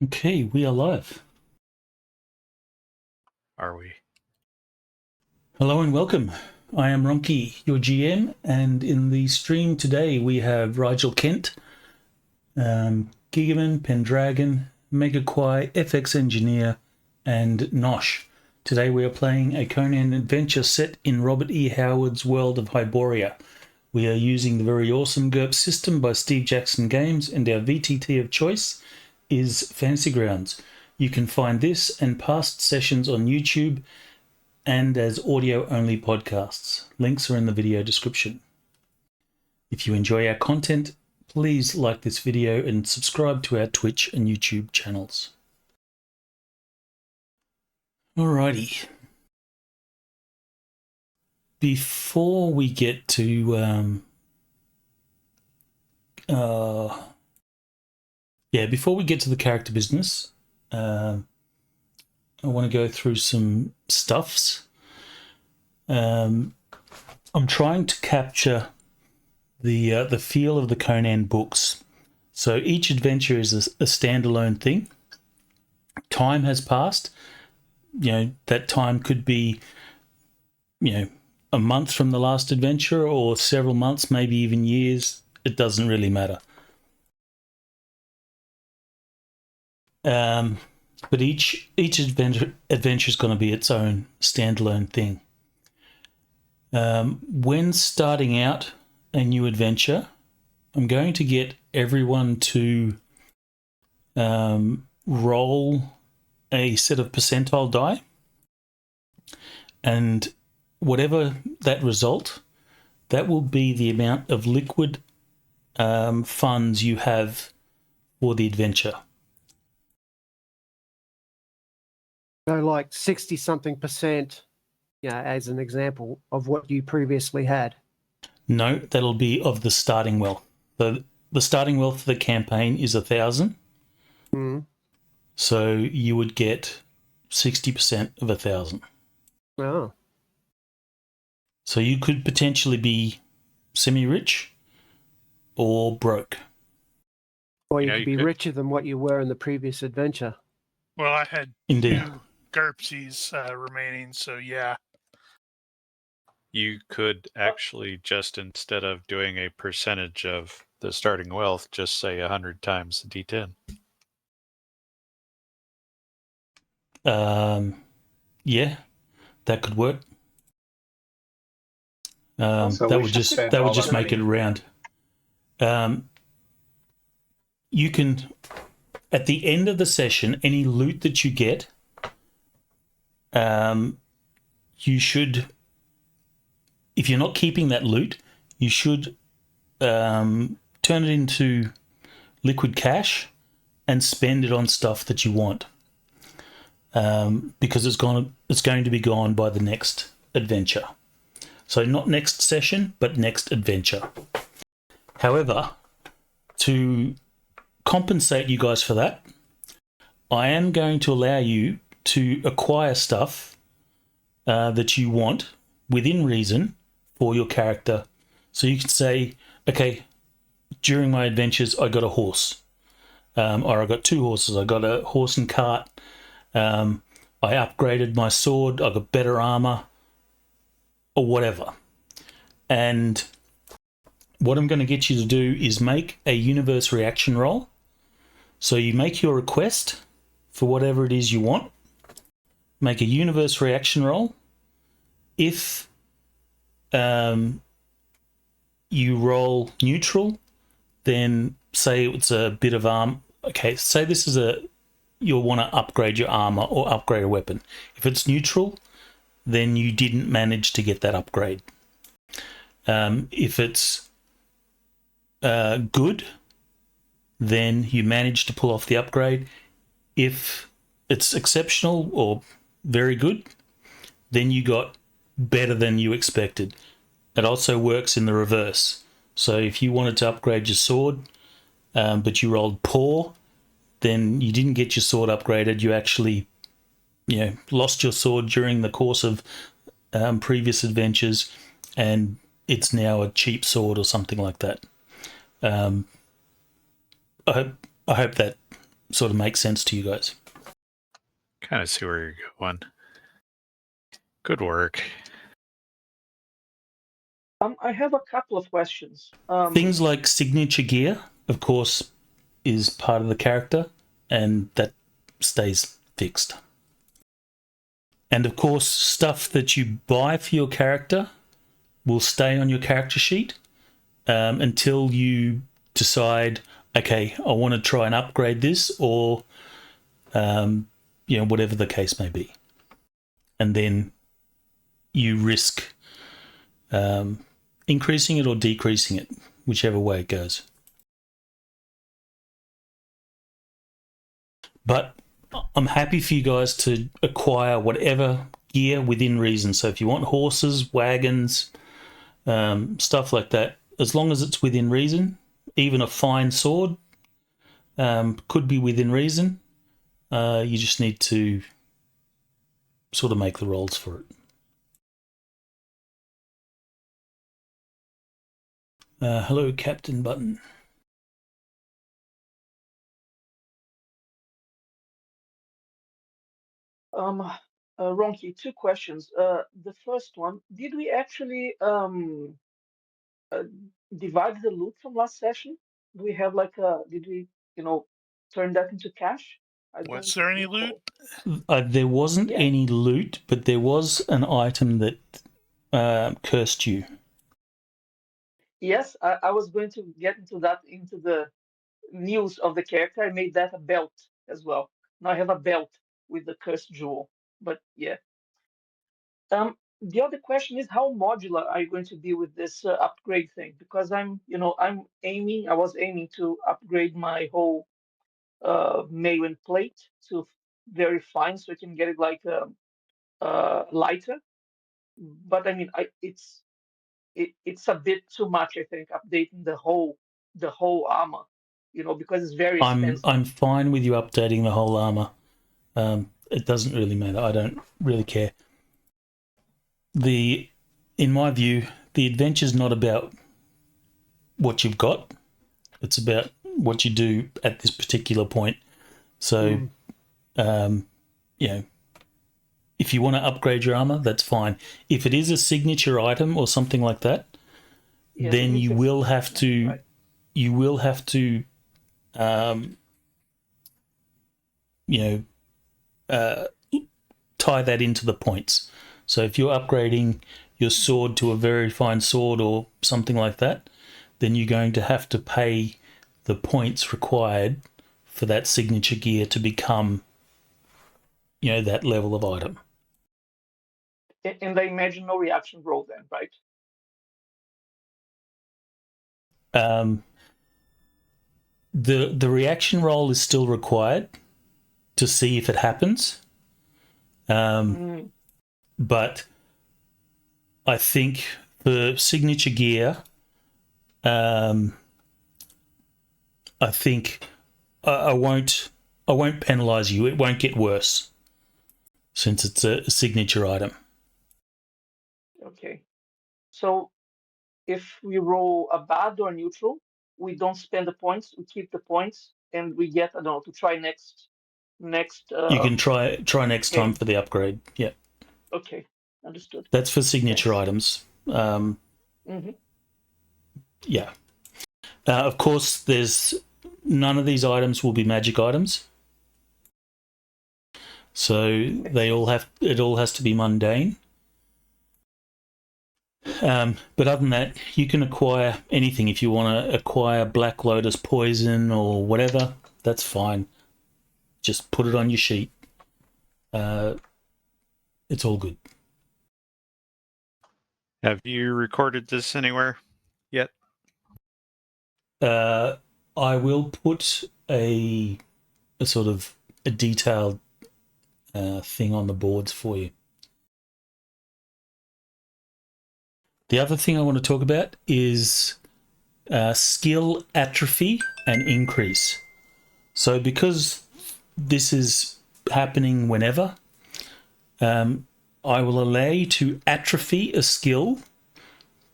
Okay, we are live. Are we? Hello and welcome. I am Ronnke, your GM, and in the stream today we have Rigel Kent, Gigaman, Pendragon, Megaquai, FX Engineer, and Nosh. Today we are playing a Conan adventure set in Robert E. Howard's world of Hyboria. We are using the very awesome GURPS system by Steve Jackson Games, and our VTT of choice is Fantasy Grounds. You can find this and past sessions on YouTube and as audio-only podcasts. Links are in the video description. If you enjoy our content, please like this video and subscribe to our Twitch and YouTube channels. Alrighty. Before we get to before we get to the character business, I want to go through some stuffs. I'm trying to capture the feel of the Conan books. So each adventure is a standalone thing. Time has passed. That time could be, a month from the last adventure or several months, maybe even years. It doesn't really matter. But each adventure is going to be its own standalone thing. When starting out a new adventure, I'm going to get everyone to roll a set of percentile die, and whatever that result, that will be the amount of liquid funds you have for the adventure. So like 60-something%, as an example of what you previously had. No, that'll be of the starting wealth. The starting wealth for the campaign is 1,000. So you would get 60% of 1,000. Oh. So you could potentially be semi-rich or broke. Or you could be richer than what you were in the previous adventure. Well, I had Indeed. 2 GURPSes remaining, so yeah. You could actually just, instead of doing a percentage of the starting wealth, just say 100 times the D10. Yeah, that could work. So that would just make it round. You can, at the end of the session, any loot that you get, you should, if you're not keeping that loot, you should turn it into liquid cash and spend it on stuff that you want, because it's going to be gone by the next adventure. So not next session, but next adventure. However, to compensate you guys for that, I am going to allow you to acquire stuff that you want within reason for your character. So you can say, okay, during my adventures, I got a horse, or I got 2 horses. I got a horse and cart. I upgraded my sword. I got better armor, or whatever. And what I'm going to get you to do is make a universe reaction roll. So you make your request for whatever it is you want. Make a universe reaction roll. If you roll neutral, then say it's a bit of arm. Okay, say this is you'll want to upgrade your armor or upgrade a weapon. If it's neutral, then you didn't manage to get that upgrade. If it's good, then you managed to pull off the upgrade. If it's exceptional or very good, then you got better than you expected. It also works in the reverse. So if you wanted to upgrade your sword, but you rolled poor, then you didn't get your sword upgraded. You actually lost your sword during the course of previous adventures, and it's now a cheap sword or something like that. I hope that sort of make sense to you guys? Kind of see where you're going. Good work. I have a couple of questions. Things like signature gear, of course, is part of the character, and that stays fixed. And of course, stuff that you buy for your character will stay on your character sheet until you decide, okay, I want to try and upgrade this, or whatever the case may be. And then you risk increasing it or decreasing it, whichever way it goes. But I'm happy for you guys to acquire whatever gear within reason. So if you want horses, wagons, stuff like that, as long as it's within reason, even a fine sword could be within reason. You just need to sort of make the rolls for it. Hello, Captain Button. Ronnke, two questions. The first one, did we actually divide the loot from last session? Do we have did we, turn that into cash? Was there any loot? There wasn't Yeah. any loot, but there was an item that cursed you. Yes, I was going to get into the news of the character. I made that a belt as well. Now I have a belt with the cursed jewel. But yeah. The other question is, how modular are you going to be with this upgrade thing? Because I was aiming to upgrade my whole Maven plate to very fine, so I can get it like lighter. But I mean, it's a bit too much, I think, updating the whole armor, because it's very expensive. I'm fine with you updating the whole armor. It doesn't really matter. I don't really care. In my view, the adventure's not about what you've got. It's about what you do at this particular point. So, if you want to upgrade your armor, that's fine. If it is a signature item or something like that, Yeah, then it you is- will have to. right. You will have to. Tie that into the points. So if you're upgrading your sword to a very fine sword or something like that, then you're going to have to pay the points required for that signature gear to become, that level of item. And I imagine no reaction roll then, right? The reaction roll is still required to see if it happens. But I think for signature gear, I think I won't penalise you. It won't get worse since it's a signature item. Okay. So if we roll a bad or neutral, we don't spend the points, we keep the points, and we get, I don't know, to try next. You can try next time for the upgrade. Yeah. Okay, understood. That's for signature Thanks. items. Yeah. Of course, there's none of these items will be magic items. So it all has to be mundane. But other than that, you can acquire anything. If you want to acquire Black Lotus poison or whatever, that's fine. Just put it on your sheet. It's all good. Have you recorded this anywhere yet? I will put a sort of a detailed thing on the boards for you. The other thing I want to talk about is skill atrophy and increase. So because this is happening whenever, I will allow you to atrophy a skill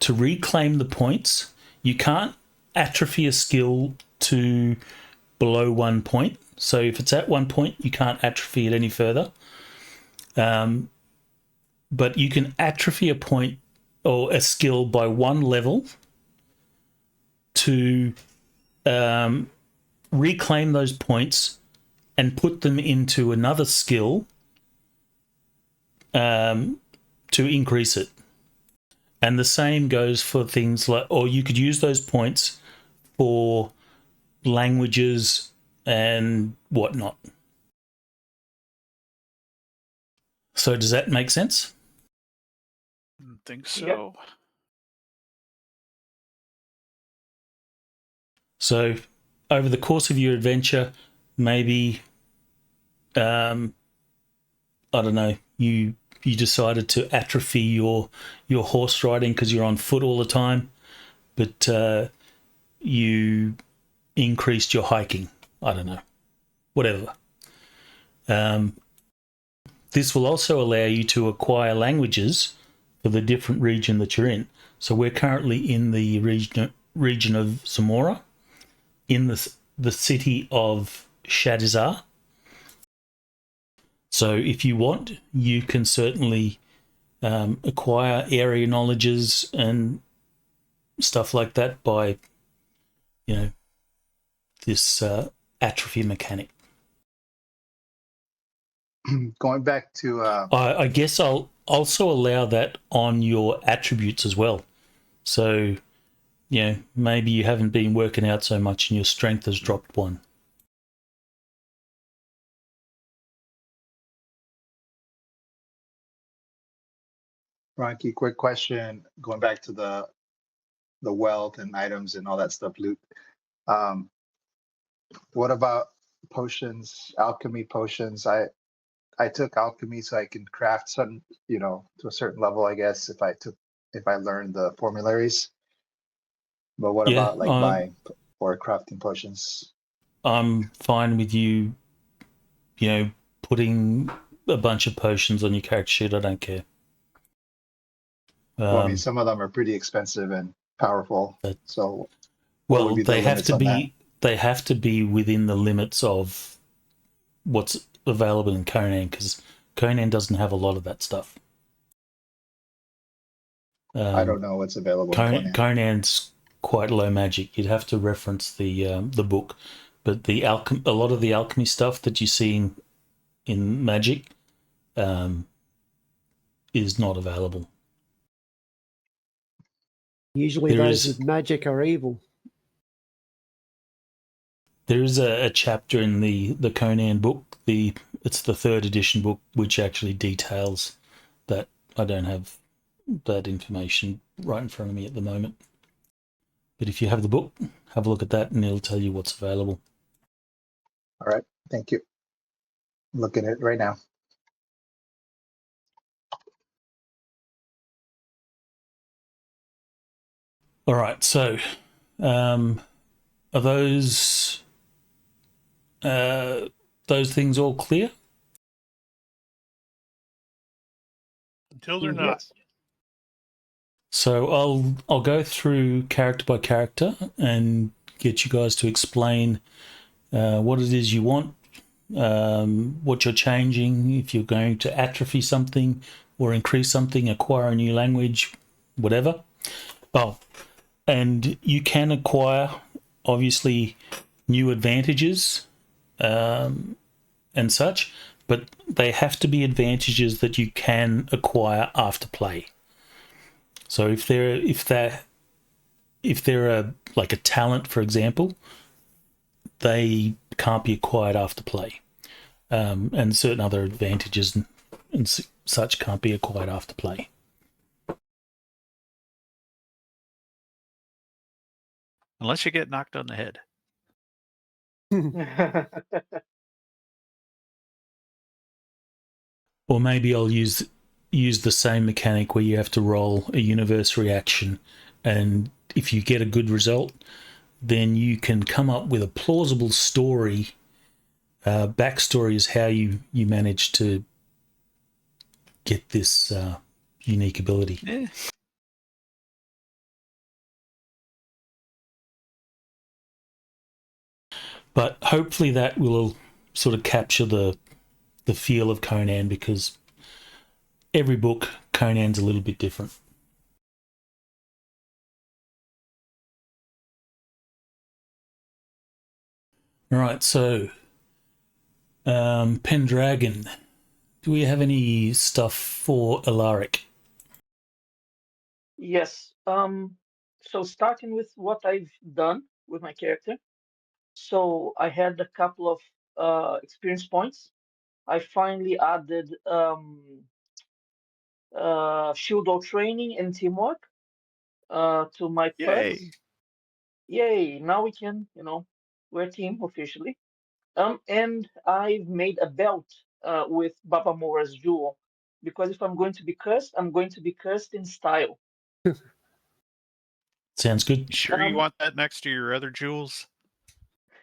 to reclaim the points. You can't atrophy a skill to below 1 point. So if it's at 1 point, you can't atrophy it any further. But you can atrophy a point or a skill by 1 level to reclaim those points and put them into another skill to increase it. And the same goes for things like, or you could use those points for languages and whatnot. So does that make sense? I think so. Yeah. So over the course of your adventure, maybe, I don't know, you decided to atrophy your horse riding because you're on foot all the time, but you increased your hiking. I don't know, whatever. This will also allow you to acquire languages for the different region that you're in. So we're currently in the region of Zamora, in the city of Shadizar. So if you want, you can certainly acquire area knowledges and stuff like that by, this atrophy mechanic. Going back to I guess I'll also allow that on your attributes as well. So, maybe you haven't been working out so much and your strength has dropped 1. Ronnke, quick question. Going back to the wealth and items and all that stuff, loot. What about potions, alchemy potions? I took alchemy so I can craft some, to a certain level, I guess, if I learned the formularies. But what about like buying or crafting potions? I'm fine with you, putting a bunch of potions on your character sheet. I don't care. Well, I mean, some of them are pretty expensive and powerful. So, what would be the they have limits to on that? they have to be within the limits of what's available in Conan, because Conan doesn't have a lot of that stuff. I don't know what's available in Conan. Conan's quite low magic. You'd have to reference the book, but a lot of the alchemy stuff that you see in magic is not available. Usually those with magic are evil. There is a chapter in the Conan book. It's the 3rd edition book, which actually details that. I don't have that information right in front of me at the moment. But if you have the book, have a look at that and it'll tell you what's available. All right. Thank you. I'm looking at it right now. All right. So, are those things all clear? Until they're not. Yes. So I'll go through character by character and get you guys to explain what it is you want, what you're changing, if you're going to atrophy something or increase something, acquire a new language, whatever. Oh, and you can acquire, obviously, new advantages and such, but they have to be advantages that you can acquire after play. So if they're like a talent, for example, they can't be acquired after play, and certain other advantages and such can't be acquired after play. Unless you get knocked on the head. Or maybe I'll use the same mechanic where you have to roll a universe reaction, and if you get a good result, then you can come up with a plausible story. Backstory is how you manage to get this unique ability. But hopefully that will sort of capture the feel of Conan, because every book, Conan's a little bit different. All right, so Pendragon, do we have any stuff for Alaric? Yes. So starting with what I've done with my character. So I had a couple of experience points. I finally added shield wall training and teamwork to my perks. Yay! Yay! Now we can, we're a team officially. And I've made a belt with Baba Mora's jewel, because if I'm going to be cursed, I'm going to be cursed in style. Sounds good. You sure you Um, want that next to your other jewels?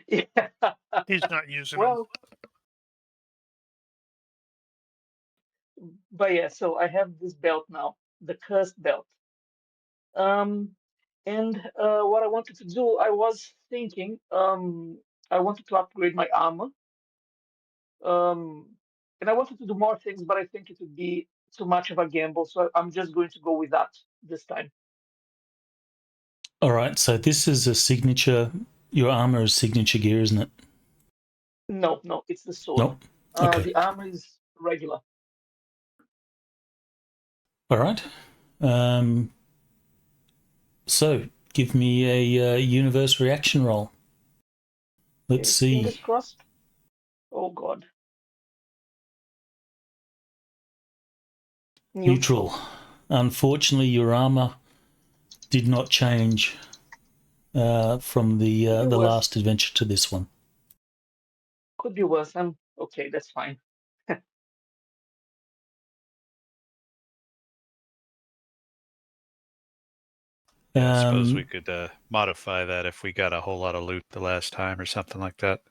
yeah. He's not using them. Well, but yeah, so I have this belt now, the cursed belt. Um, and what I wanted to do, I was thinking, I wanted to upgrade my armor. And I wanted to do more things, but I think it would be too much of a gamble, so I'm just going to go with that this time. All right, so this is a signature. Your armor is signature gear, isn't it? No, it's the sword. Nope. Okay. The armor is regular. All right. So give me a universe reaction roll. Let's Okay, fingers see. crossed. Oh God. Neutral. Unfortunately, your armor did not change from the Could be worse. last adventure to this one. Could be worse. I'm okay. That's fine. Yeah, I suppose we could modify that if we got a whole lot of loot the last time or something like that.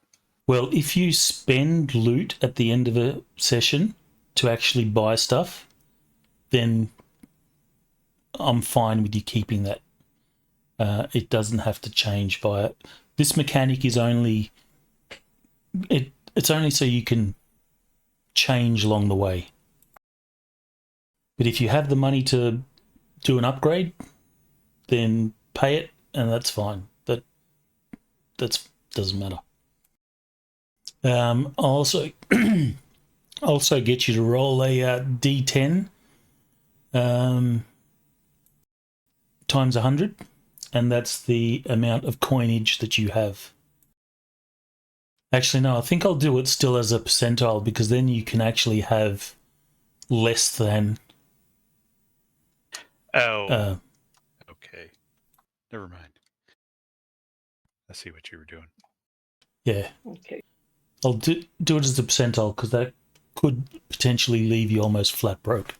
Well, if you spend loot at the end of a session to actually buy stuff, then I'm fine with you keeping that. It doesn't have to change by it. This mechanic is only it's only so you can change along the way. But if you have the money to do an upgrade, then pay it, and that's fine. That doesn't matter. I'll also get you to roll a D10 times 100, and that's the amount of coinage that you have. Actually, no, I think I'll do it still as a percentile, because then you can actually have less than. Oh, okay. Never mind. I see what you were doing. Yeah. Okay. I'll do it as a percentile, because that could potentially leave you almost flat broke.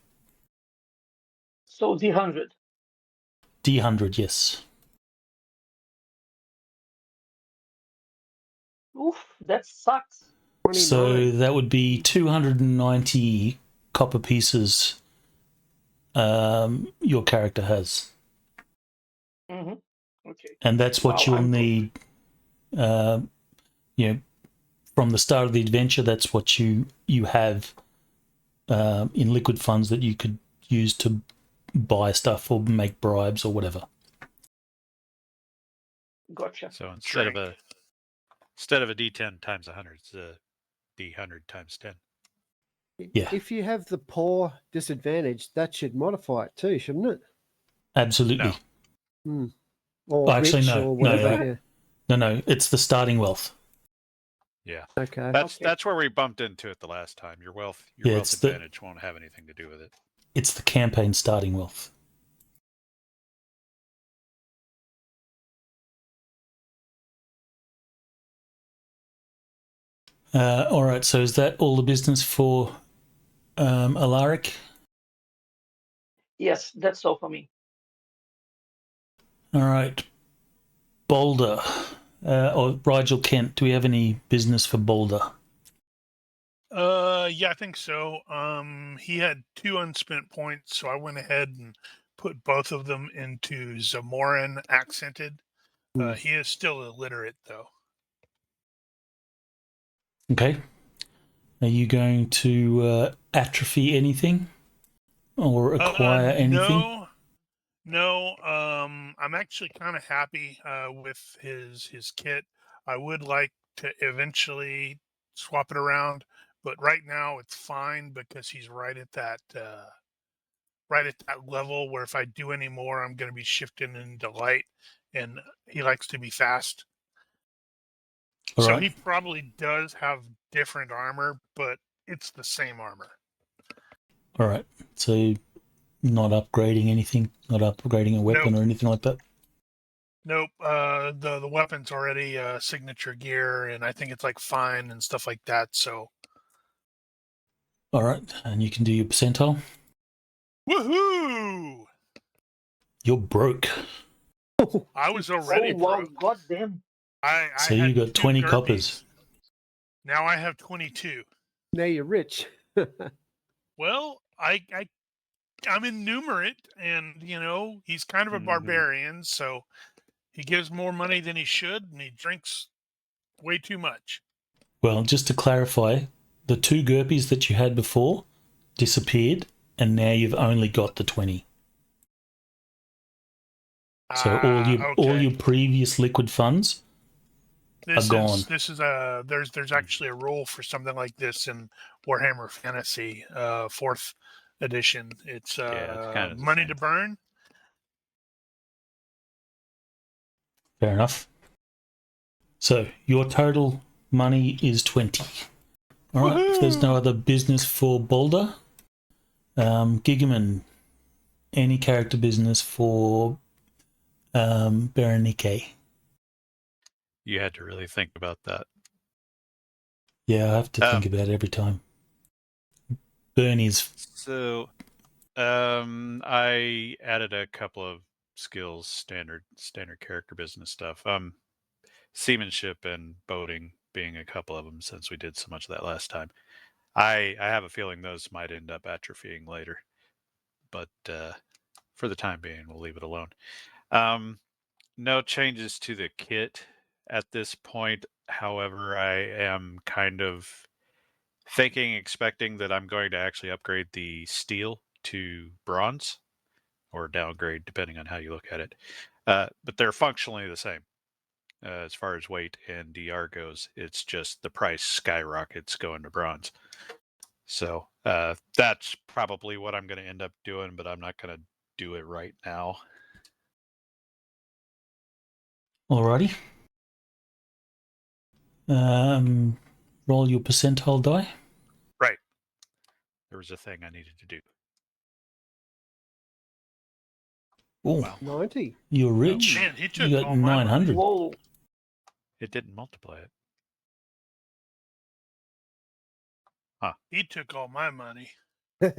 So D100. D100, yes. Oof, that sucks. 29. So that would be 290 copper pieces your character has. Mm-hmm. Okay. And that's what Wow, you'll I'm need, from the start of the adventure. That's what you have in liquid funds that you could use to buy stuff or make bribes or whatever. Gotcha. So instead of a D10 times 100, it's a D100 times 10. Yeah. If you have the poor disadvantage, that should modify it too, shouldn't it? Absolutely. No. Or Actually, rich no. or whatever. No. Yeah. No, it's the starting wealth. Yeah. Okay. That's where we bumped into it the last time. Your wealth it's advantage won't have anything to do with it. It's the campaign starting wealth. All right, so is that all the business for Alaric? Yes, that's all for me. All right. Boulder, or Rigel Kent, do we have any business for Boulder? Yeah, I think so. He had 2 unspent points, so I went ahead and put both of them into Zamoran accented. He is still illiterate, though. Okay. Are you going to atrophy anything or acquire anything? No. I'm actually kind of happy with his kit. I would like to eventually swap it around, but right now it's fine because he's right at that level where if I do any more, I'm going to be shifting into light, and he likes to be fast. All So right. he probably does have different armor, but it's the same armor. All right. So not upgrading anything, not upgrading a weapon Nope. or anything like that. Nope. The weapon's already signature gear, and I think it's like fine and stuff like that. So All right. And you can do your percentile. woohoo! You're broke. I was already Oh wow, broke. goddamn! I So had you got 2 20 Gurpies. coppers. Now I have 22. Now you're rich. Well, I'm innumerate, and he's kind of a Mhm. barbarian, so he gives more money than he should, and he drinks way too much. Well, just to clarify, the 2 GURPS that you had before disappeared, and now you've only got the 20. So all Okay. your previous liquid funds are gone. There's actually a rule for something like this in Warhammer Fantasy, 4th edition. It's Yeah, it's kind of the money same. to burn. Fair enough. So your total money is 20. All right. If there's no other business for Boulder, Gigaman, any character business for Berenike? You had to really think about that. Yeah, I have to think about it every time. Bernie's. So, I added a couple of skills, standard character business stuff. Seamanship and boating being a couple of them, since we did so much of that last time. I have a feeling those might end up atrophying later, but for the time being, we'll leave it alone. No changes to the kit at this point. However, I am kind of expecting that I'm going to actually upgrade the steel to bronze, or downgrade, depending on how you look at it. But they're functionally the same as far as weight and DR goes. It's just the price skyrockets going to bronze. So that's probably what I'm going to end up doing, but I'm not going to do it right now. Alrighty. Roll your percentile die. Right. There was a thing I needed to do. Oh, Wow. 90. you're rich. Man, he took You got all my money. 900. Whoa! It didn't multiply it. He took all my money. Yeah,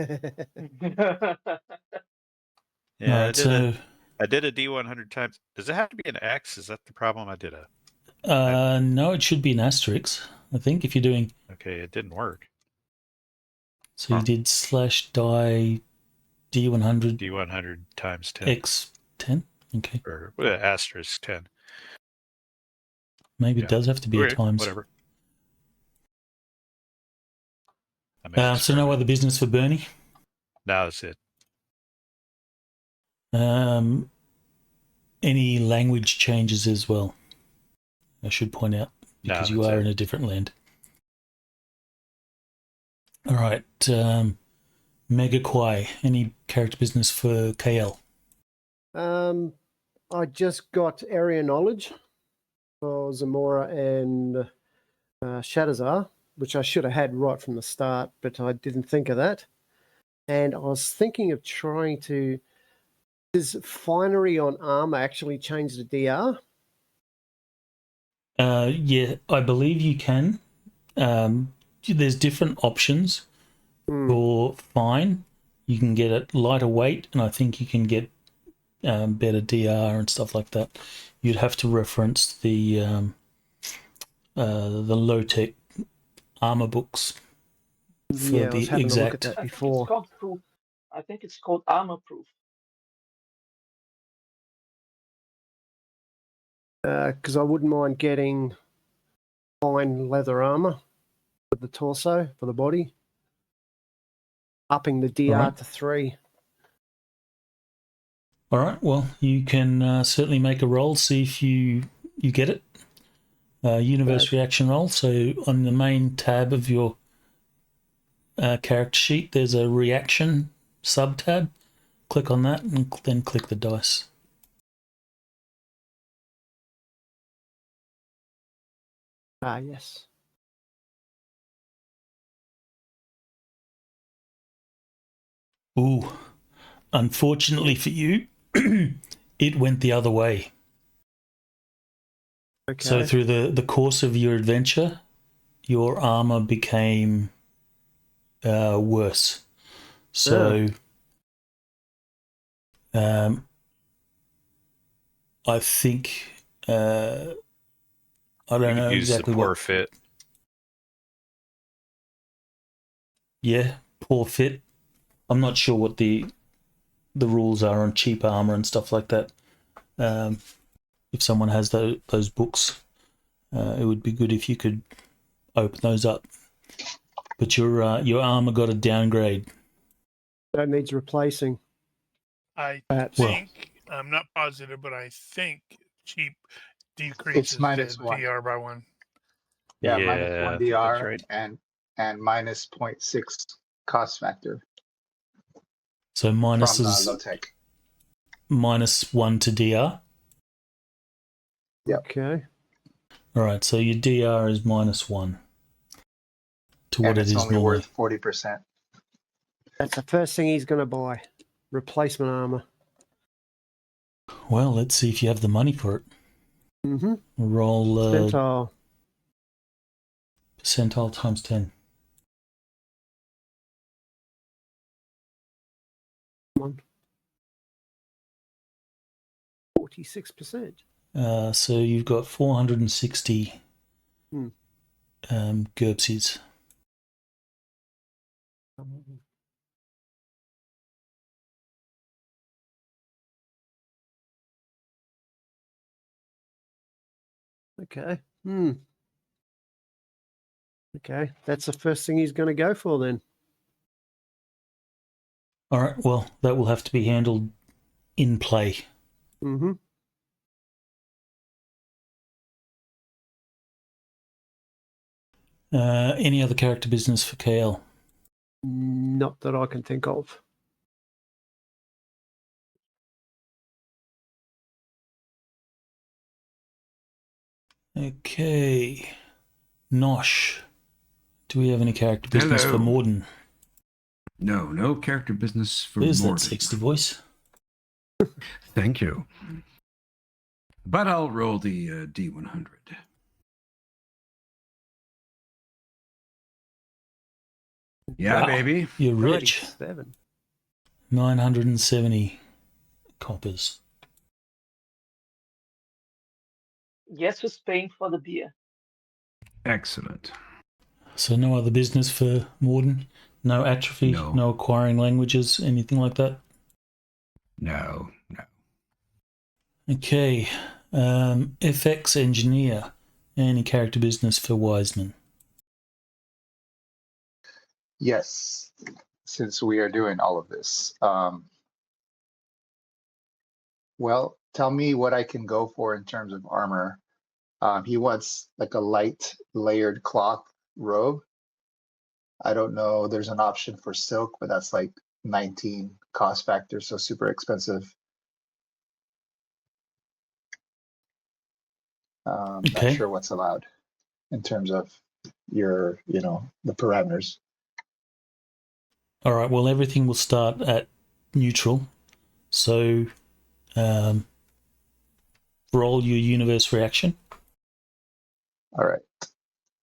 Right, so I did a D100 times. Does it have to be an X? Is that the problem? I did a... no, it should be an asterisk. I think if you're doing Okay, it didn't work. so, you did /die D100 D100 times 10. X 10. Okay, Or asterisk 10. maybe it does have to be a Okay, times. whatever. I made it So no smarter. other business for Bernie. Now that's it. Any language changes as well? I should point out, No, because you that's are it. in a different land. All right, Mega Kwai. Any character business for KL? I just got area knowledge for Zamora and Shadazar, which I should have had right from the start, but I didn't think of that. And I was thinking of trying to... Does finery on armor actually change the DR? Yeah, I believe you can. There's different options for fine. You can get it lighter weight, and I think you can get better DR and stuff like that. You'd have to reference the low-tech armor books for Yeah, I was the having a look at exact. that I think it's before. called proof. I think it's called armor proof. Because I wouldn't mind getting fine leather armor for the torso, for the body. Upping the DR Alright. to 3. All right. Well, you can certainly make a roll. See if you get it. Universe reaction roll. So on the main tab of your character sheet, there's a reaction sub tab. Click on that and then click the dice. Yes. Ooh. Unfortunately for you, it went the other way. Okay. So through the course of your adventure, your armor became worse. So I think I don't know Use exactly the poor what. fit. Yeah, poor fit. I'm not sure what the rules are on cheap armor and stuff like that. If someone has those books, it would be good if you could open those up. But your armor got a downgrade. That needs replacing. I Perhaps. think, I'm not positive, but I think cheap decreases minus the 1. DR by 1. Yeah, Yeah, minus I 1 think that's DR right. and minus 0.6 cost factor So minus from is low tech. -1 to DR. Yep. Okay. All right, so your DR is -1 to what And it it's is only normally. worth 40%. That's the first thing he's going to buy. Replacement armor. Well, let's see if you have the money for it. Mm-hmm. Roll Percentile. percentile times 10. Come on. 46%. So you've got 460 Hmm. GURPSes. Okay. Okay. That's the first thing he's going to go for then. All right, well, that will have to be handled in play. Mm-hmm. Any other character business for KL? Not that I can think of. Okay. Nosh. Do we have any character business for Hello. Morden? No character business for There's that Morden. sexy voice. Thank you. But I'll roll the D100. Yeah, Wow. baby. You're rich. 37. 970 coppers. Guess who's paying for the beer? Excellent. So no other business for Morden? No atrophy? No. Acquiring languages? Anything like that? No. Okay. FX engineer. Any character business for Wiseman? Yes, since we are doing all of this. Well, tell me what I can go for in terms of armor. He wants like a light layered cloth robe. I don't know. There's an option for silk, but that's like 19 cost factor, so super expensive. Okay. Not sure what's allowed in terms of your, the parameters. All right. Well, everything will start at neutral. So roll your universe reaction. All right.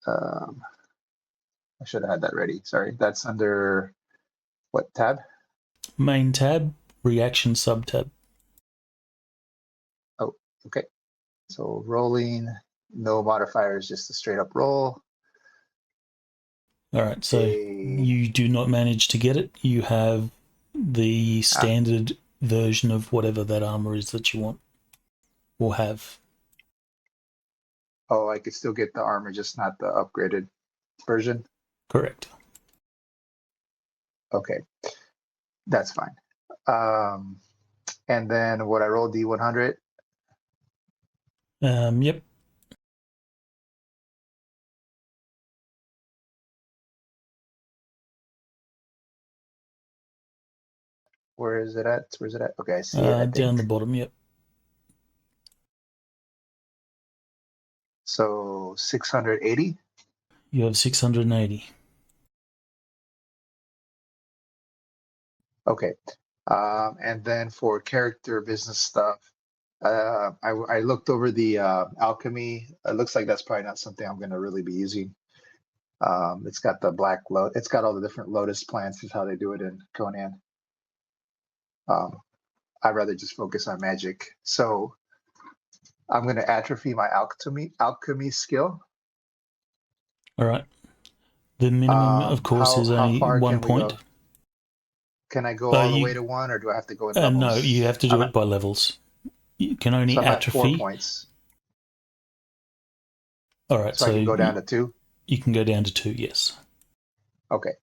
I should have had that ready. Sorry. That's under what tab? Main tab, reaction sub tab. Oh, okay. So rolling, no modifiers, just a straight up roll. All right. So you do not manage to get it. You have the standard version of whatever that armor is that you want or have. Oh, I could still get the armor, just not the upgraded version. Correct. Okay, that's fine. And then would I roll D100? Yep. Where is it at? Where's it at? Okay, I see it. I Down think. the bottom. Yep. So 680. You have 680. Okay. And then for character business stuff, I looked over the alchemy. It looks like that's probably not something I'm going to really be using. It's got the black lotus. It's got all the different lotus plants. Is how they do it in Conan. I'd rather just focus on magic. So I'm going to atrophy my alchemy skill. All right. The minimum, of course, is How only far 1 can we point. go? Can I go all the way to 1, or do I have to go in levels? No, you have to do it by levels. You can only So I'm at 4 atrophy. points. All right. So I can go down to 2. You can go down to 2. Yes. Okay.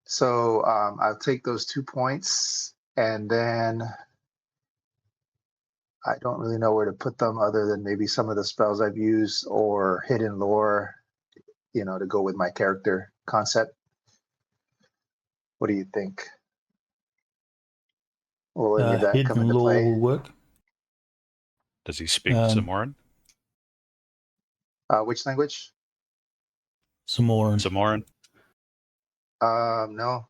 So I'll take those 2 points, and then I don't really know where to put them other than maybe some of the spells I've used or hidden lore, to go with my character concept. What do you think? Will any of that come Hidden into lore play? will work. Does he speak Zamoran? Which language? Zamoran. Zamoran? No.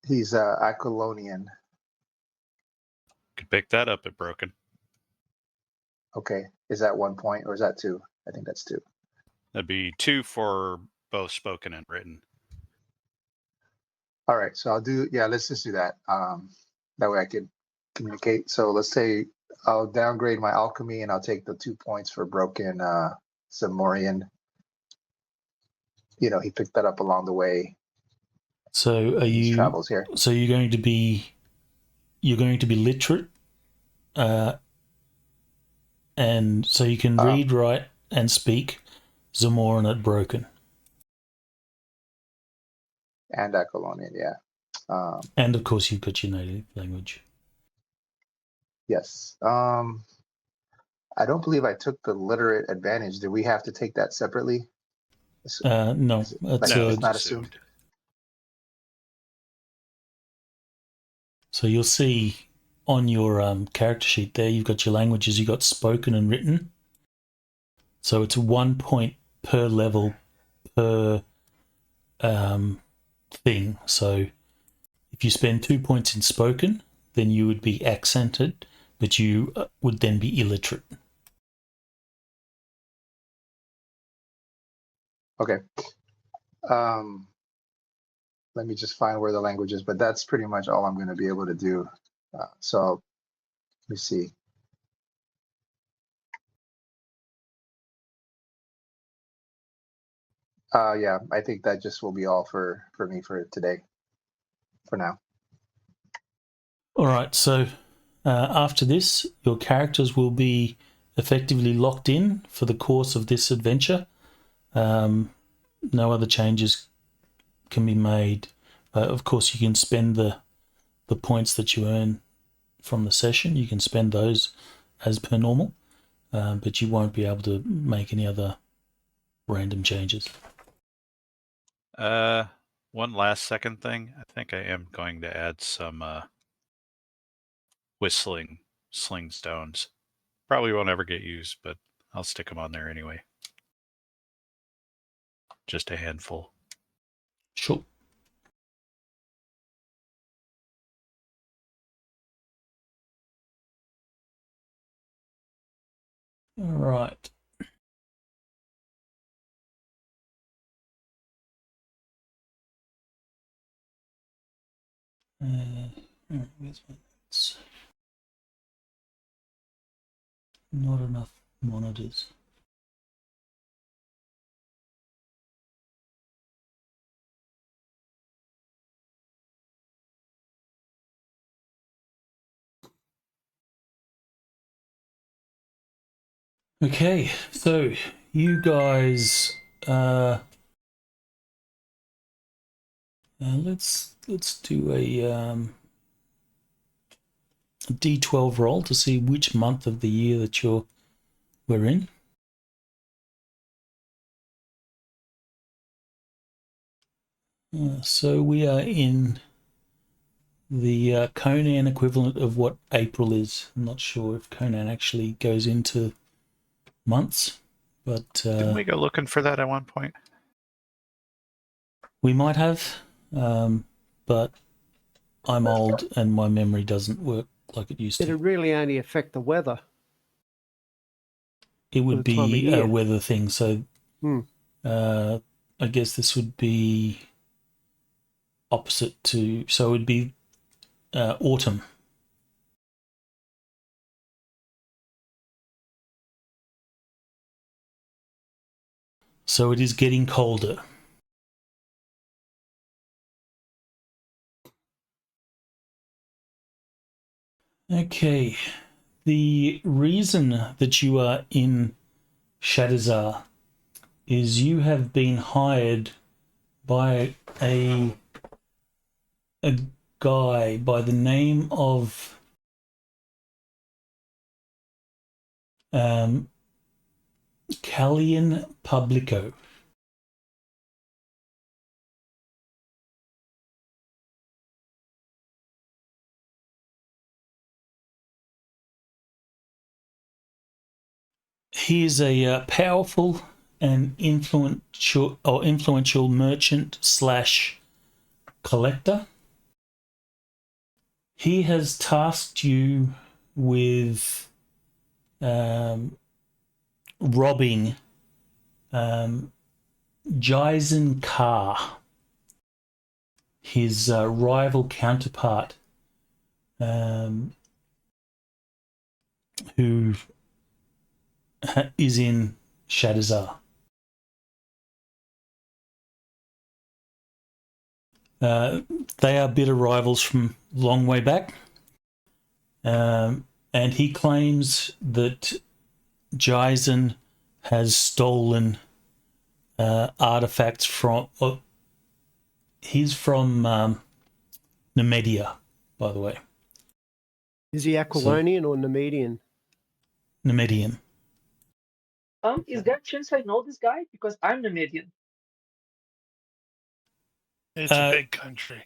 He's Aquilonian. Could pick that up at Broken. Okay. Is that 1 point or is that 2? I think that's 2. That'd be 2 for both spoken and written. All right. So let's just do that. That way I could communicate. So let's say I'll downgrade my alchemy and I'll take the 2 points for broken Zamorian. He picked that up along the way. So His travels here. So you're going to be literate, and so you can read, write, and speak Zamoran at Broken. And Aquilonian, yeah. And of course, you've got your native language. Yes. I don't believe I took the literate advantage. Do we have to take that separately? No, it's assumed. not assumed. So you'll see on your character sheet there, you've got your languages. You've got spoken and written. So it's 1 point per level per thing. So if you spend 2 points in spoken, then you would be accented, but you would then be illiterate. Okay. Let me just find where the language is, but that's pretty much all I'm going to be able to do. So let me see. Yeah, I think that just will be all for me for today, for now. All right, so after this, your characters will be effectively locked in for the course of this adventure. No other changes can be made. Of course, you can spend the points that you earn from the session. You can spend those as per normal, but you won't be able to make any other random changes. One last second thing. I think I am going to add some whistling sling stones. Probably won't ever get used, but I'll stick them on there anyway. Just a handful. Sure. All right. Where's my notes? Not enough monitors. Okay, so you guys Let's do a D12 roll to see which month of the year that we're in. So we are in the Conan equivalent of what April is. I'm not sure if Conan actually goes into months, but Didn't we go looking for that at one point? we might have, but I'm old and my memory doesn't work like it used to. It'd really only affect the weather. It would the time of be a year. weather thing, so I guess this would be opposite to, so it would be autumn. So it is getting colder. Okay, the reason that you are in Shadizar is you have been hired by a guy by the name of Callian Publico. He is a powerful and influential merchant slash collector. He has tasked you with robbing Jaizin Kaa, his rival counterpart, who is in Shadizar. They are bitter rivals from long way back, and he claims that Jaizin has stolen artifacts from. He's from Nemedia, by the way. Is he Aquilonian or Nemedian? Nemedian. Is there a chance I know this guy? Because I'm the Median. It's a big country.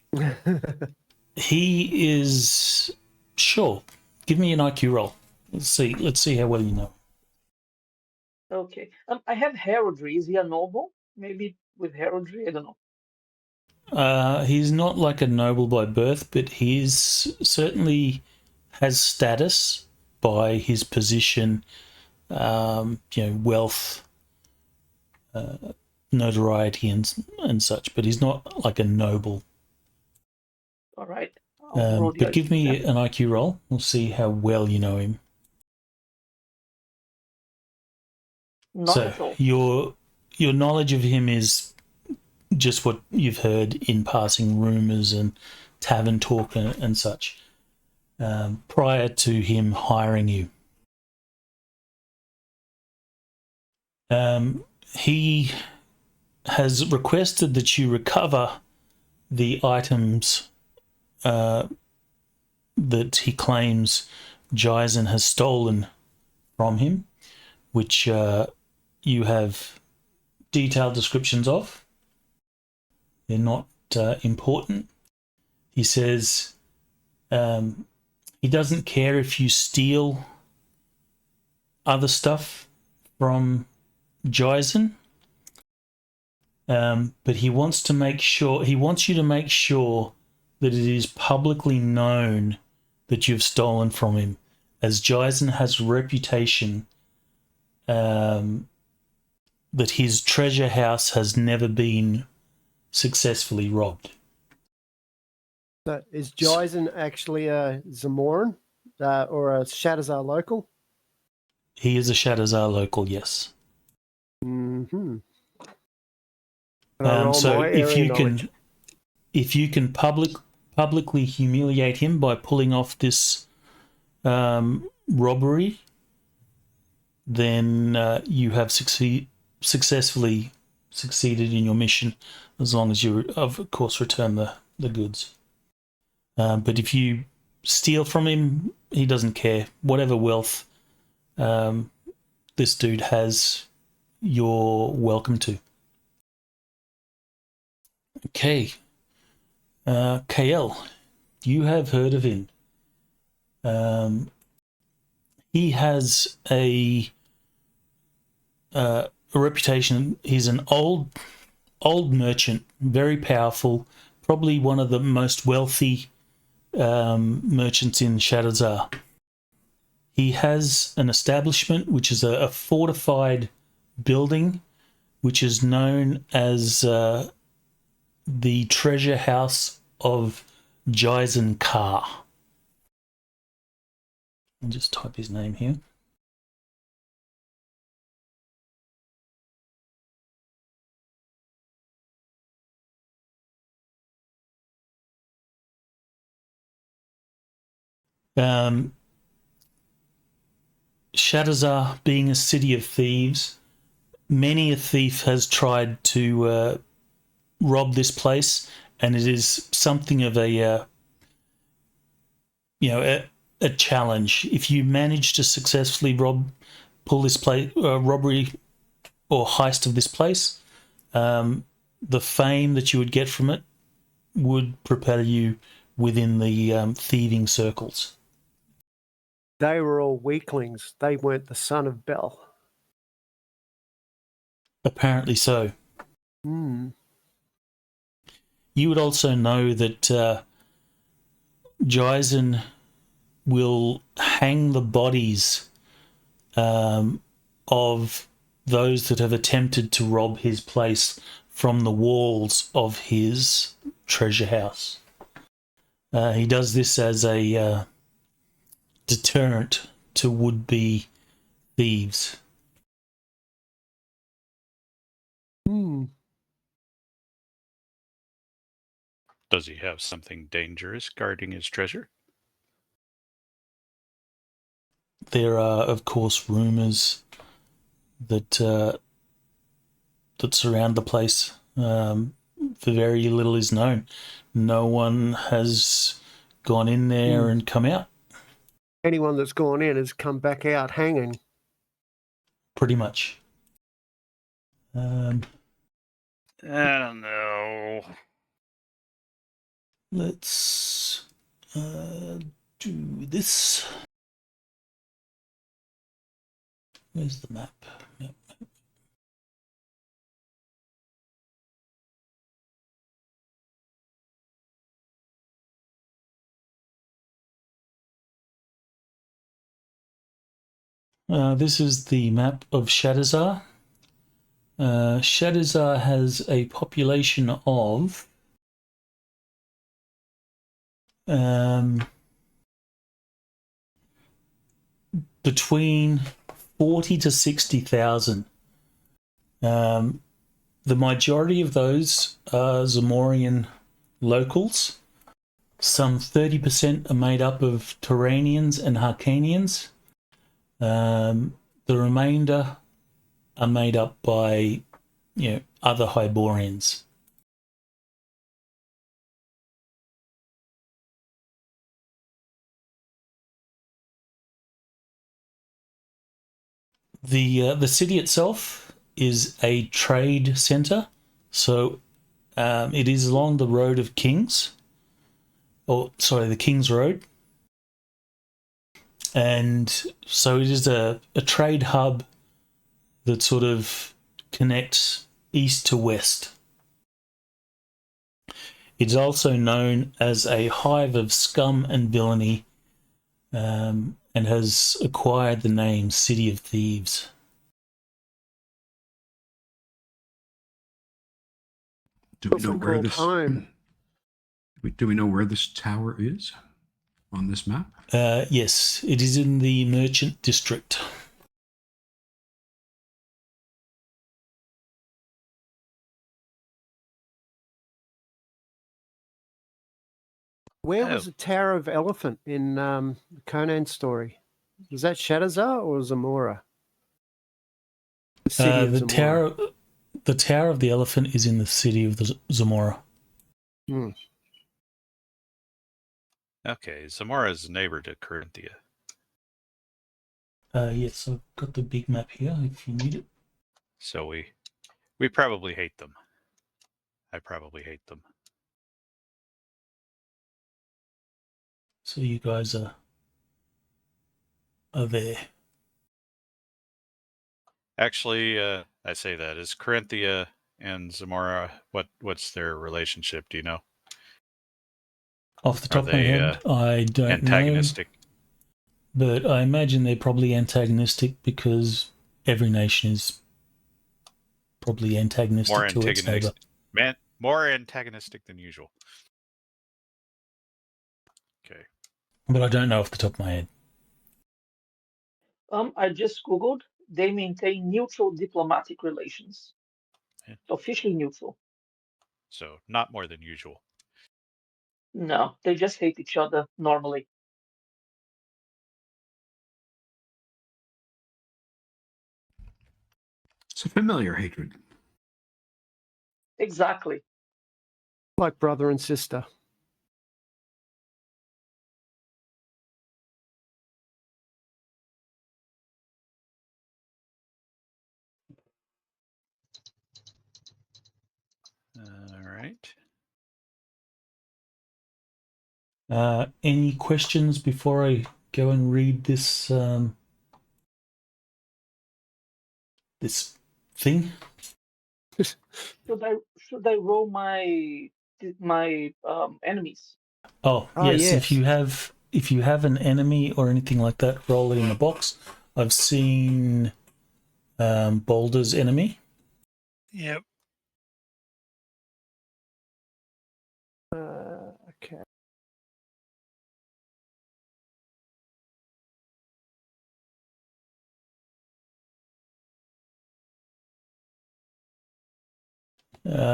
He is sure. Give me an IQ roll. Let's see how well you know. Okay. I have heraldry. Is he a noble? Maybe with heraldry, I don't know. He's not like a noble by birth, but he's certainly has status by his position, wealth, notoriety, and such. But he's not like a noble. All right. Roll the But give me IQ. an IQ roll. We'll see how well you know him. Not at all. your knowledge of him is just what you've heard in passing rumours and tavern talk and such prior to him hiring you. He has requested that you recover the items that he claims Jaizin has stolen from him, which you have detailed descriptions of. They're not important. He says he doesn't care if you steal other stuff from Jaizin, but he wants you to make sure that it is publicly known that you've stolen from him, as Jaizin has a reputation that his treasure house has never been successfully robbed. So is Jaizin actually a Zamoran or a Shadizar local? He is a Shadizar local, yes. Mm-hmm. So if you can publicly humiliate him by pulling off this robbery, then you have successfully succeeded in your mission, as long as you, of course, return the goods. But if you steal from him, he doesn't care. Whatever wealth this dude has, you're welcome to. Okay. KL, you have heard of him. He has a reputation. He's an old merchant, very powerful, probably one of the most wealthy merchants in Shadowzar. He has an establishment which is a fortified building, which is known as the treasure house of Jaizin Kaa. I'll just type his name here. Shadowzar being a city of thieves, many a thief has tried to rob this place, and it is something of a challenge. If you manage to successfully pull this robbery or heist of this place, the fame that you would get from it would propel you within the thieving circles. They were all weaklings. They weren't the son of Bel. Apparently so. Hmm. You would also know that Jaizin will hang the bodies of those that have attempted to rob his place from the walls of his treasure house. He does this as a deterrent to would-be thieves. Hmm. Does he have something dangerous guarding his treasure? There are, of course, rumours that that surround the place. Very little is known. No one has gone in there and come out. Anyone that's gone in has come back out hanging. Pretty much. I don't know. Let's do this. Where's the map? Map. This is the map of Shadowzar. Shadowzar has a population of between 40 to 60,000. The majority of those are Zamorian locals. Some 30% are made up of Turanians and Harkanians. The remainder are made up by, other Hyborians. The city itself is a trade center, so it is along the Road of Kings, the King's Road, and so it is a trade hub that sort of connects east to west. It's also known as a hive of scum and villainy, and has acquired the name City of Thieves. Do we know Often where called this? home. Do we know where this tower is on this map? Yes, it is in the Merchant District. Where was the Tower of Elephant in the Conan story? Was that Shadowzar or Zamora? The city of Zamora. The Tower of the Elephant is in the city of the Zamora. Hmm. Okay, Zamora is neighbor to Corinthia. Yes, I've got the big map here if you need it. So we probably hate them. I probably hate them. So you guys are there. Actually, I say that. Is Corinthia and Zamora, what's their relationship? Do you know? Off the Are top of my they head, I don't antagonistic? know. But I imagine they're probably antagonistic because every nation is probably antagonistic to its neighbor. More antagonistic than usual. Okay. But I don't know off the top of my head. I just googled. They maintain neutral diplomatic relations. Yeah. Officially neutral. So not more than usual. No, they just hate each other normally. It's a familiar hatred. Exactly. Like brother and sister. All right. Any questions before I go and read this this thing? Should I roll my enemies? Oh, Ah, yes. yes. If you have an enemy or anything like that, roll it in a box. I've seen Boulder's enemy. Yep. Okay.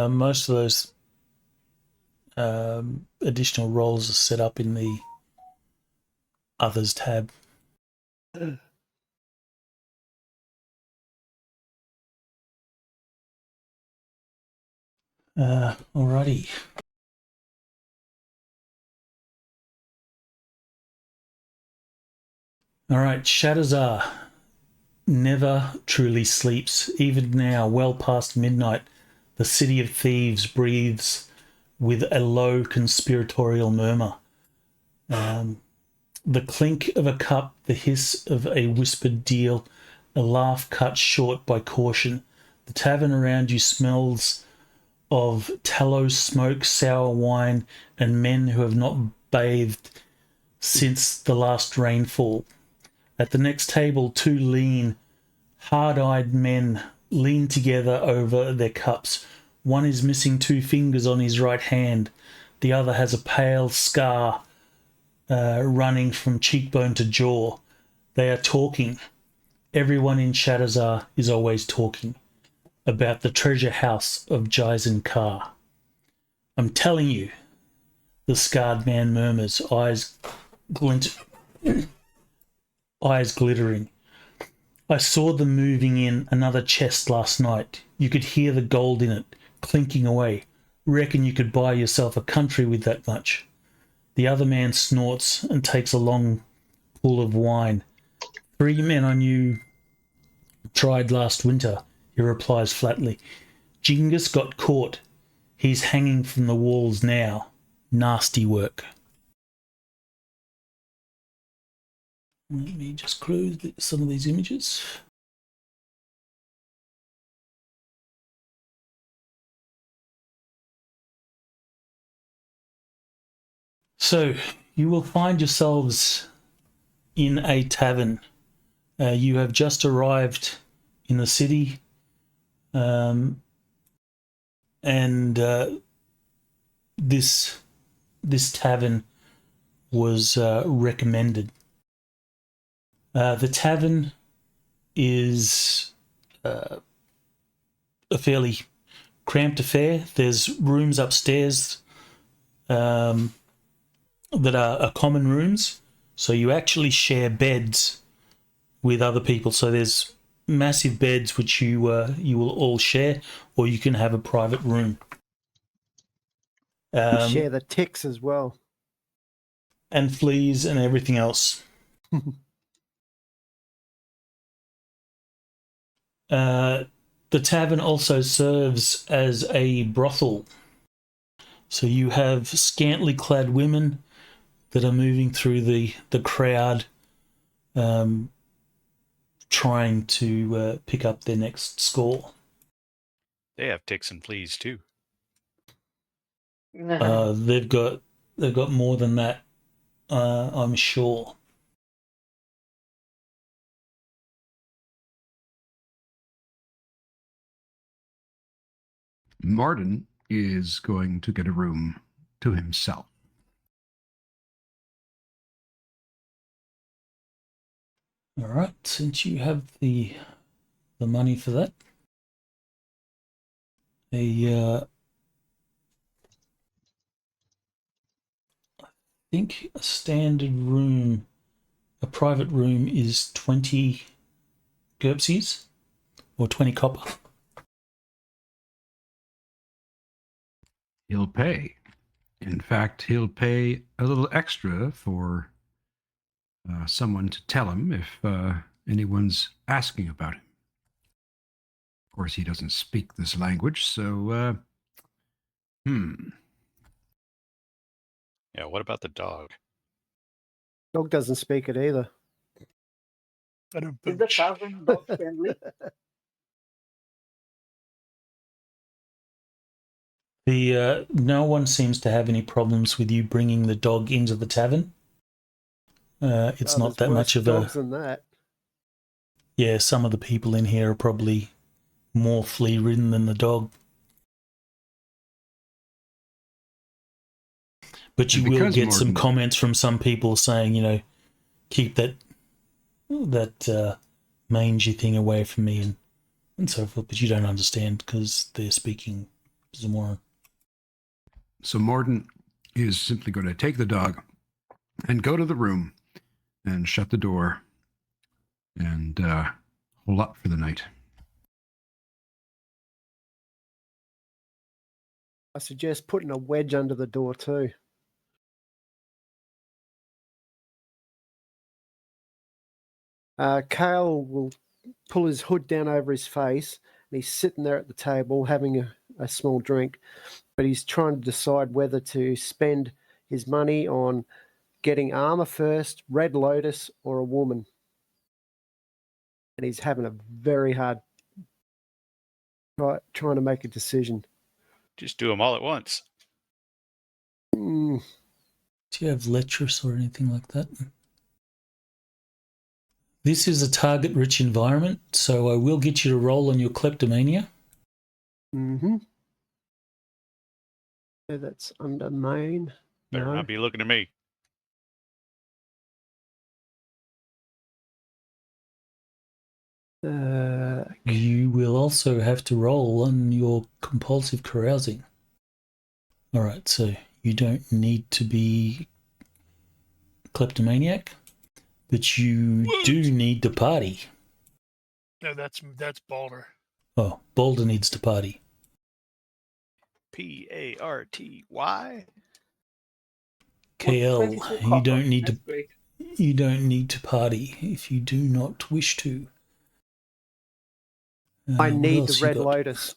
Most of those additional rolls are set up in the others tab. Alrighty. All right, Shadazar never truly sleeps. Even now, well past midnight, the city of thieves breathes with a low conspiratorial murmur. The clink of a cup, the hiss of a whispered deal, a laugh cut short by caution. The tavern around you smells of tallow smoke, sour wine, and men who have not bathed since the last rainfall. At the next table, two lean, hard-eyed men lean together over their cups. One is missing two fingers on his right hand. The other has a pale scar running from cheekbone to jaw. They are talking. Everyone in Shadazar is always talking about the treasure house of Jaizin Kaa. I'm telling you, the scarred man murmurs, eyes glittering. I saw them moving in another chest last night. You could hear the gold in it, clinking away. Reckon you could buy yourself a country with that much. The other man snorts and takes a long pull of wine. 3 men I knew tried last winter, he replies flatly. Genghis got caught. He's hanging from the walls now. Nasty work. Let me just close some of these images. So, you will find yourselves in a tavern. You have just arrived in the city, and this tavern was recommended. The tavern is a fairly cramped affair. There's rooms upstairs that are common rooms, so you actually share beds with other people. So there's massive beds which you will all share, or you can have a private room. Share the ticks as well. And fleas and everything else. The tavern also serves as a brothel. So you have scantily clad women that are moving through the crowd, trying to pick up their next score. They have ticks and fleas too. They've got more than that, I'm sure. Martin is going to get a room to himself. All right, since you have the money for that, I think a standard room, a private room, is 20 GURPSes or 20 copper. He'll pay. In fact, he'll pay a little extra for someone to tell him if anyone's asking about him. Of course, he doesn't speak this language, so Yeah, what about the dog? Dog doesn't speak it either. Is the tavern dog friendly? No one seems to have any problems with you bringing the dog into the tavern. It's not There's that much worse of dogs a... than that. Yeah, some of the people in here are probably more flea-ridden than the dog. But you will get some comments from some people saying, keep that mangy thing away from me and so forth. But you don't understand because they're speaking Zamora. So Morden is simply going to take the dog and go to the room and shut the door and hole up for the night. I suggest putting a wedge under the door too. Kale will pull his hood down over his face, and he's sitting there at the table having a small drink, but he's trying to decide whether to spend his money on getting armor first, Red Lotus, or a woman. And he's having a very hard trying to make a decision. Just do them all at once. Do you have lecherous or anything like that? This is a target-rich environment, so I will get you to roll on your kleptomania. Mm-hmm. So that's under main. Better No. not be looking at me. You will also have to roll on your compulsive carousing. All right, so you don't need to be kleptomaniac, but you do need to party. No, that's Balder. Oh, Balder needs to party. Party. KL, you don't need That's to. great. You don't need to party if you do not wish to. I what need else the you Red got? Lotus.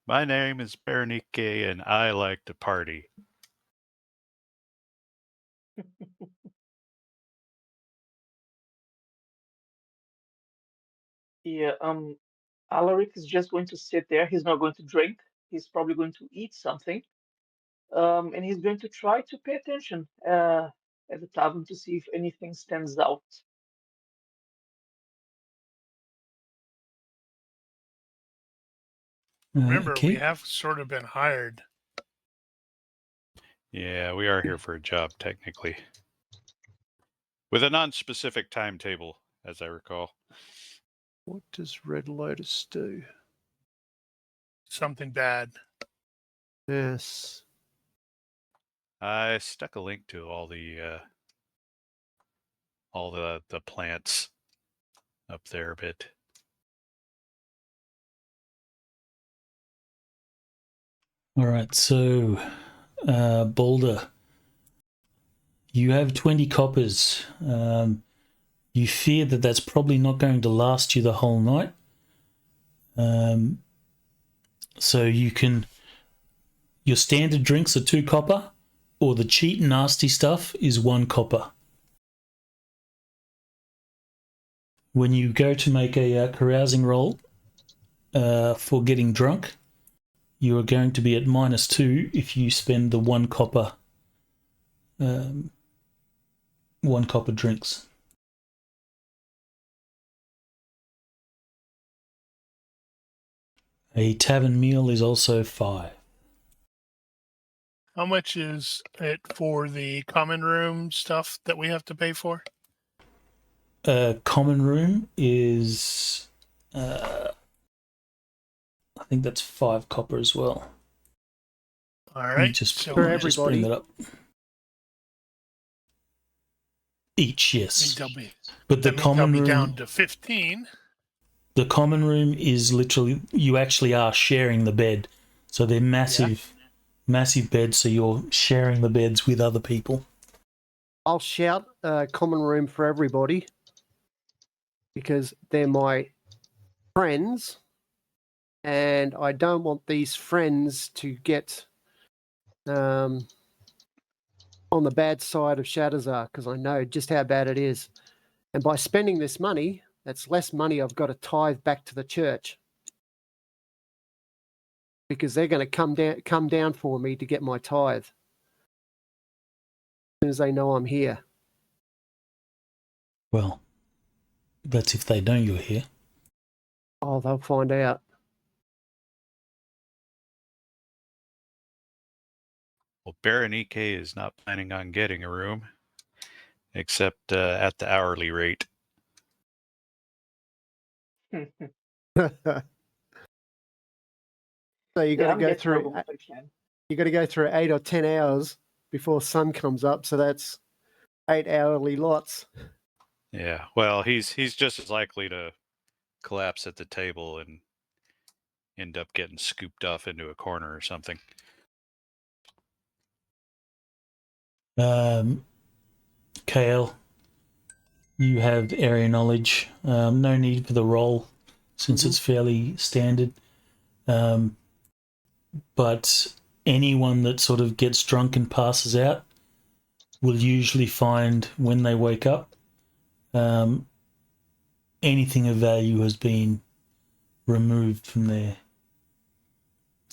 My name is Bernique, and I like to party. Yeah, Alaric is just going to sit there. He's not going to drink. He's probably going to eat something. And he's going to try to pay attention at the tavern to see if anything stands out. Remember, Okay. we have sort of been hired. Yeah, we are here for a job, technically. With a non-specific timetable, as I recall. What does Red Lotus do? Something bad. Yes. I stuck a link to all the all the plants up there a bit. All right, so Boulder, you have 20 coppers. You fear that that's probably not going to last you the whole night. So you can... Your standard drinks are 2 copper, or the cheap nasty stuff is 1 copper. When you go to make a carousing roll for getting drunk, you are going to be at -2 if you spend the 1 copper 1 copper drinks. A tavern meal is also 5. How much is it for the common room stuff that we have to pay for? Common room is, I think that's 5 copper as well. All Let me right. just, So For let me just bring everybody. that up. Each, yes. that'll be, But the that means I'll common be room, down to 15. the common room is literally, you actually are sharing the bed. So they're massive, massive beds. So you're sharing the beds with other people. I'll shout common room for everybody because they're my friends, and I don't want these friends to get on the bad side of Shadowzar because I know just how bad it is. And by spending this money, that's less money I've got to tithe back to the church because they're going to come down for me to get my tithe as soon as they know I'm here. Well, that's if they know you're here. Oh, they'll find out. Well, Ronnke is not planning on getting a room, except at the hourly rate. So you got to I'm go getting through. trouble if I can. You got to go through 8 or 10 hours before sun comes up. So that's 8 hourly lots. Yeah, well, he's just as likely to collapse at the table and end up getting scooped off into a corner or something. Kale, you have area knowledge. No need for the roll since it's fairly standard. But anyone that sort of gets drunk and passes out will usually find when they wake up anything of value has been removed from their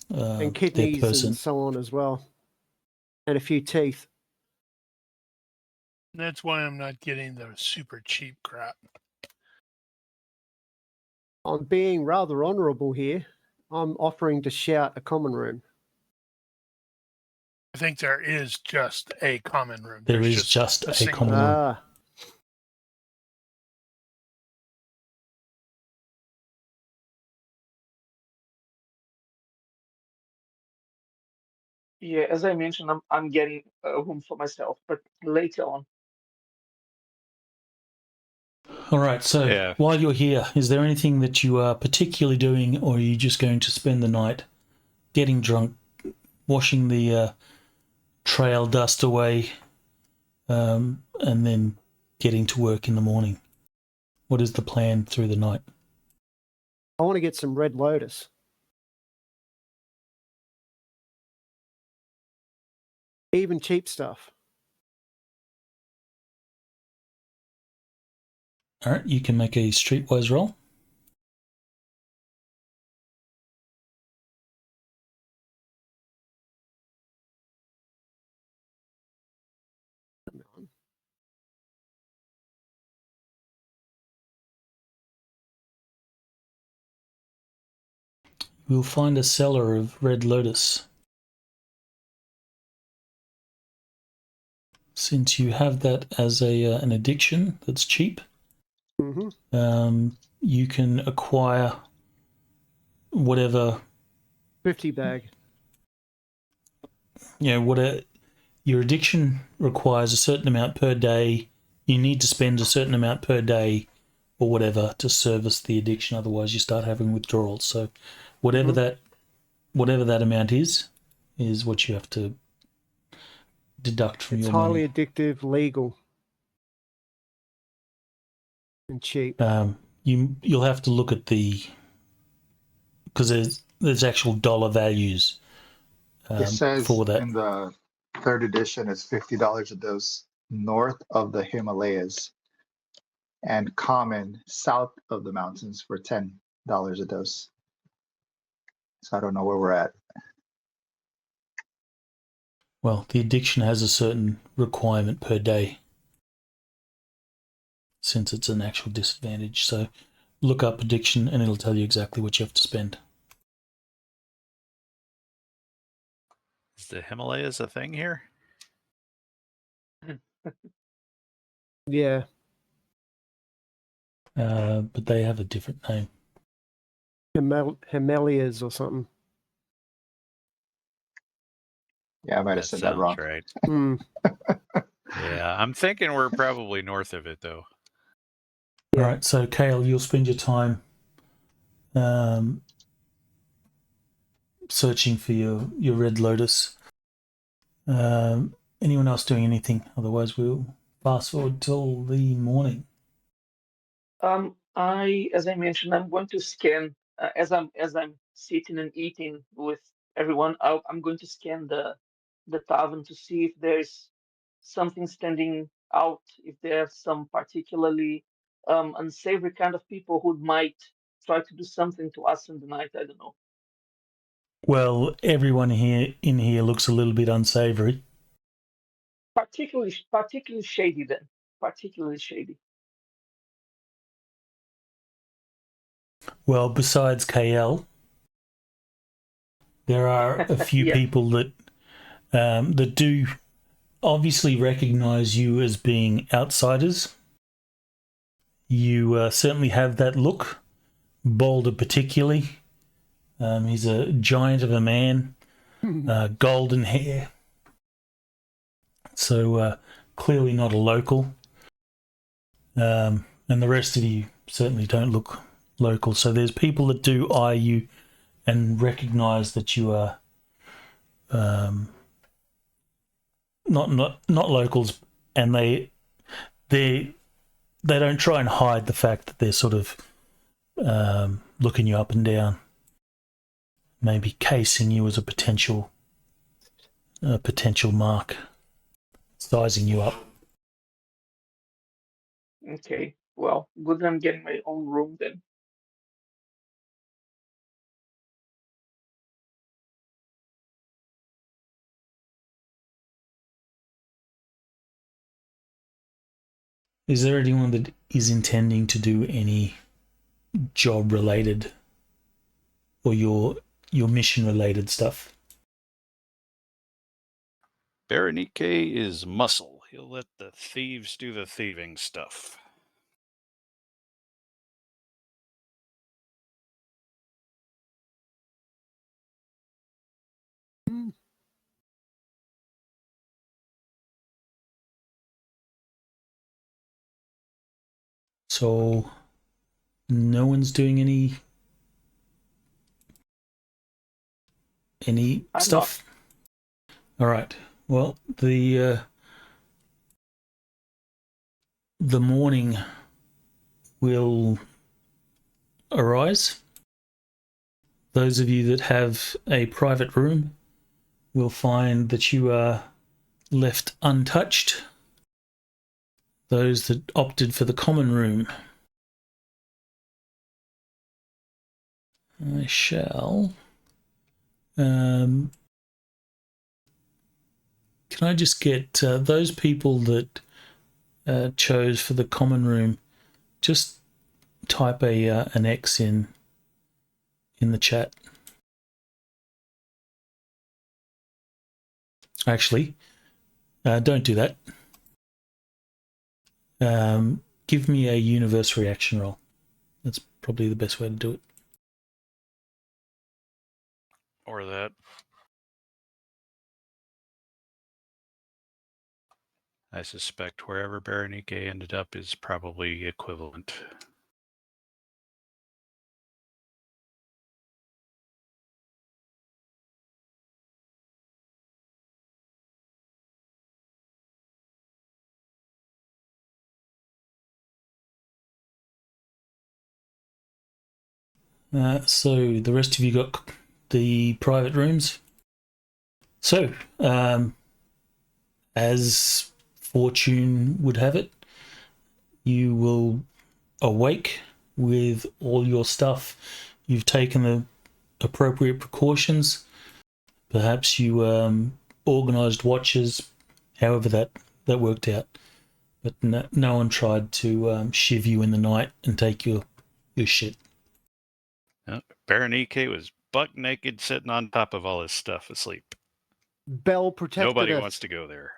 And kidneys person. and so on as well. And a few teeth. That's why I'm not getting the super cheap crap. I'm being rather honourable here. I'm offering to shout a common room. I think there is just a common room. There There's is just a single common room. Ah, Yeah, as I mentioned, I'm getting a room for myself, but later on. All right, so Yeah. while you're here, is there anything that you are particularly doing, or are you just going to spend the night getting drunk, washing the trail dust away, and then getting to work in the morning? What is the plan through the night? I want to get some Red Lotus. Even cheap stuff. All right, you can make a streetwise roll. We'll find a seller of Red Lotus. Since you have that as an addiction that's cheap, you can acquire whatever 50 bag. whatever your addiction requires a certain amount per day. you need to spend a certain amount per day or whatever to service the addiction. Otherwise, you start having withdrawals. So, whatever that amount is what you have to deduct from It's your highly money. addictive, legal, and cheap. You'll have to look at because there's actual dollar values It says for that. in the third edition, it's $50 a dose north of the Himalayas, and common south of the mountains for $10 a dose. So I don't know where we're at. Well, the addiction has a certain requirement per day, since it's an actual disadvantage. So look up addiction and it'll tell you exactly what you have to spend. Is the Himalayas a thing here? Yeah. But they have a different name. Himalayas or something. Yeah, I might have said that sounds wrong. right. Hmm. Yeah, I'm thinking we're probably north of it, though. Yeah. All right, so Kale, you'll spend your time searching for your Red Lotus. Anyone else doing anything? Otherwise, we'll fast forward till the morning. As I mentioned, I'm going to scan as I'm sitting and eating with everyone. I'm going to scan the tavern to see if there's something standing out, if there's some particularly unsavory kind of people who might try to do something to us in the night. I don't know. Well, everyone in here looks a little bit unsavory. Particularly shady then. Particularly shady. Well, besides KL, there are a few Yeah. people that do obviously recognize you as being outsiders. You certainly have that look. Boulder particularly. He's a giant of a man, golden hair. So clearly not a local. And the rest of you certainly don't look local. So there's people that do eye you and recognise that you are not locals, and they don't try and hide the fact that they're sort of looking you up and down, maybe casing you as a potential mark, sizing you up. Okay. Well, good. I'm getting my own room then. Is there anyone that is intending to do any job related or your mission related stuff? Ronnke is muscle. He'll let the thieves do the thieving stuff. So no one's doing any I'm stuff. All right. Well, the morning will arise. Those of you that have a private room will find that you are left untouched. Those that opted for the common room, I shall. Can I just get those people that chose for the common room? Just type an X in the chat. Actually, don't do that. Give me a universe reaction roll. That's probably the best way to do it. Or that. I suspect wherever Berenike ended up is probably equivalent. So the rest of you got the private rooms. So, as fortune would have it, you will awake with all your stuff. You've taken the appropriate precautions. Perhaps you organised watches, however that worked out. But no one tried to shiv you in the night and take your shit. Berenike was buck naked sitting on top of all his stuff asleep. Bell protected Nobody us. wants to go there.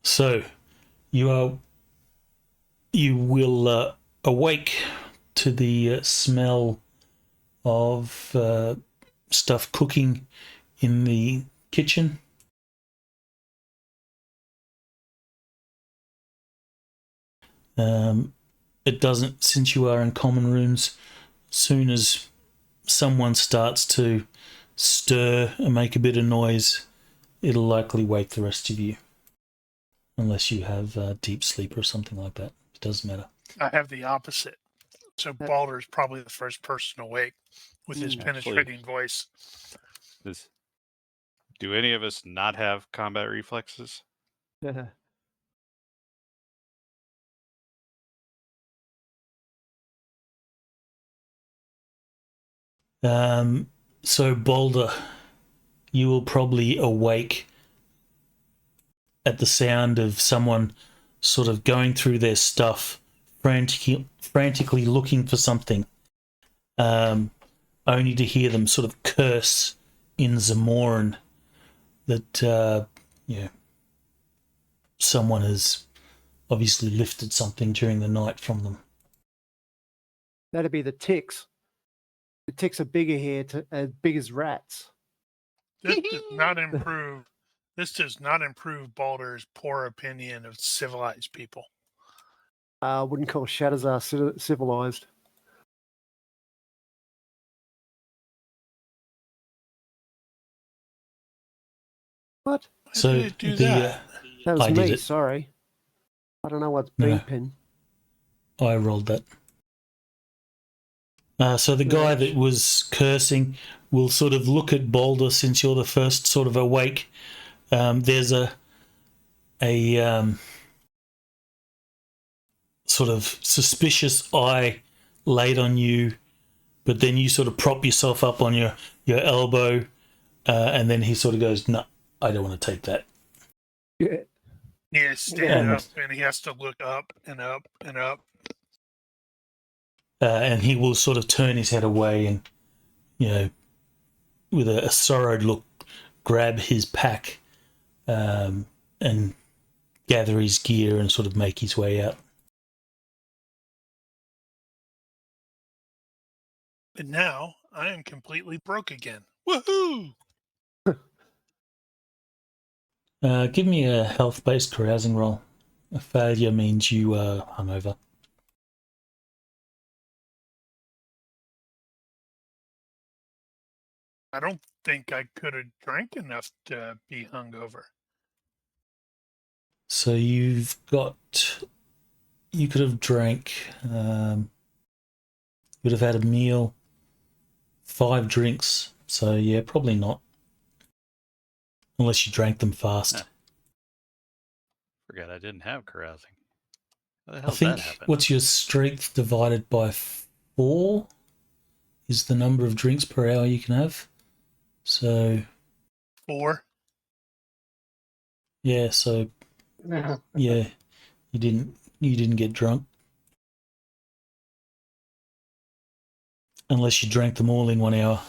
So you will awake to the smell of stuff cooking in the kitchen. It doesn't, since you are in common rooms, soon as someone starts to stir and make a bit of noise, it'll likely wake the rest of you. Unless you have deep sleep or something like that. It doesn't matter. I have the opposite. So Balder is probably the first person awake with his penetrating voice. Do any of us not have combat reflexes? So Boulder, you will probably awake at the sound of someone sort of going through their stuff, frantically looking for something, only to hear them sort of curse in Zamoran that someone has obviously lifted something during the night from them. That'd be the ticks. The ticks are bigger here, as big as rats. This does not improve. This does not improve Balder's poor opinion of civilized people. I wouldn't call Shadowzar civilized. What? So Why did it do that? That was I did me, it. sorry. I don't know what's No. beeping. I rolled that. So the guy that was cursing will sort of look at Boulder, since you're the first sort of awake. There's a sort of suspicious eye laid on you, but then you sort of prop yourself up on your elbow, and then he sort of goes, "No, I don't want to take that." Yeah. Yeah, stand up, and he has to look up and up and up. And he will sort of turn his head away and, with a sorrowed look, grab his pack and gather his gear and sort of make his way out. And now I am completely broke again. Woohoo! Give me a health-based carousing roll. A failure means you are hungover. I don't think I could have drank enough to be hungover. So you could have drank, you would have had a meal, 5 drinks. So yeah, probably not. Unless you drank them fast. No. Forgot I didn't have carousing. How the I hell did think that happen? what's your strength divided by 4 is the number of drinks per hour you can have. So 4. yeah, so yeah, you didn't get drunk. Unless you drank them all in 1 hour.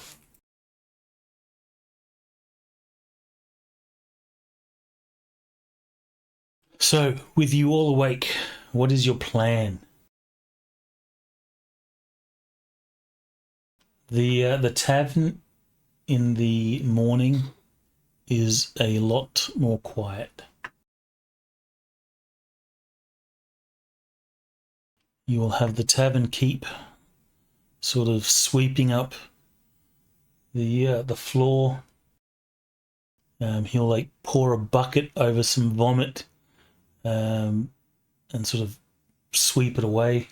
So, with you all awake, what is your plan? The tavern in the morning is a lot more quiet. You will have the tavern keep sort of sweeping up the floor. He'll like pour a bucket over some vomit and sort of sweep it away.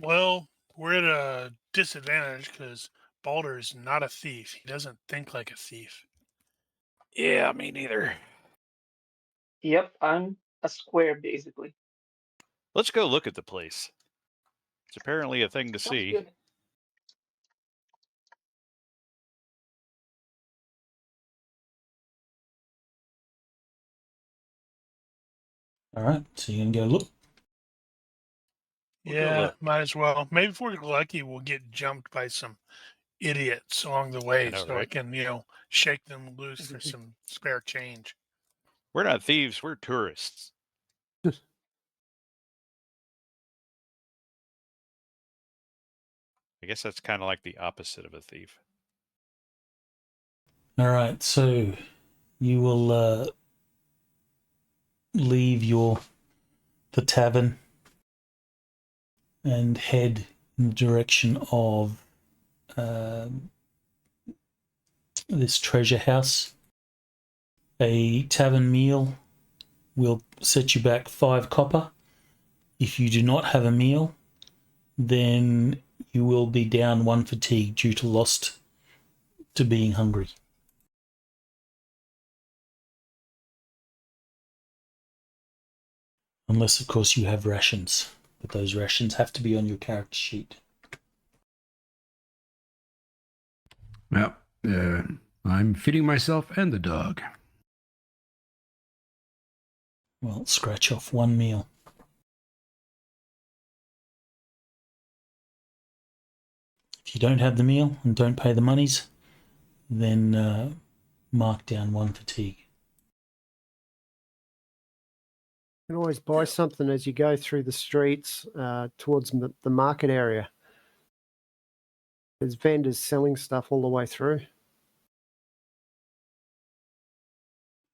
Well, we're at a disadvantage because Balder is not a thief. He doesn't think like a thief. Yeah, me neither. Yep, I'm a square basically. Let's go look at the place. It's apparently a thing to Sounds see. good. All right, so you can go look. We'll go Yeah, look. might as well. Maybe if we're lucky, we'll get jumped by some idiots along the way, know, so I right? can, shake them loose for some spare change. We're not thieves, we're tourists. I guess that's kind of like the opposite of a thief. All right, so you will leave the tavern and head in the direction of this treasure house. A tavern meal will set you back 5 copper. If you do not have a meal, then you will be down 1 fatigue due to lost to being hungry. Unless, of course, you have rations. But those rations have to be on your character sheet. Well, I'm feeding myself and the dog. Well, scratch off 1 meal. If you don't have the meal and don't pay the monies, then mark down 1 fatigue. You can always buy something as you go through the streets towards the market area. There's vendors selling stuff all the way through.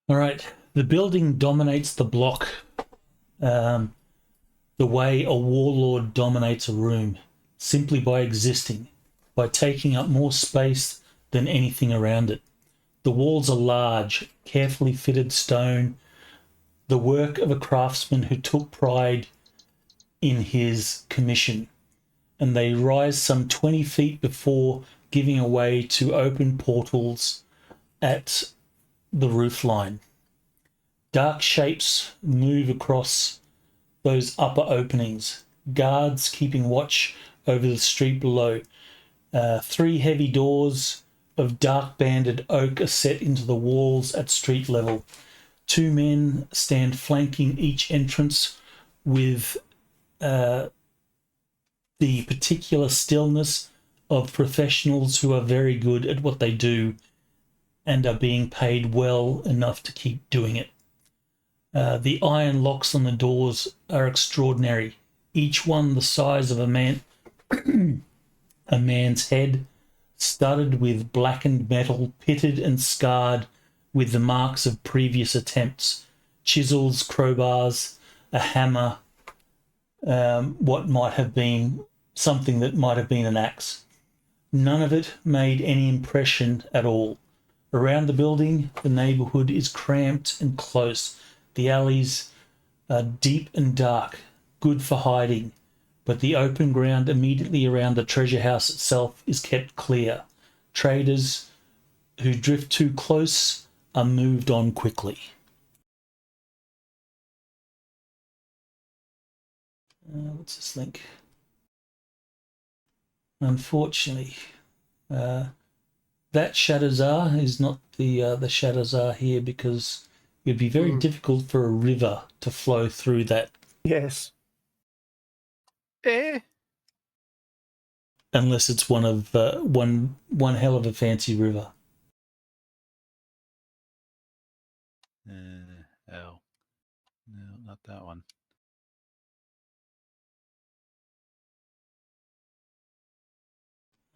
All right, the building dominates the block the way a warlord dominates a room, simply by existing, by taking up more space than anything around it. The walls are large, carefully fitted stone, the work of a craftsman who took pride in his commission, and they rise some 20 feet before giving away to open portals at the roofline. Dark shapes move across those upper openings, guards keeping watch over the street below. 3 heavy doors of dark banded oak are set into the walls at street level. 2 men stand flanking each entrance with the particular stillness of professionals who are very good at what they do and are being paid well enough to keep doing it. The iron locks on the doors are extraordinary, each one the size of a man's head, studded with blackened metal, pitted and scarred with the marks of previous attempts, chisels, crowbars, a hammer, what might have been something that might have been an axe. None of it made any impression at all. Around the building, the neighbourhood is cramped and close. The alleys are deep and dark, good for hiding, but the open ground immediately around the treasure house itself is kept clear. Traders who drift too close are moved on quickly. What's this link? Unfortunately, that Shadowzar is not the Shadowzar here, because it'd be very difficult for a river to flow through that. Yes. Unless it's one of one hell of a fancy river. Oh. No, not that one.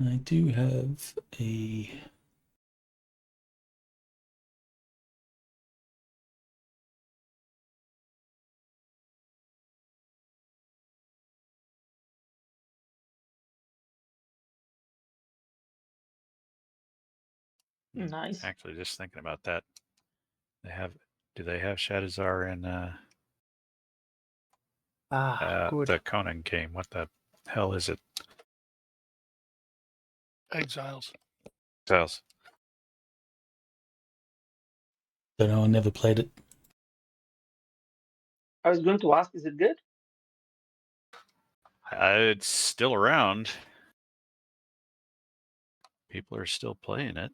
I do have a... Nice. Actually, just thinking about that, do they have Shadowzar in Good. the Conan game? What the hell is it? Exiles. Exiles. Don't know, I never played it. I was going to ask, is it good? It's still around. People are still playing it.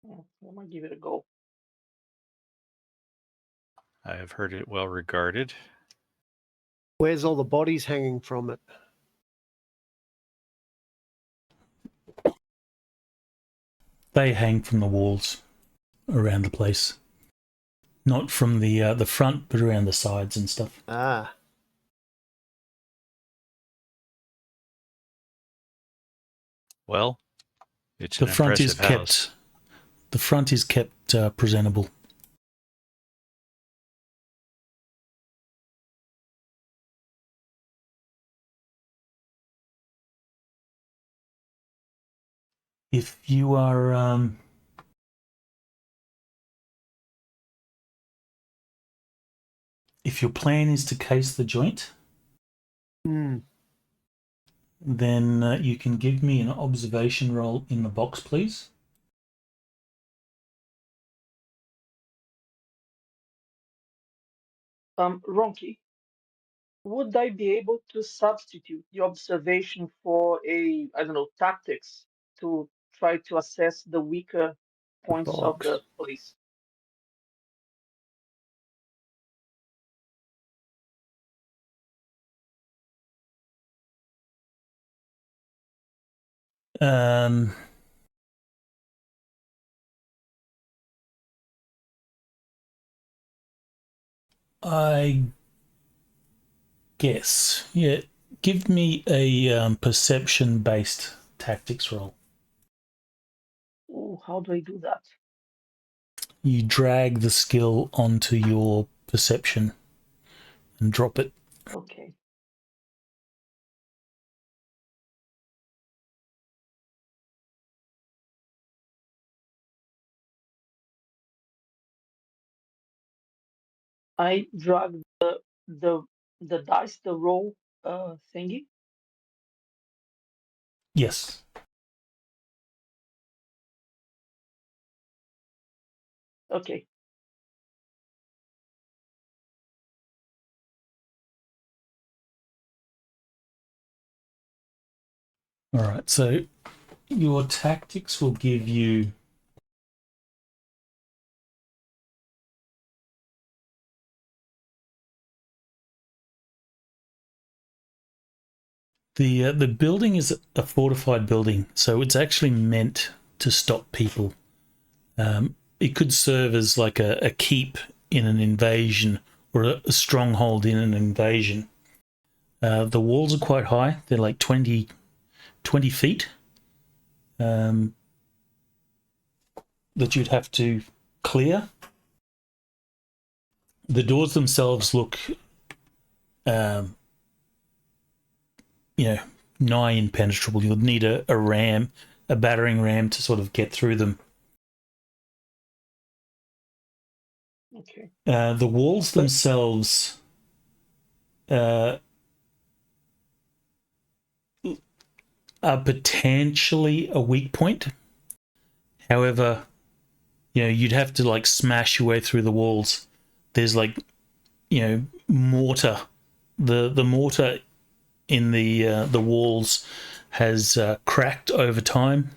I might give it a go. I have heard it well regarded. Where's all the bodies hanging from it? They hang from the walls around the place. Not from the front, but around the sides and stuff. Ah, Well, it's The an front is impressive house. kept. The front is kept presentable. If you are if your plan is to case the joint, then you can give me an observation roll in the box, please. Ronnke, would I be able to substitute the observation for a, I don't know, tactics to try to assess the weaker points of box. the police? I guess, yeah. Give me a perception-based tactics roll. Ooh, how do I do that? You drag the skill onto your perception and drop it. Okay. I drag the dice, the roll thingy. Yes. Okay. All right. So your tactics will give you the building is a fortified building, so it's actually meant to stop people. It could serve as like a keep in an invasion or a stronghold in an invasion. The walls are quite high. They're like 20 feet that you'd have to clear. The doors themselves look, nigh impenetrable. You'll need a ram, a battering ram to sort of get through them. Okay. The walls themselves are potentially a weak point. However, you'd have to like smash your way through the walls. There's like, mortar. The mortar in the walls has cracked over time,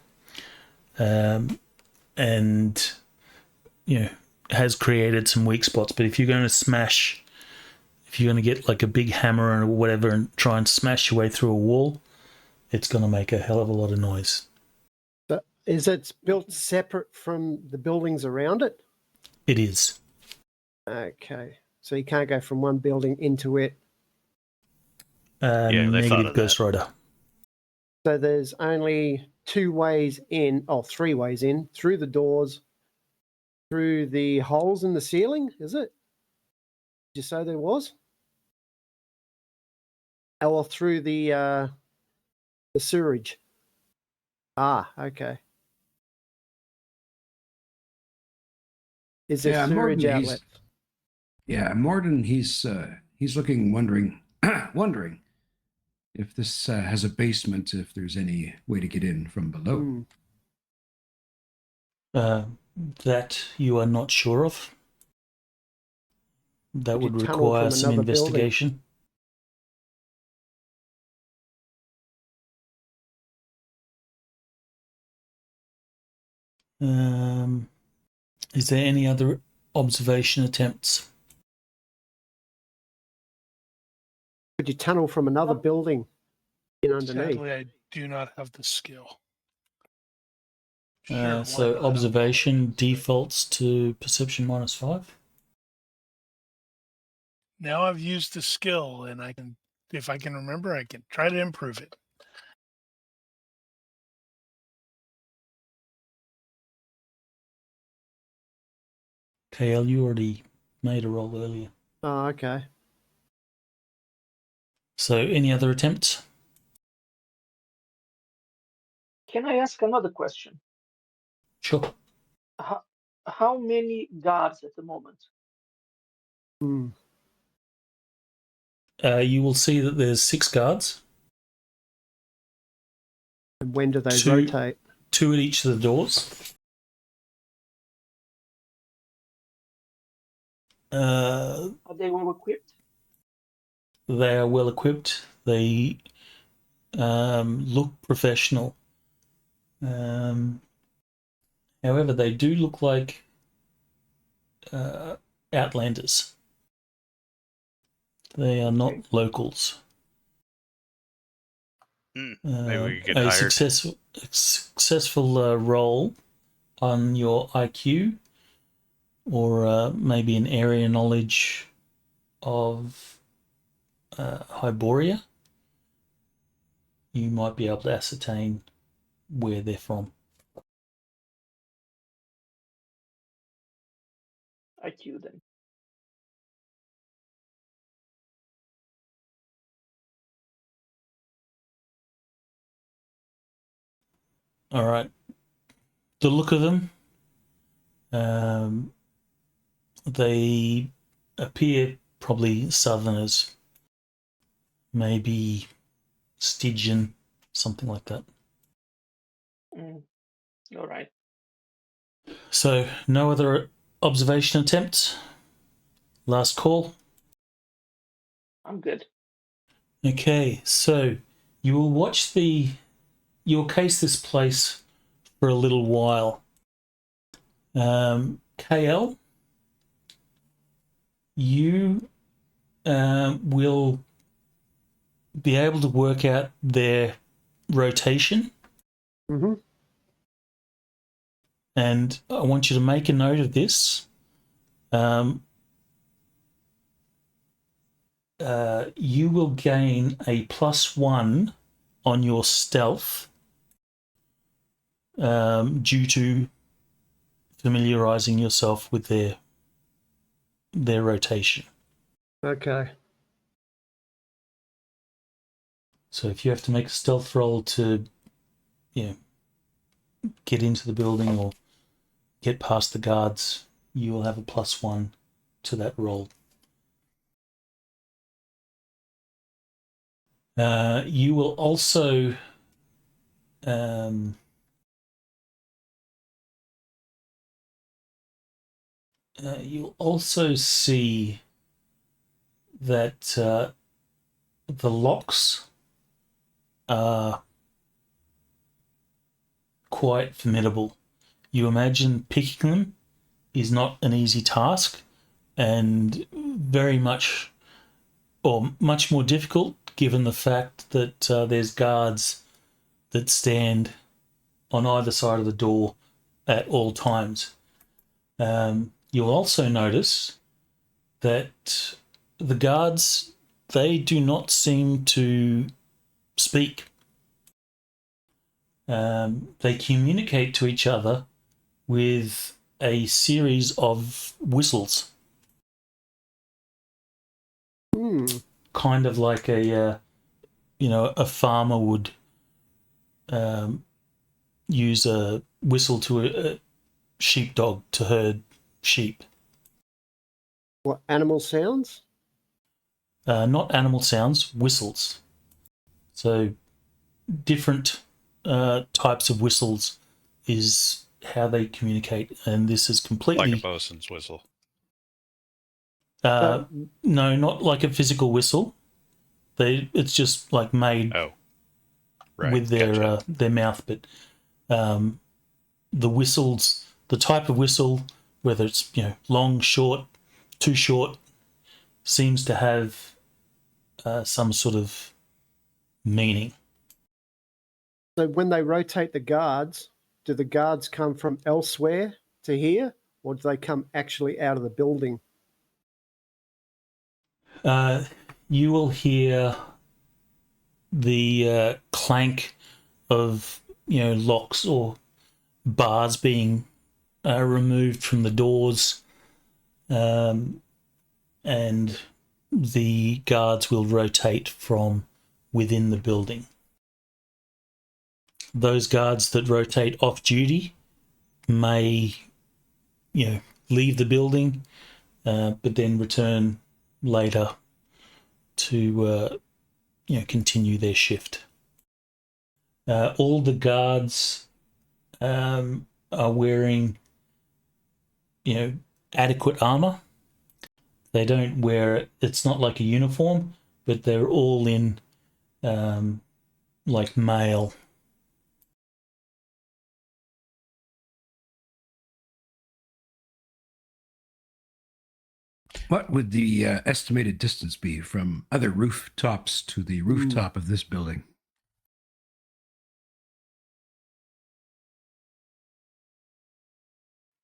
and has created some weak spots. But if you're going to get like a big hammer or whatever and try and smash your way through a wall, it's going to make a hell of a lot of noise. Is it built separate from the buildings around it? It is. Okay. So you can't go from one building into it. they thought Negative, of Ghost that. Rider. So there's only 2 ways in, 3 ways in, through the doors, through the holes in the ceiling, is it? Did you say there was? Or through the sewerage? Ah, okay. Is there Yeah, sewerage Morden, outlet? Morden, he's looking, wondering if this has a basement, if there's any way to get in from below. Hmm. That you are not sure of. That Would would you tunnel require from some another building? investigation. Is there any other observation attempts? Could you tunnel from another building in underneath? Sadly, I do not have the skill. Sure, why So not? observation defaults to perception -5. Now I've used the skill, and I can, if I can remember, I can try to improve it. KL, you already made a roll earlier. Oh, okay. So any other attempts? Can I ask another question? Sure. How many guards at the moment? Hmm. You will see that there's 6 guards. And when do they 2 rotate? 2 at each of the doors. Are they well equipped? They are well equipped. They look professional. However, they do look like outlanders. They are not locals. Maybe we could get A hired. successful roll on your IQ, or maybe an area knowledge of Hyboria, you might be able to ascertain where they're from. IQ then. All right. The look of them, they appear probably Southerners, maybe Stygian, something like that. All right. So, no other observation attempts? Last call? I'm good. Okay, so you will watch you'll case this place for a little while. KL, you will be able to work out their rotation. Mm-hmm. And I want you to make a note of this. You will gain a +1 on your stealth due to familiarizing yourself with their rotation. Okay. So if you have to make a stealth roll to, get into the building or get past the guards, you will have a +1 to that roll. You will also you'll also see that the locks are quite formidable. You imagine picking them is not an easy task, and very much, or much more difficult, given the fact that there's guards that stand on either side of the door at all times. You'll also notice that the guards, they do not seem to speak. They communicate to each other with a series of whistles, kind of like a farmer would use a whistle to a sheepdog to herd sheep. What, animal sounds? Not animal sounds, whistles. So different types of whistles is how they communicate, and this is completely Like a bosun's whistle. no, not like a physical whistle. It's just like made with their mouth, but the whistles, the type of whistle, whether it's long, short, too short, seems to have some sort of meaning. So when they rotate the guards, do the guards come from elsewhere to here, or do they come actually out of the building? You will hear the clank of locks or bars being removed from the doors, and the guards will rotate from within the building. Those guards that rotate off duty may leave the building, but then return later to continue their shift. All the guards are wearing adequate armor. They don't wear it. It's not like a uniform, but they're all in like mail. What would the estimated distance be from other rooftops to the rooftop of this building?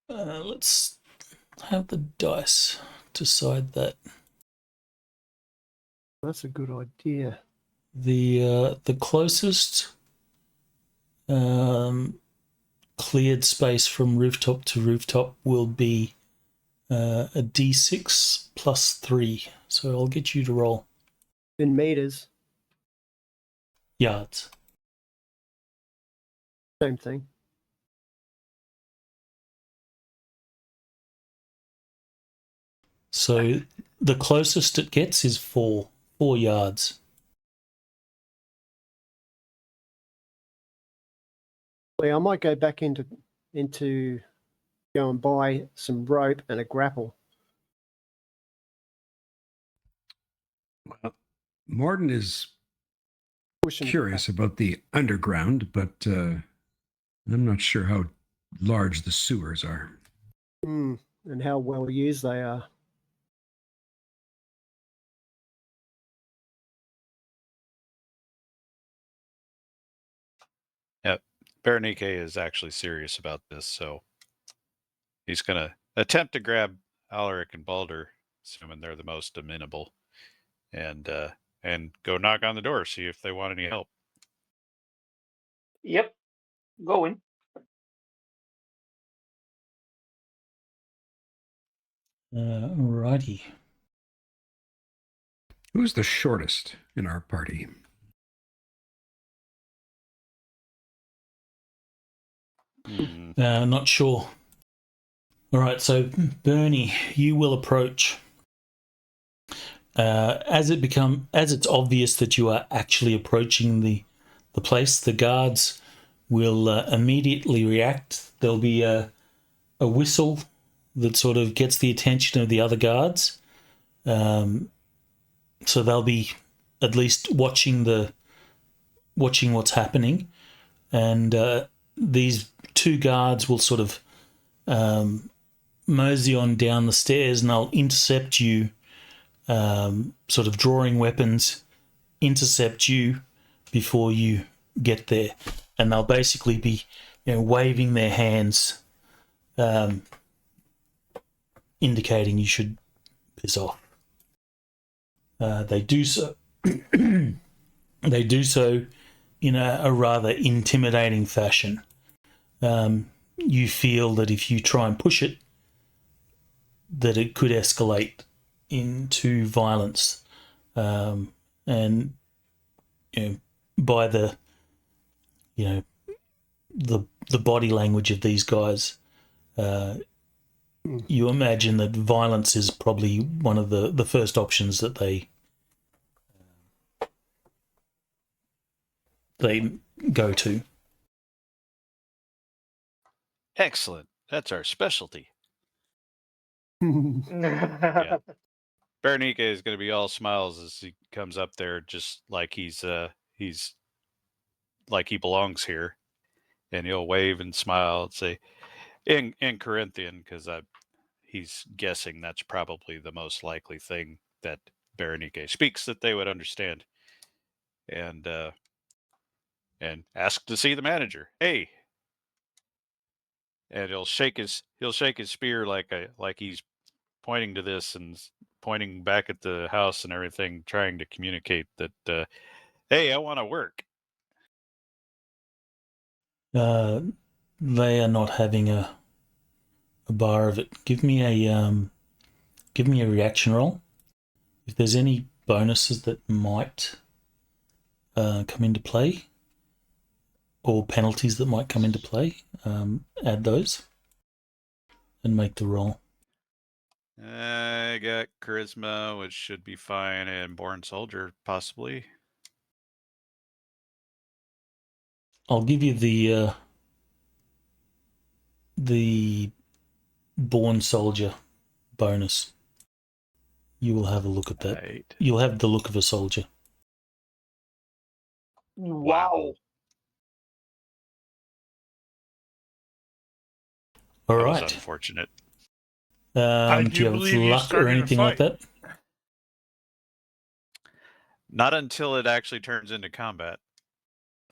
Let's have the dice decide that. That's a good idea. The closest cleared space from rooftop to rooftop will be a D6 plus 3. So I'll get you to roll. In meters, Yards. same thing. So the closest it gets is 4 yards. Well, I might go back into go and buy some rope and a grapple. Well, Morden is Push 'em curious back. about the underground, but I'm not sure how large the sewers are. And how well used they are. Ronnke is actually serious about this, so he's going to attempt to grab Alaric and Balder, assuming they're the most amenable, and go knock on the door, see if they want any help. Yep, going. Alrighty. Who's the shortest in our party? Not sure. All right, so Bernie, you will approach. As it's obvious that you are actually approaching the place, the guards will immediately react. There'll be a whistle that sort of gets the attention of the other guards. So they'll be at least watching what's happening, and these 2 guards will sort of mosey on down the stairs, and they'll intercept you, sort of drawing weapons, intercept you before you get there, and they'll basically be waving their hands, indicating you should piss off. They do so. They do so in a rather intimidating fashion. You feel that if you try and push it, that it could escalate into violence, and by the the body language of these guys, you imagine that violence is probably one of the first options that they go to. Excellent. That's our specialty. Yeah. Ronnke is going to be all smiles as he comes up there, just like he's like he belongs here, and he'll wave and smile and say, in Corinthian, because he's guessing that's probably the most likely thing that Ronnke speaks that they would understand, and ask to see the manager. Hey, and he'll shake his spear like he's pointing to this and pointing back at the house and everything, trying to communicate that, hey, I want to work. They are not having a bar of it. Give me a reaction roll. If there's any bonuses that might come into play, or penalties that might come into play, add those and make the roll. I got charisma, which should be fine, and born soldier possibly. I'll give you the born soldier bonus. You will have a look at that. Right. You'll have the look of a soldier. Wow. All That right. was unfortunate. Do you have believe you luck or started a anything like fight. that? Not until it actually turns into combat.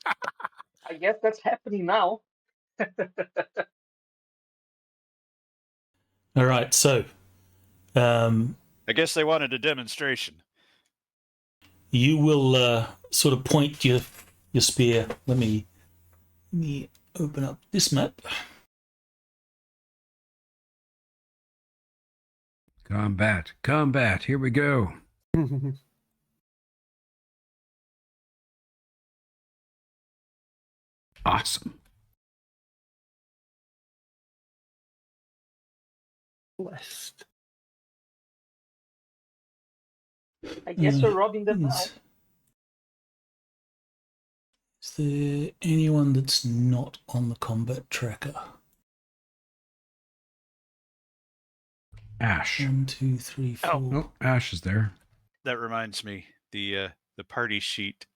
I guess that's happening now. All right. So, I guess they wanted a demonstration. you will sort of point your spear. Let me open up this map. Combat. Here we go. Awesome. Blessed. I guess we're robbing them now. Is there anyone that's not on the combat tracker? Ash. 1, 2, 3, 4. Oh, Ash is there. That reminds me, the party sheet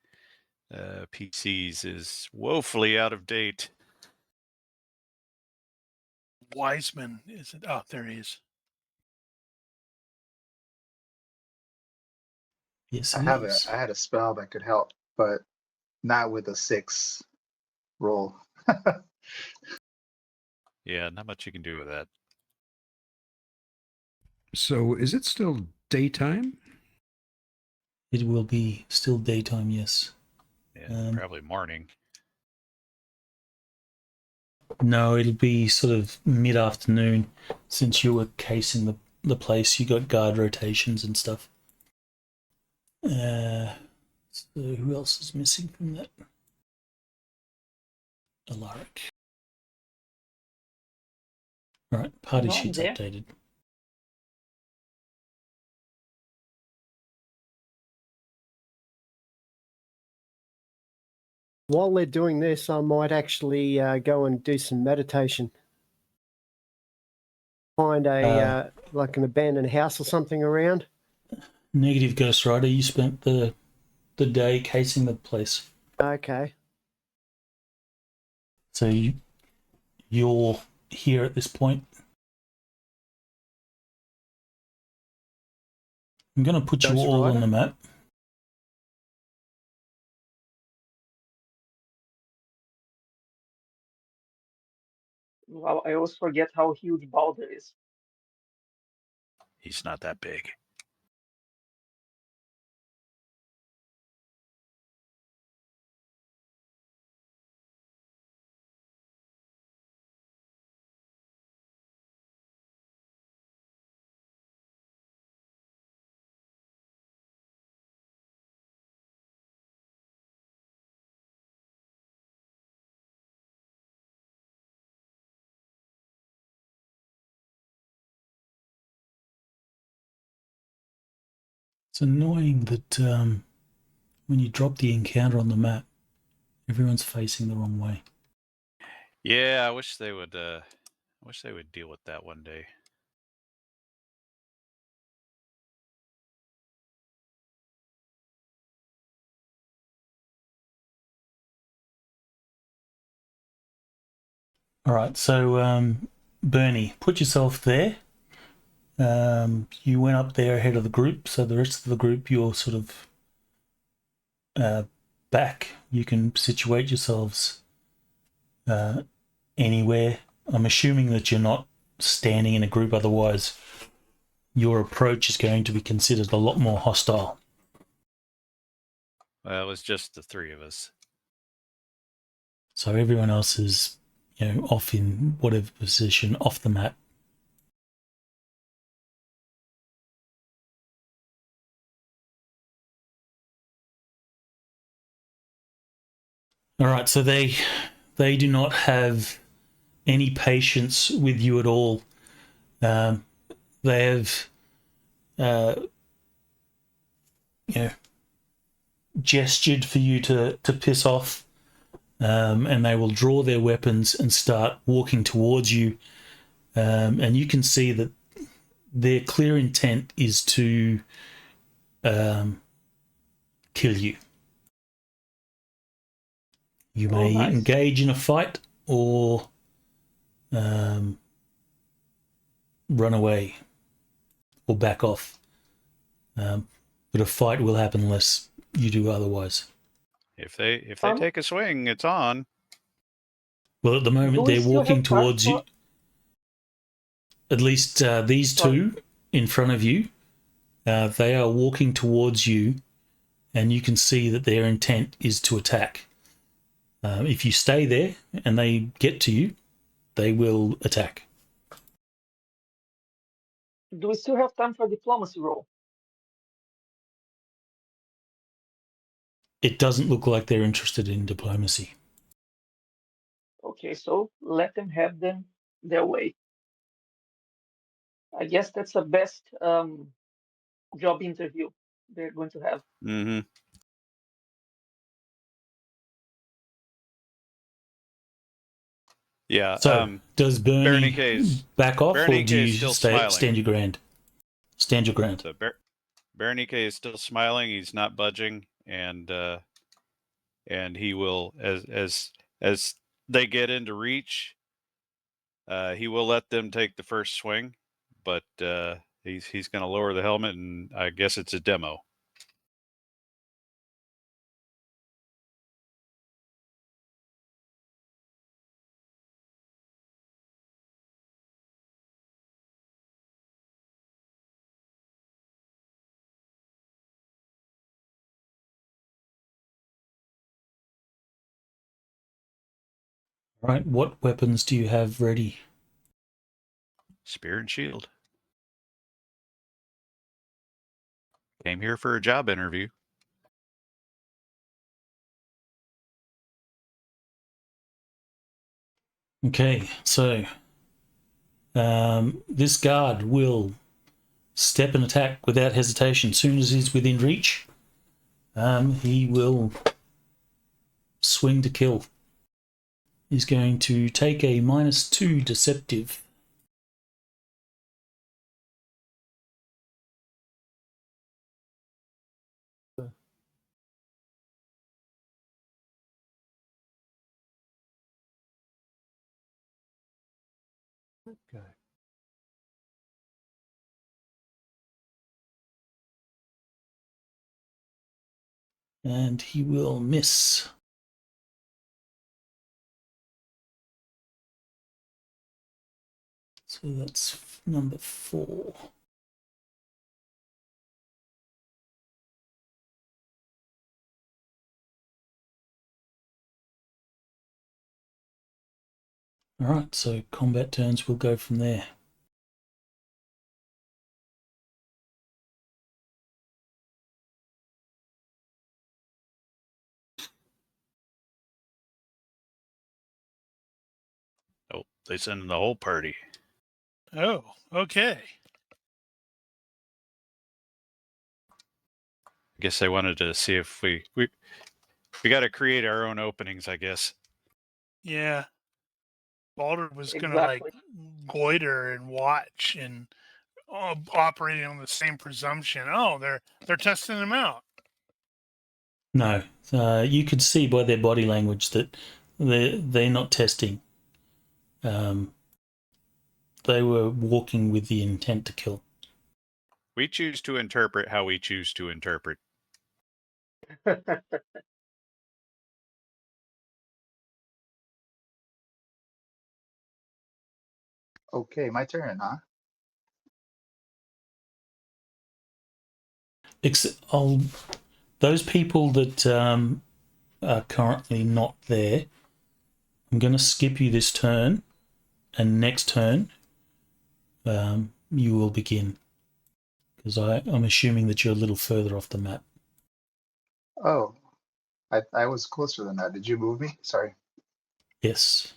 PCs is woefully out of date. Wiseman is it? Oh, there he is. Yes, I had a spell that could help, but not with a 6 roll. Yeah, not much you can do with that. So is it still daytime? It will be still daytime, yes. Yeah, probably morning. No, it'll be sort of mid-afternoon. Since you were casing the place, you got guard rotations and stuff. So who else is missing from that? Alaric. All right, party No, I'm sheet's there. updated. While they're doing this, I might actually go and do some meditation. Find a like an abandoned house or something around. Negative, Ghost Rider. You spent the day casing the place, Okay. so you're here at this point. I'm going to put you Ghost all Rider? on the map. Wow, I always forget how huge Balder is. He's not that big. It's annoying that when you drop the encounter on the map, everyone's facing the wrong way. Yeah, I wish they would. Deal with that one day. All right, so Bernie, put yourself there. You went up there ahead of the group, so the rest of the group, you're sort of back. You can situate yourselves anywhere. I'm assuming that you're not standing in a group, otherwise your approach is going to be considered a lot more hostile. Well, it was just the three of us. So everyone else is, off in whatever position off the map. All right, so they do not have any patience with you at all. They have, gestured for you to piss off, and they will draw their weapons and start walking towards you. And you can see that their clear intent is to kill you. You may nice. engage in a fight or run away or back off. But a fight will happen unless you do otherwise. If they take a swing, it's on. Well, at the Do moment we they're still walking have time towards you. for- At least these two in front of you, they are walking towards you, and you can see that their intent is to attack. If you stay there and they get to you, they will attack. Do we still have time for a diplomacy roll? It doesn't look like they're interested in diplomacy. Okay, so let them have them their way. I guess that's the best job interview they're going to have. Mm-hmm. Yeah. So, does Bernie Bernieke's- back off, or Bernieke do you is still smiling. stand your ground? Stand your ground. So Bernieke is still smiling. He's not budging, and he will, as they get into reach, he will let them take the first swing, but he's going to lower the helmet, and I guess it's a demo. Right, what weapons do you have ready? Spear and shield. Came here for a job interview. Okay, so this guard will step and attack without hesitation. As soon as he's within reach, he will swing to kill. He's going to take a -2 deceptive. Okay. And he will miss. So that's number 4. All right, so combat turns will go from there. Oh, they send the whole party. Oh, okay. guess I wanted to see if we got to create our own openings, I guess. Yeah. Balder was gonna Exactly. goiter and watch and operating on the same presumption. Oh, they're testing him out. No, you could see by their body language that they're not testing. They were walking with the intent to kill. We choose to interpret how we choose to interpret. Okay, my turn, huh? Those people that are currently not there, I'm going to skip you this turn, and next turn you will begin. Because I'm assuming that you're a little further off the map. Oh, I was closer than that. Did you move me? Sorry. Yes.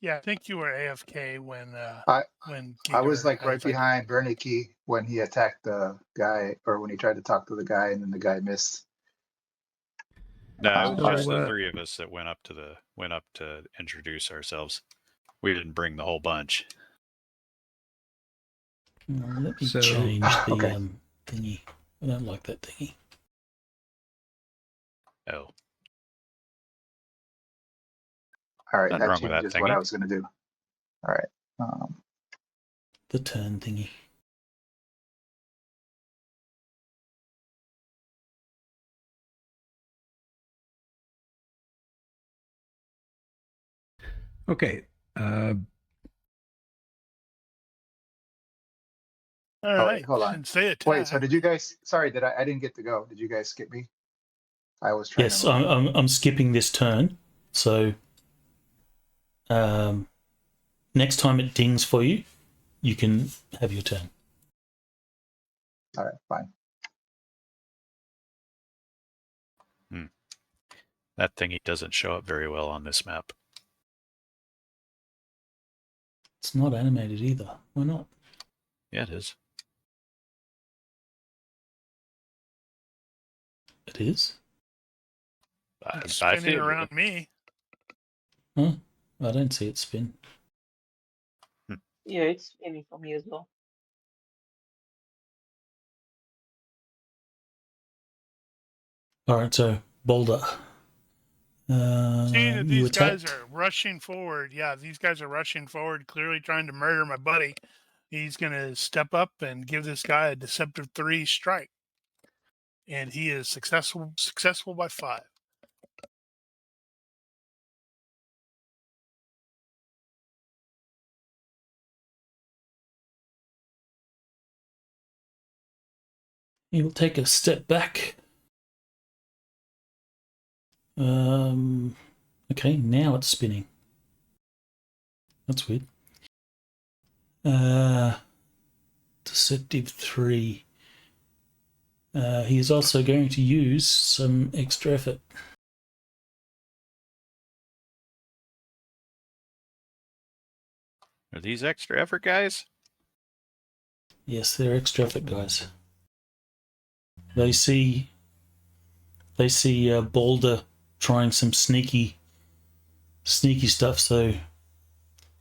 Yeah, I think you were AFK when I was Giger like right affected. behind Ronnke when he attacked the guy, or when he tried to talk to the guy, and then the guy missed. No, it was just So, the three of us that went up to introduce ourselves. We didn't bring the whole bunch. Let me So- change the Okay. thingy. I don't like that thingy. Oh, All right, nothing that wrong with that changes what I thingy. was gonna do. All right. The turn thingy. Okay. All Oh, right, wait, hold on. and say attack. Wait, so did you guys? Sorry, I didn't get to go. Did you guys skip me? I was trying Yes, to. I'm skipping this turn. So next time it dings for you, you can have your turn. All right, fine. That thingy doesn't show up very well on this map. It's not animated either. Why not? Yeah, it is. It is? It's I spinning feel around me. Huh? I don't see it spin. Yeah, it's spinning for me as well. All right, so Boulder. Seeing that You these guys attacked. are rushing forward, yeah, these guys are rushing forward, clearly trying to murder my buddy. He's going to step up and give this guy a deceptive 3 strike, and he is successful by 5. He will take a step back. Okay, now it's spinning. That's weird. Deceptive 3. He is also going to use some extra effort. Are these extra effort guys? Yes, they're extra effort guys. They see Boulder trying some sneaky stuff, so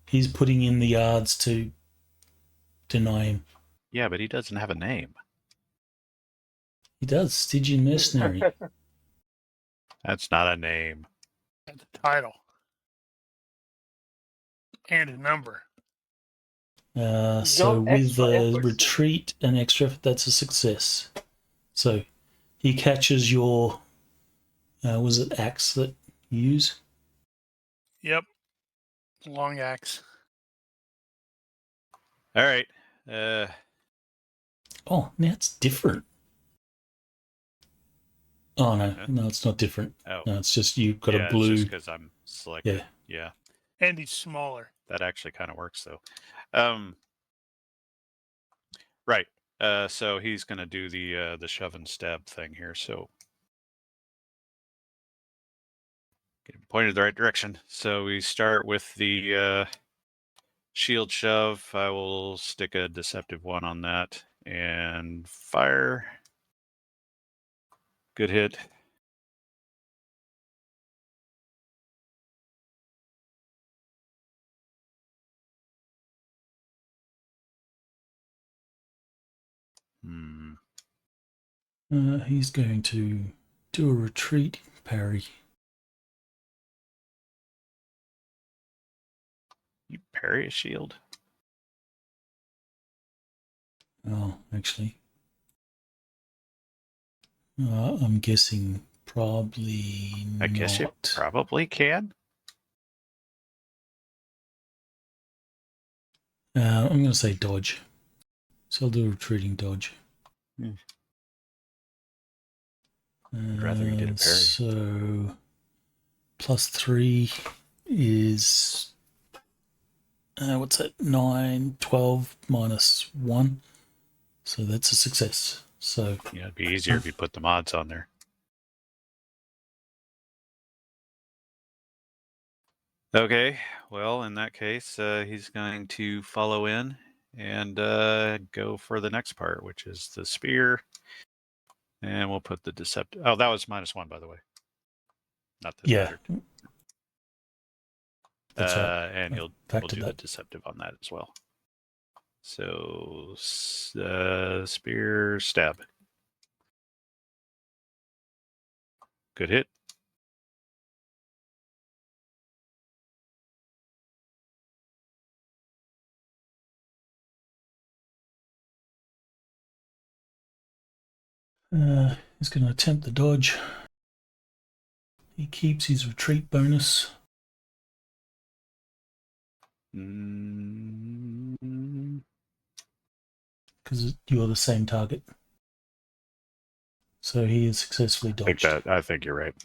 he's putting in the yards to deny him. Yeah, but he doesn't have a name. He does. Stygian Mercenary. That's not a name. And the title. And a number. So John with extra the effort, retreat and extra effort, that's a success. So he catches your, was it axe that you use? Yep. Long axe. All right. Oh, now it's different. Oh, no. Huh? No, it's not different. Oh, No, it's just you've got yeah, a blue. it's just because I'm selected. Yeah, And he's smaller. that actually kind of works though. Right. So he's gonna do the shove and stab thing here. So get him pointed the right direction. So we start with the shield shove. I will stick a deceptive 1 on that and fire. Good hit. Hmm. He's going to do a retreat parry. You parry a shield? Oh, actually. I'm guessing probably I guess you not. probably can. I'm going to say dodge. So I'll do a retreating dodge. I'd rather you did a parry. So +3 is what's that? 9, 12 minus 1. So that's a success. So Yeah, it'd be easier if you put the mods on there. Okay, well, in that case, he's going to follow in and go for the next part, which is the spear. And we'll put the deceptive. Oh, that was -1, by the way. Not that it yeah, mattered. that's right. And I we'll factored do the that. deceptive on that as well. So, spear, stab. Good hit. He's going to attempt the dodge. He keeps his retreat bonus. Because you're the same target. So he is successfully dodged. I think you're right.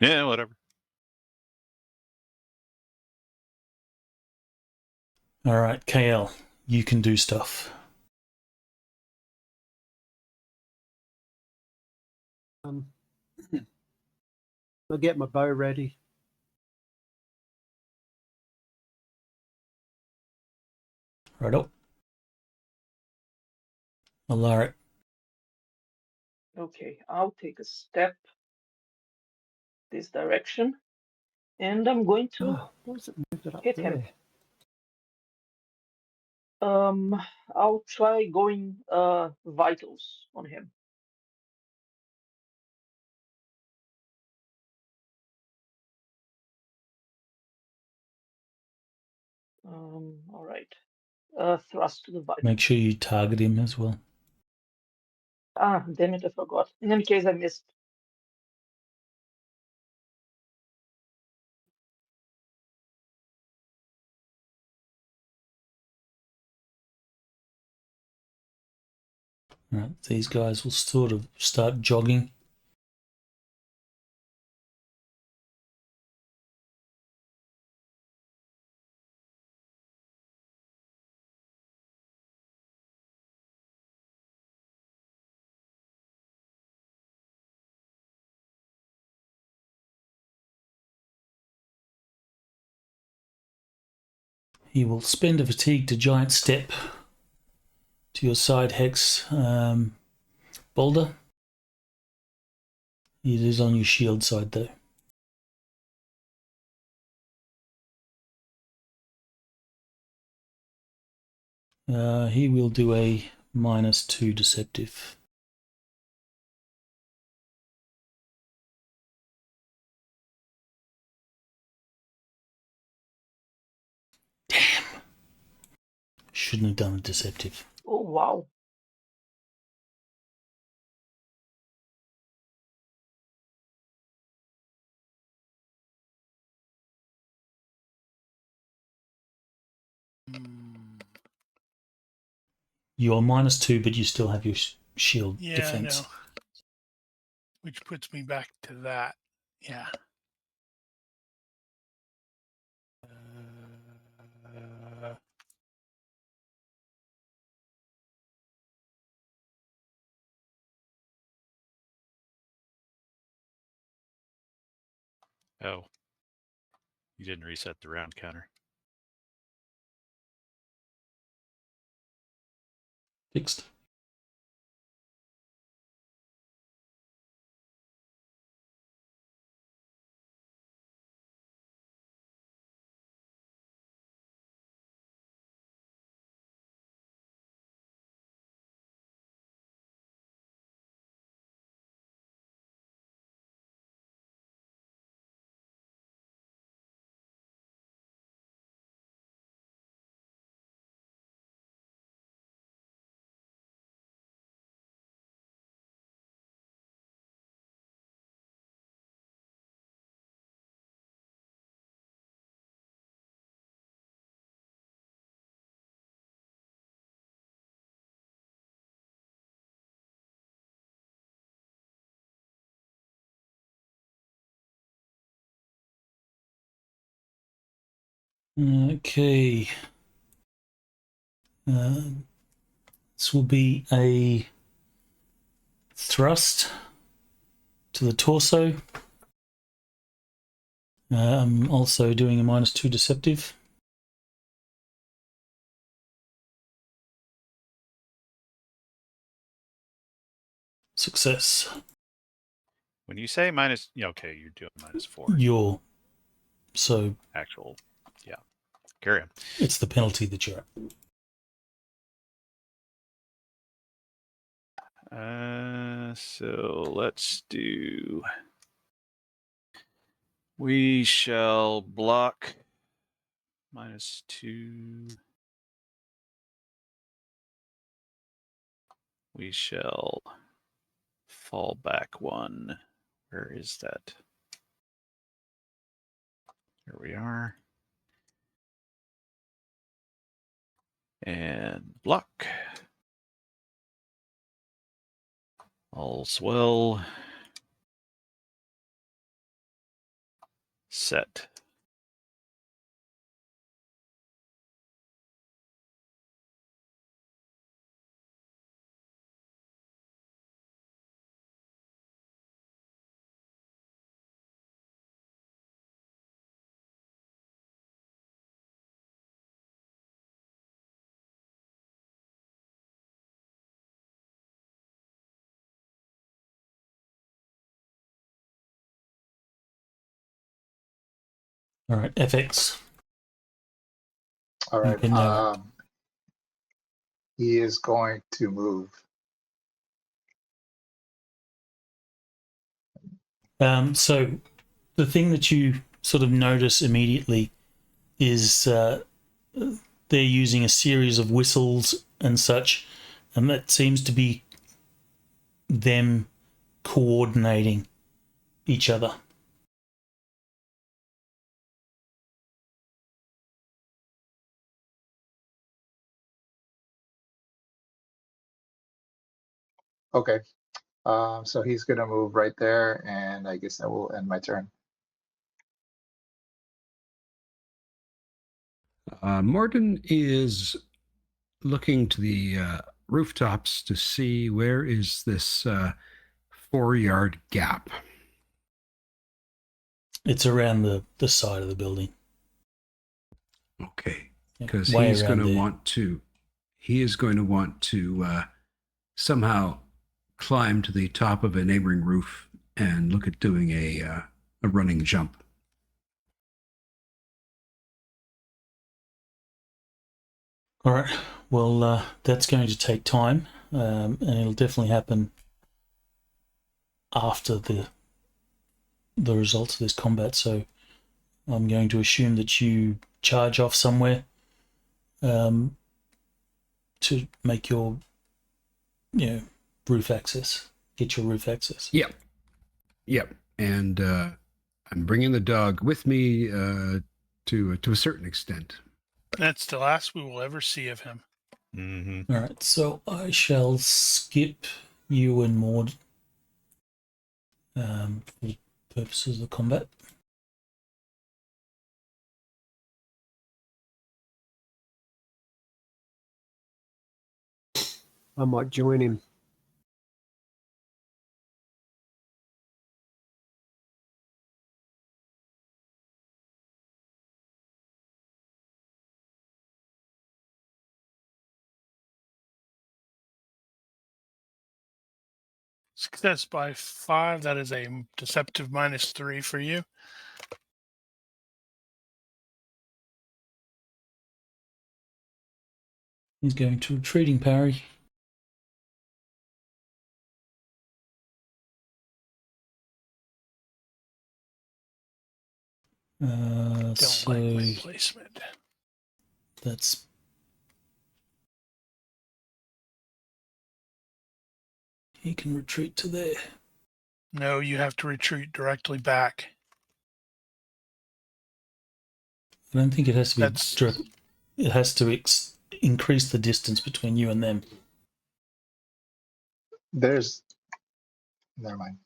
Yeah, whatever. All right, KL, you can do stuff. I'll get my bow ready. Right up. Alaric. Okay, I'll take a step this direction, and I'm going to Oh, why does it move it up hit there? him. I'll try going vitals on him. All right. Thrust to the vitals. Make sure you target him as well. Ah, damn it, I forgot. In any case, I missed. All right, these guys will sort of start jogging. He will spend a fatigue to giant step to your side hex boulder. It is on your shield side though. He will do a -2 deceptive. Damn. Shouldn't have done a deceptive. Oh, wow. You're -2, but you still have your shield Yeah, defense. I know. Which puts me back to that. Yeah. Oh. You didn't reset the round counter. Fixed. Okay. This will be a thrust to the torso. I'm also doing a -2 deceptive. Success. When you say minus, yeah, okay, you're doing -4. You're so Actual, yeah. Carry on. it's the penalty that you're at. So let's do. We shall block -2. We shall fall back 1. Where is that? Here we are. And block. All's well. Set. All right, FX. All right. Okay, now. He is going to move. So the thing that you sort of notice immediately is they're using a series of whistles and such, and that seems to be them coordinating each other. Okay. So he's going to move right there, and I guess that will end my turn. Morton is looking to the rooftops to see where is this 4-yard gap. It's around the side of the building. Okay, Yeah, because way he's going around to there. want to. He is going to want to somehow climb to the top of a neighboring roof and look at doing a running jump. All right. Well, that's going to take time, and it'll definitely happen after the results of this combat. So I'm going to assume that you charge off somewhere to make your roof access. Get your roof access. Yep. And I'm bringing the dog with me to a certain extent. That's the last we will ever see of him. Mm-hmm. All right. So I shall skip you and Maud for the purposes of the combat. I might join him. Success by 5. That is a deceptive -3 for you. He's going to retreating parry. Don't So like my placement. that's he can retreat to there. No, you have to retreat directly back. I don't think it has to be That's direct. It has to increase the distance between you and them. Never mind.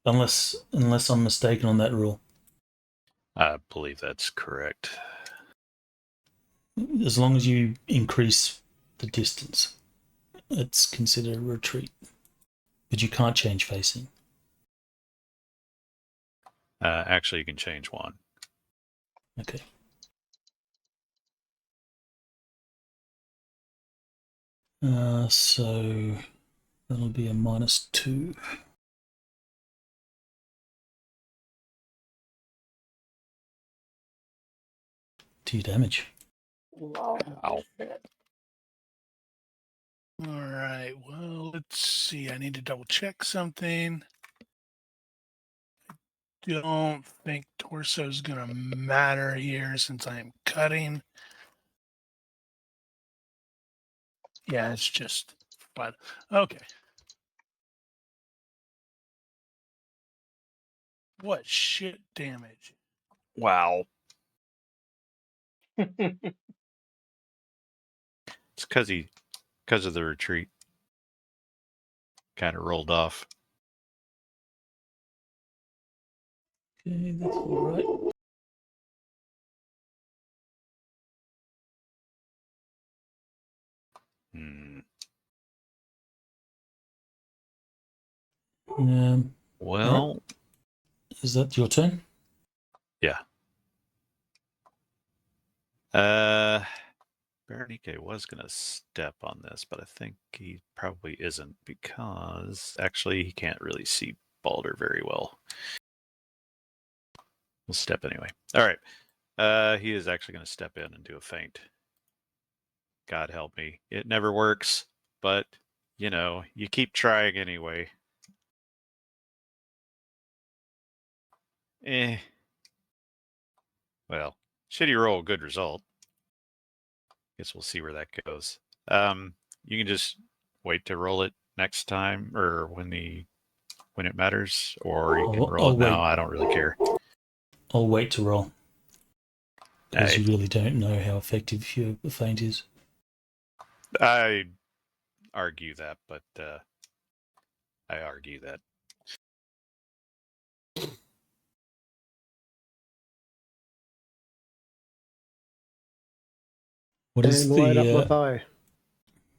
Unless I'm mistaken on that rule. I believe that's correct. As long as you increase the distance, it's considered a retreat. But you can't change facing. Actually, you can change one. Okay. So that'll be a -2. 2 damage. Wow. Ow. All right. Well, let's see. I need to double check something. Don't think torso's gonna matter here since I am cutting. Yeah, it's just fine. Okay. What shit damage? Wow. Okay. It's because of the retreat. Kind of rolled off. Okay, that's all right. Hmm. Well, Is that your turn? yeah. Ronnke was going to step on this, but I think he probably isn't because actually he can't really see Balder very well. We'll step anyway. All right. He is actually going to step in and do a feint. God help me. It never works, but, you know, you keep trying anyway. Well, shitty roll, good result. Guess we'll see where that goes. You can just wait to roll it next time or when it matters, or you can roll it now. wait. I don't really care. I'll wait to roll. Because Hey. you really don't know how effective your feint is. I argue that, but I argue that. What is And load up my the bow.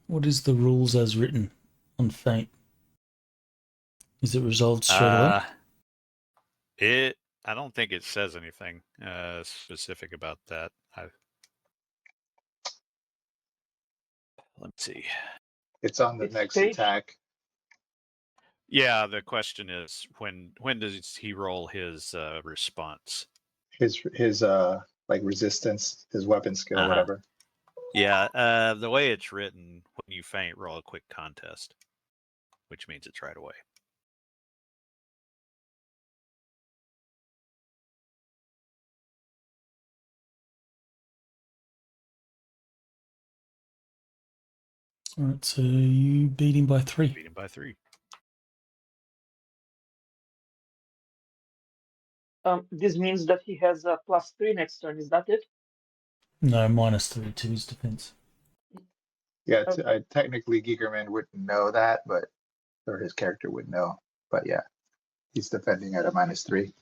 what is the rules as written on feint? Is it resolved straight away? I don't think it says anything specific about that. Let's see. It's on the It's next page. attack. Yeah, the question is when does he roll his response? His like resistance, his weapon skill, Uh-huh. whatever. Yeah, the way it's written, when you feint, roll a quick contest, which means it's right away. All right, so you beat him by 3. Beat him by 3. This means that he has a +3 next turn. Is that it? No, -3 to his defense. Yeah, Okay. technically Gigerman wouldn't know that, or his character would know. But yeah, he's defending at a -3.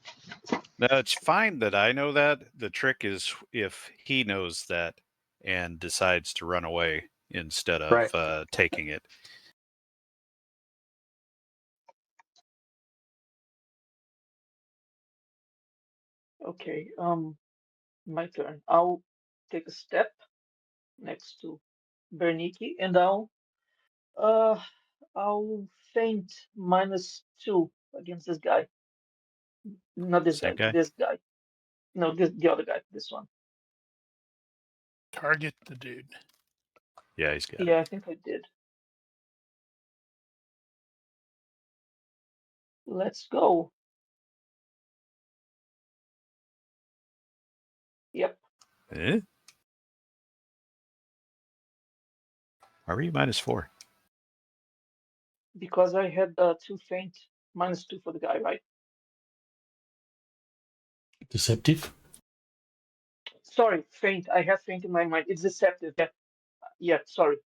No, it's fine that I know that. The trick is if he knows that and decides to run away instead of Right. taking it. Okay. My turn. I'll take a step next to Berniki, and I'll feint -2 against this guy. Not this Same guy. guy? This guy. No, the other guy. This one. Target the dude. Yeah, he's got it. Yeah, I think I did. Let's go. Yep. Eh? Why were you -4? Because I had 2 feint, -2 for the guy, right? Deceptive. Sorry, feint. I have feint in my mind. It's deceptive. Yeah. Yeah. Sorry.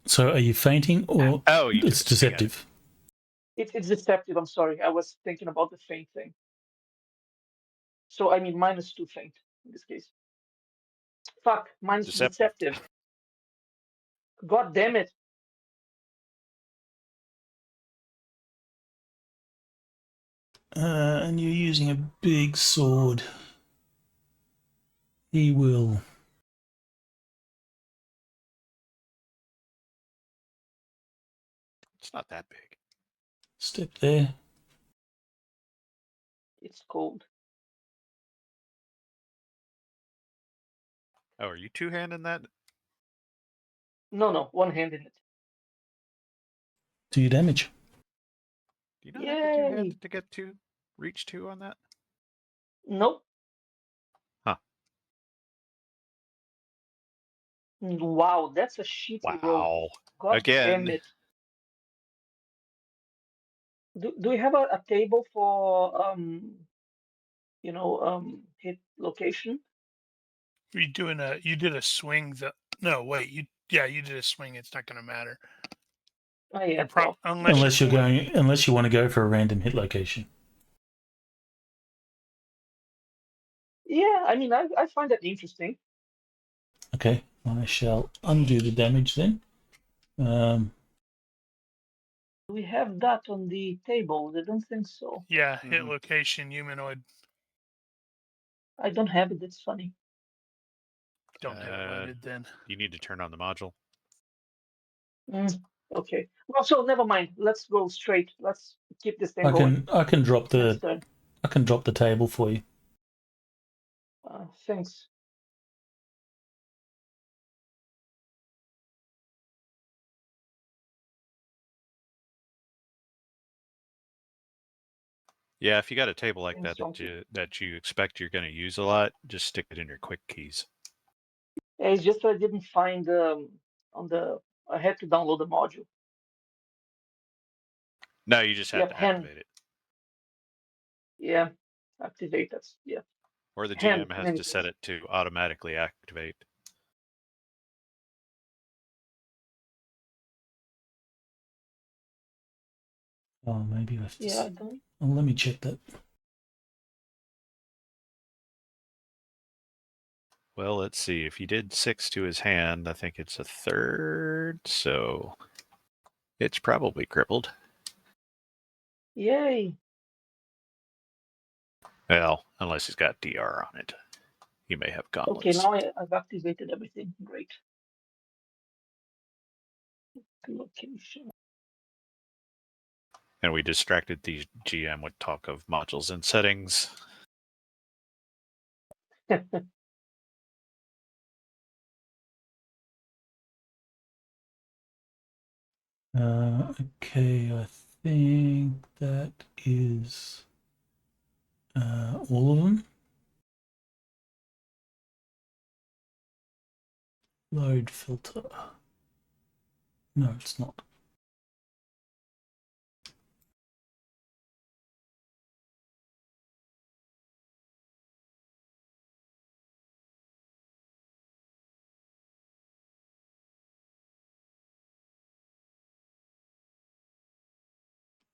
So are you feinting or Oh, you it's took it. You got it. deceptive? It's deceptive. I'm sorry. I was thinking about the feint thing. So I mean -2 feint in this case. Fuck, minus deceptive. God damn it. And you're using a big sword. He will It's not that big. step there. It's cold. Oh, are you two-handing that? No, one hand in it. Do your damage. Do you not have to Yay! two-handed to get to reach 2 on that? Nope. Huh. Wow, that's a shitty roll. Wow. God Again. damn it. Do we have a table for hit location? You did a swing. No, wait. You did a swing. It's not going to matter. Oh yeah. Unless you want to go for a random hit location. Yeah, I mean, I find that interesting. Okay, I shall undo the damage then. Do we have that on the table? I don't think so. Yeah, hit location, humanoid. I don't have it. That's funny. Don't have it loaded then. You need to turn on the module. Okay. Well, so never mind. Let's go straight. Let's keep this thing going. I can drop Next turn. the table for you. Thanks. Yeah, if you got a table like Thanks, that you expect you're going to use a lot, just stick it in your quick keys. Yeah, it's just I didn't find I had to download the module. No, you just have to activate it. Yeah, activate that. Yeah. Or the GM has to set it to automatically activate. Oh, maybe I have to. Yeah, I don't. Oh, let me check that. Well, let's see. If he did 6 to his hand, I think it's a third, so it's probably crippled. Yay. Well, unless he's got DR on it. He may have gauntlets. Okay, now I've activated everything. Great. Location. And we distracted the GM with talk of modules and settings. Okay, I think that is all of them. Load filter. No, it's not.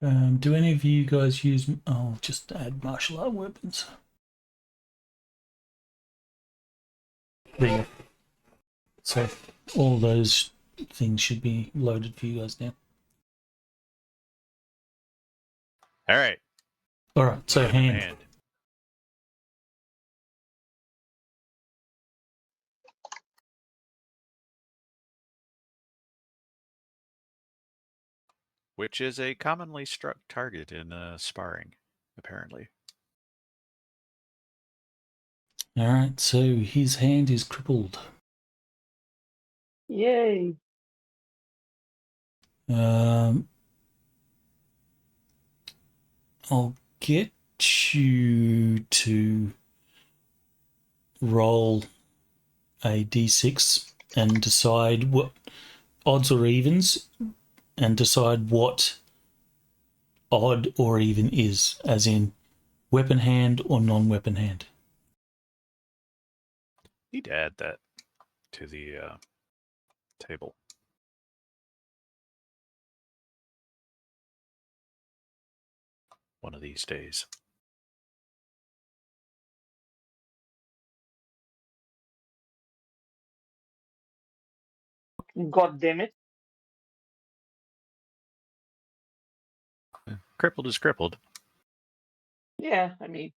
Do any of you guys use... Oh, just add martial art weapons. There you go. So all those things should be loaded for you guys now. All right. All right, so hand. Which is a commonly struck target in sparring, apparently. All right, so his hand is crippled. Yay. I'll get you to roll a d6 and decide what odds or evens, and decide what odd or even is, as in weapon hand or non-weapon hand. Need to add that to the table. One of these days. God damn it. Crippled is crippled. Yeah, I mean,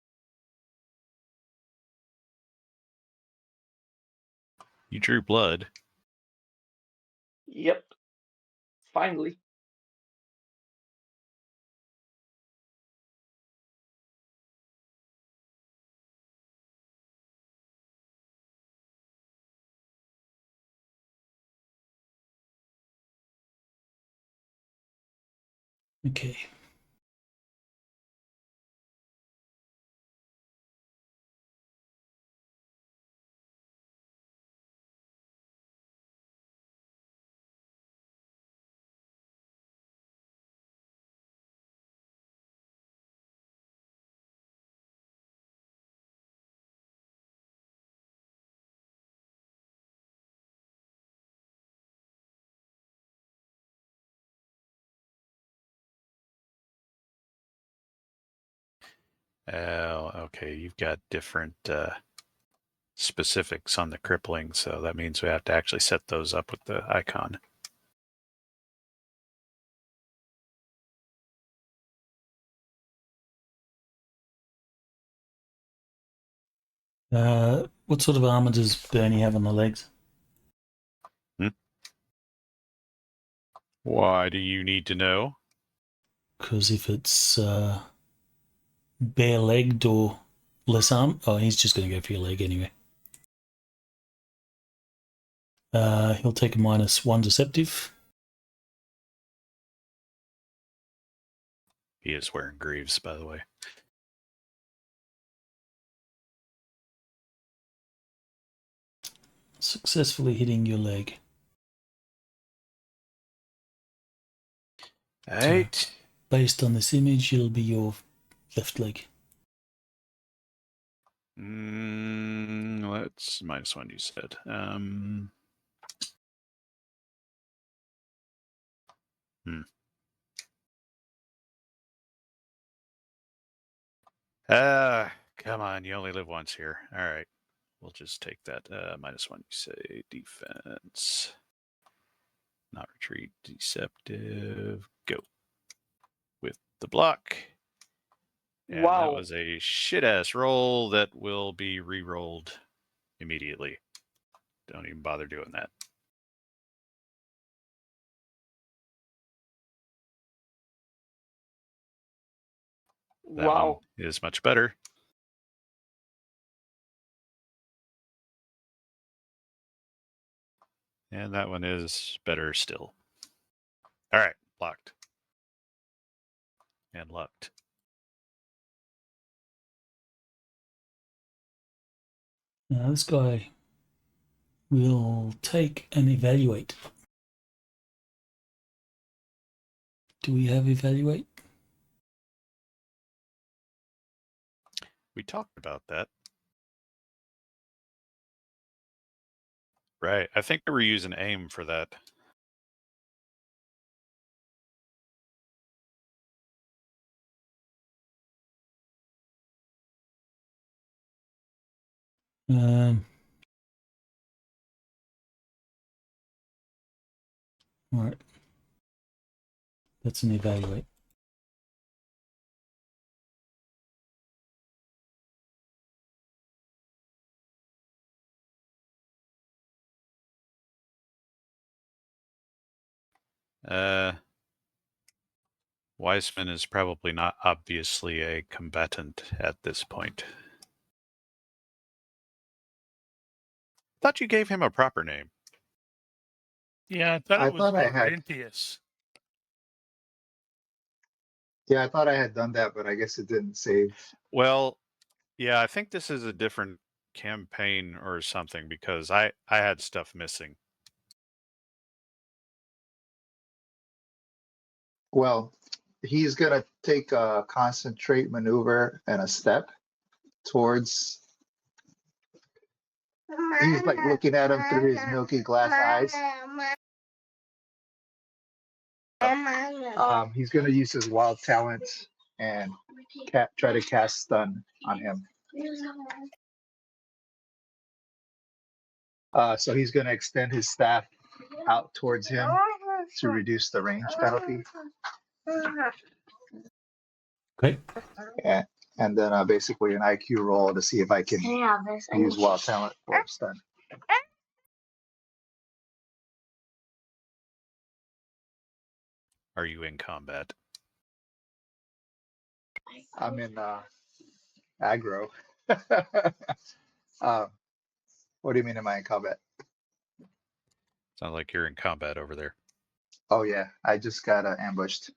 You drew blood. yep. Finally. Okay. Oh, okay. You've got different specifics on the crippling, so that means we have to actually set those up with the icon. What sort of armor does Bernie have on the legs? Why do you need to know? Because if it's bare-legged or less arm, oh, he's just going to go for your leg anyway. He'll take a -1 deceptive. He is wearing greaves, by the way. Successfully hitting your leg. Right. Based on this image, it'll be your left leg. Let's -1, you said. Come on, you only live once here. All right. We'll just take that -1, you say. Defense. Not retreat. Deceptive. Go. With the block. And Wow. that was a shit-ass roll that will be re-rolled immediately. Don't even bother doing that. That Wow. one is much better. And that one is better still. All right, blocked. And lucked. Now this guy will take and evaluate. Do we have evaluate? We talked about that. Right. I think we were using aim for that. All right. That's an evaluate. Weissman is probably not obviously a combatant at this point. Thought you gave him a proper name. Yeah, I thought I it was thought I had. Laurentius. Yeah, I thought I had done that, but I guess it didn't save. Well, yeah, I think this is a different campaign or something because I had stuff missing. Well, he's gonna take a concentrate maneuver and a step towards. He's like looking at him through his milky glass eyes. He's gonna use his wild talent and try to cast stun on him. So he's gonna extend his staff out towards him to reduce the range penalty. Great. And then basically an IQ roll to see if I can use wild talent for stun. Are you in combat? I'm in aggro. What do you mean, am I in combat? Sounds like you're in combat over there. Oh yeah, I just got ambushed.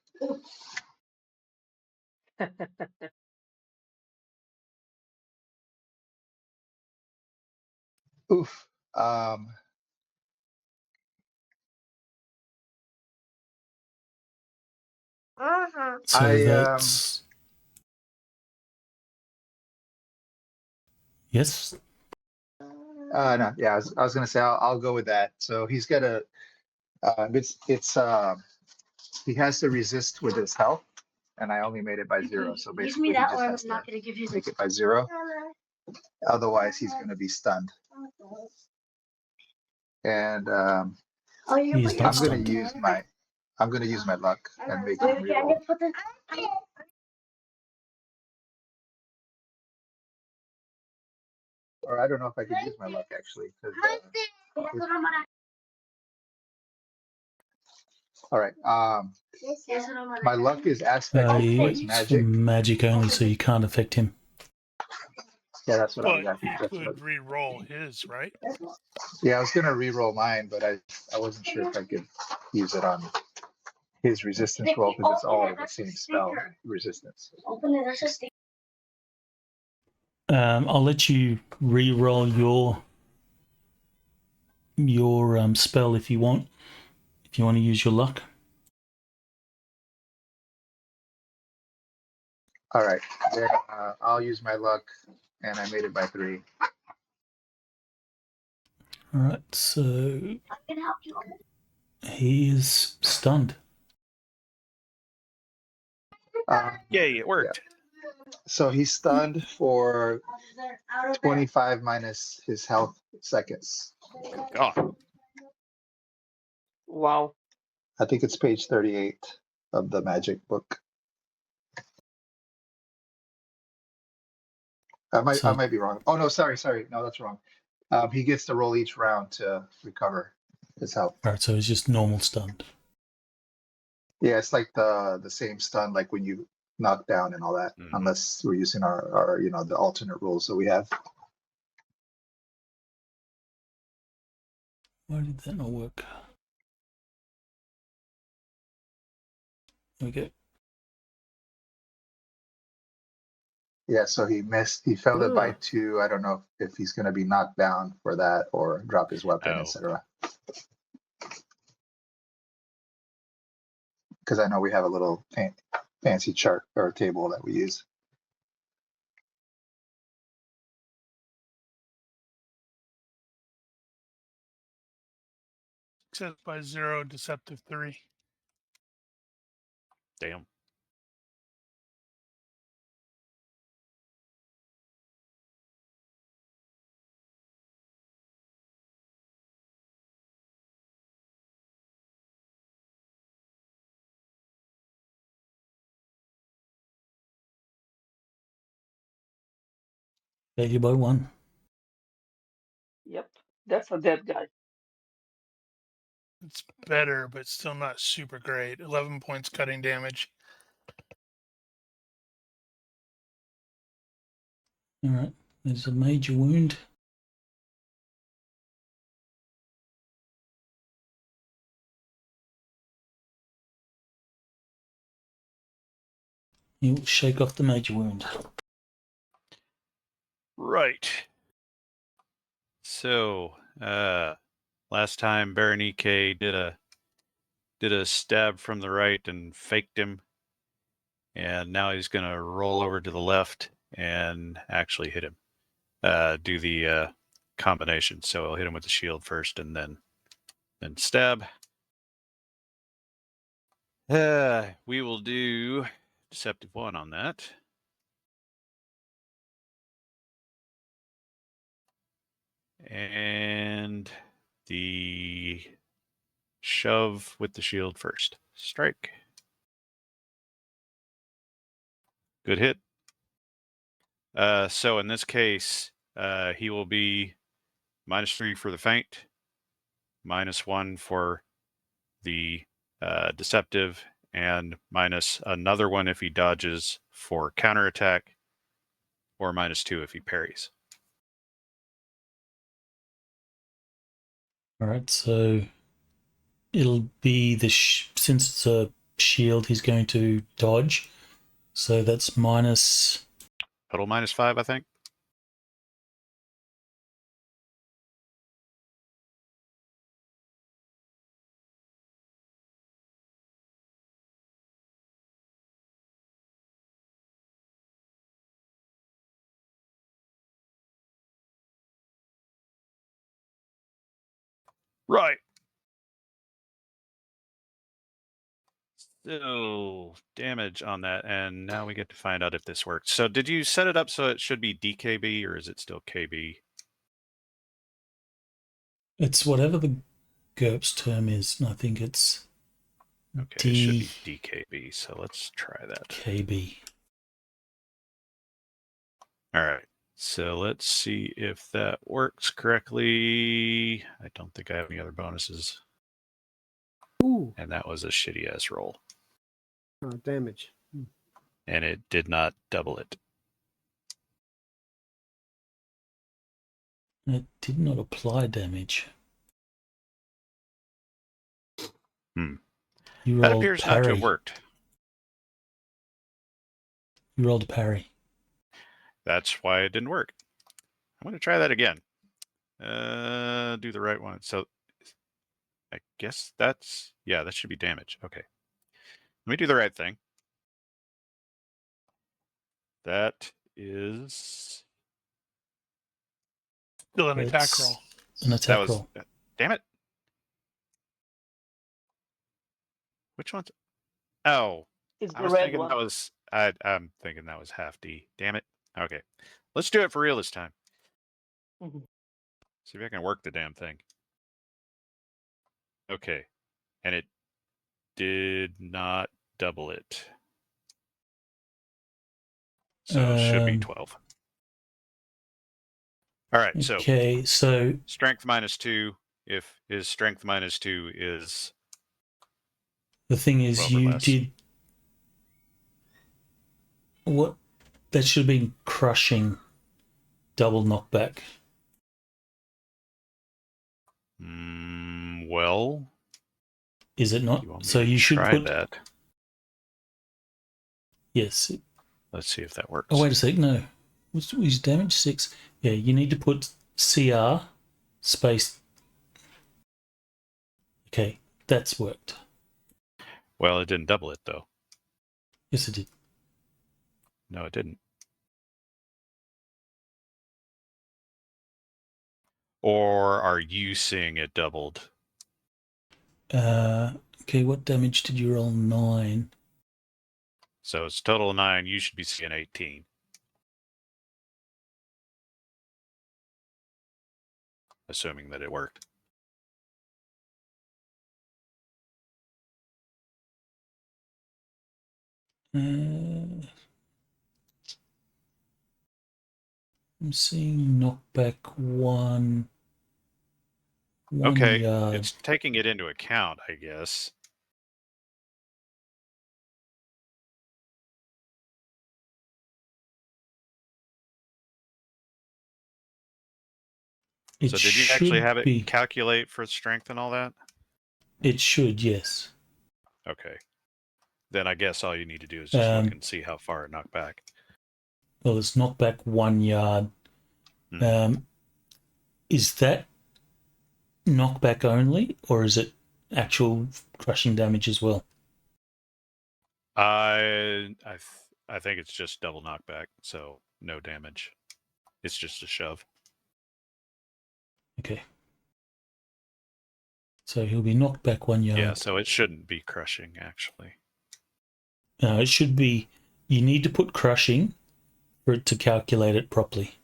Oof. So that's yes. No, yeah, I was gonna say I'll go with that. So he's got a he has to resist with his health, and I only made it by 0. So basically, he just has to make it by 0. Otherwise, he's gonna be stunned. And He's not stunned. I'm gonna use my luck and make him reroll. Or I don't know if I could use my luck actually. All right. My luck is aspect towards magic. Magic only, so you can't affect him. Yeah, that's what I But was asking. you could re-roll his, right? Yeah, I was gonna re-roll mine, but I wasn't sure if I could use it on his resistance roll because it's all the same spell resistance. I'll let you re-roll your spell if you want. If you want to use your luck. All right, then I'll use my luck, and I made it by 3. All right, so he is stunned. Yay, it worked. Yeah. So he's stunned for 25 minus his health seconds. God. Wow. I think it's page 38 of the magic book. I might be wrong. Oh no, sorry. No, that's wrong. He gets to roll each round to recover his health. All right, so he's just normal stunned. Yeah, it's like the same stun like when you knock down and all that, unless we're using our the alternate rules that we have. Why did that not work? There we go. Yeah, so he missed. He failed it by 2. I don't know if he's going to be knocked down for that or drop his weapon, etc. Because I know we have a little fancy chart or table that we use. Success by 0, deceptive 3. Damn. Failure by 1. Yep. That's a dead guy. It's better, but still not super great. 11 points cutting damage. All right, there's a major wound. He'll shake off the major wound. Right. So, last time Ronnke did a stab from the right and faked him, and now he's gonna roll over to the left and actually hit him. Do the combination. So I'll hit him with the shield first, and then stab. We will do deceptive 1 on that. And the shove with the shield first. Strike. Good hit. So in this case, he will be -3 for the feint, -1 for the deceptive, and minus another one if he dodges for counterattack, or -2 if he parries. All right, so it'll be since it's a shield, he's going to dodge. So that's minus. Total -5, I think. Right. So damage on that, and now we get to find out if this works. So did you set it up so it should be DKB, or is it still KB? It's whatever the GURPS term is, and I think it's Okay, it should be DKB, so let's try that. DKB. All right, so let's see if that works correctly. I don't think I have any other bonuses. Ooh. And that was a shitty ass roll. Oh, damage. And it did not double it. It did not apply damage. You That rolled appears not to parry. have worked. You rolled a parry. That's why it didn't work. I'm going to try that again. Do the right one. So I guess that's, yeah, that should be damage. Okay. Let me do the right thing. That is Still an attack It's roll. An attack roll. Damn it. Which one's? Oh, It's I the was red thinking one. that was. I'm thinking that was half D. Damn it. Okay, let's do it for real this time. Mhm. See if I can work the damn thing. Okay, and it did not double it. So it should be 12. All right, so Okay, so strength -2. If his strength -2 is the thing is, 12 or you less. did what? That should have been crushing, double knockback. Well, Is it not? you want me So to you should try put that? yes. Let's see if that works. Oh wait a sec. No, what's his damage? 6. Yeah, you need to put CR space. Okay, that's worked. Well, it didn't double it though. Yes, it did. No, it didn't. Or are you seeing it doubled? Okay, what damage did you roll? 9. So it's total 9. You should be seeing 18. Assuming that it worked. I'm seeing knockback 1 Okay, yard. it's taking it into account, I guess. So did you actually have it calculate for strength and all that? It should, yes. Okay. Then I guess all you need to do is just look and see how far it knocked back. Well, it's knockback 1 yard. Is that knockback only, or is it actual crushing damage as well? I think it's just double knockback, so no damage. It's just a shove. Okay. So he'll be knocked back 1 yard. Yeah, so it shouldn't be crushing, actually. No, it should be. You need to put crushing for it to calculate it properly.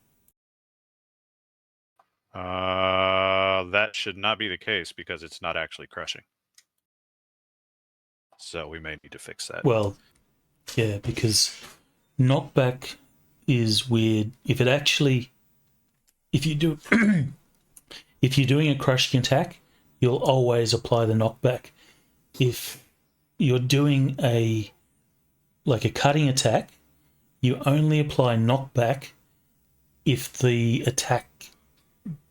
That should not be the case because it's not actually crushing. So we may need to fix that. Well, yeah, because knockback is weird. If you do, if you're doing a crushing attack, you'll always apply the knockback. If you're doing a cutting attack, you only apply knockback if the attack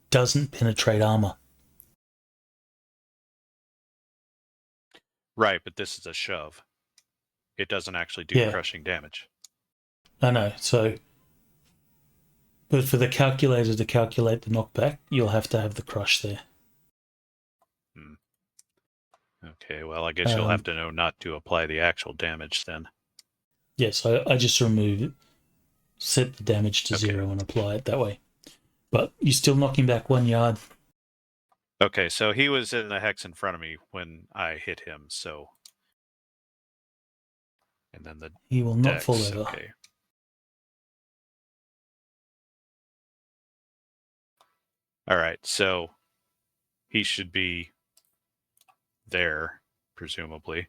doesn't penetrate armor. Right, but this is a shove. It doesn't actually do Yeah. crushing damage. I know. So, but for the calculator to calculate the knockback, you'll have to have the crush there. Okay, well, I guess you'll have to know not to apply the actual damage then. Yeah, so I just remove it, set the damage to 0 and apply it that way. But you still knock him back 1 yard. Okay, so he was in the hex in front of me when I hit him, so... And then the He will not dex, fall over. okay. Alright, so he should be there, presumably.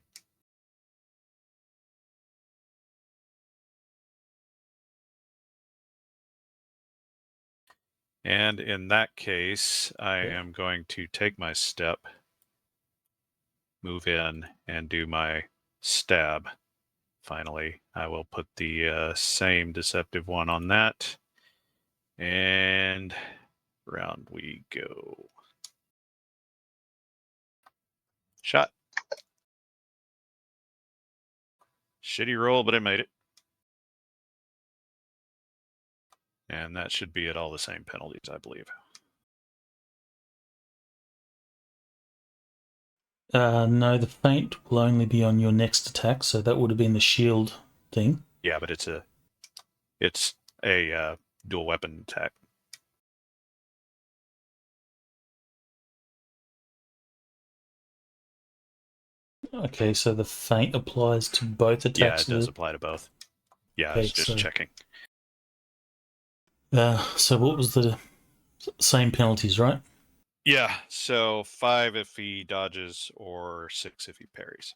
And in that case, I am going to take my step, move in, and do my stab. Finally, I will put the same deceptive one on that. And round we go. Shot. Shitty roll, but I made it. And that should be at all the same penalties, I believe. No, the feint will only be on your next attack, so that would have been the shield thing. Yeah, but it's a dual weapon attack. Okay, so the feint applies to both attacks. Yeah, it does apply to both. Yeah, I was Okay, just checking. So what was the same penalties, right? Yeah, so 5 if he dodges or 6 if he parries.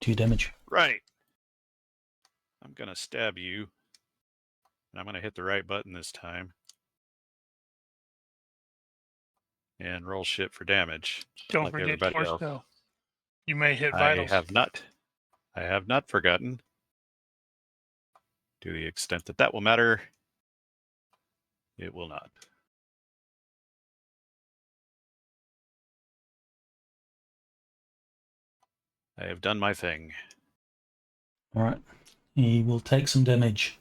Two damage. Right. I'm going to stab you. And I'm going to hit the right button this time. And roll shit for damage. Don't like forget everybody else. torso. You may hit I vitals. have not forgotten. To the extent that that will matter, it will not. I have done my thing. All right. He will take some damage.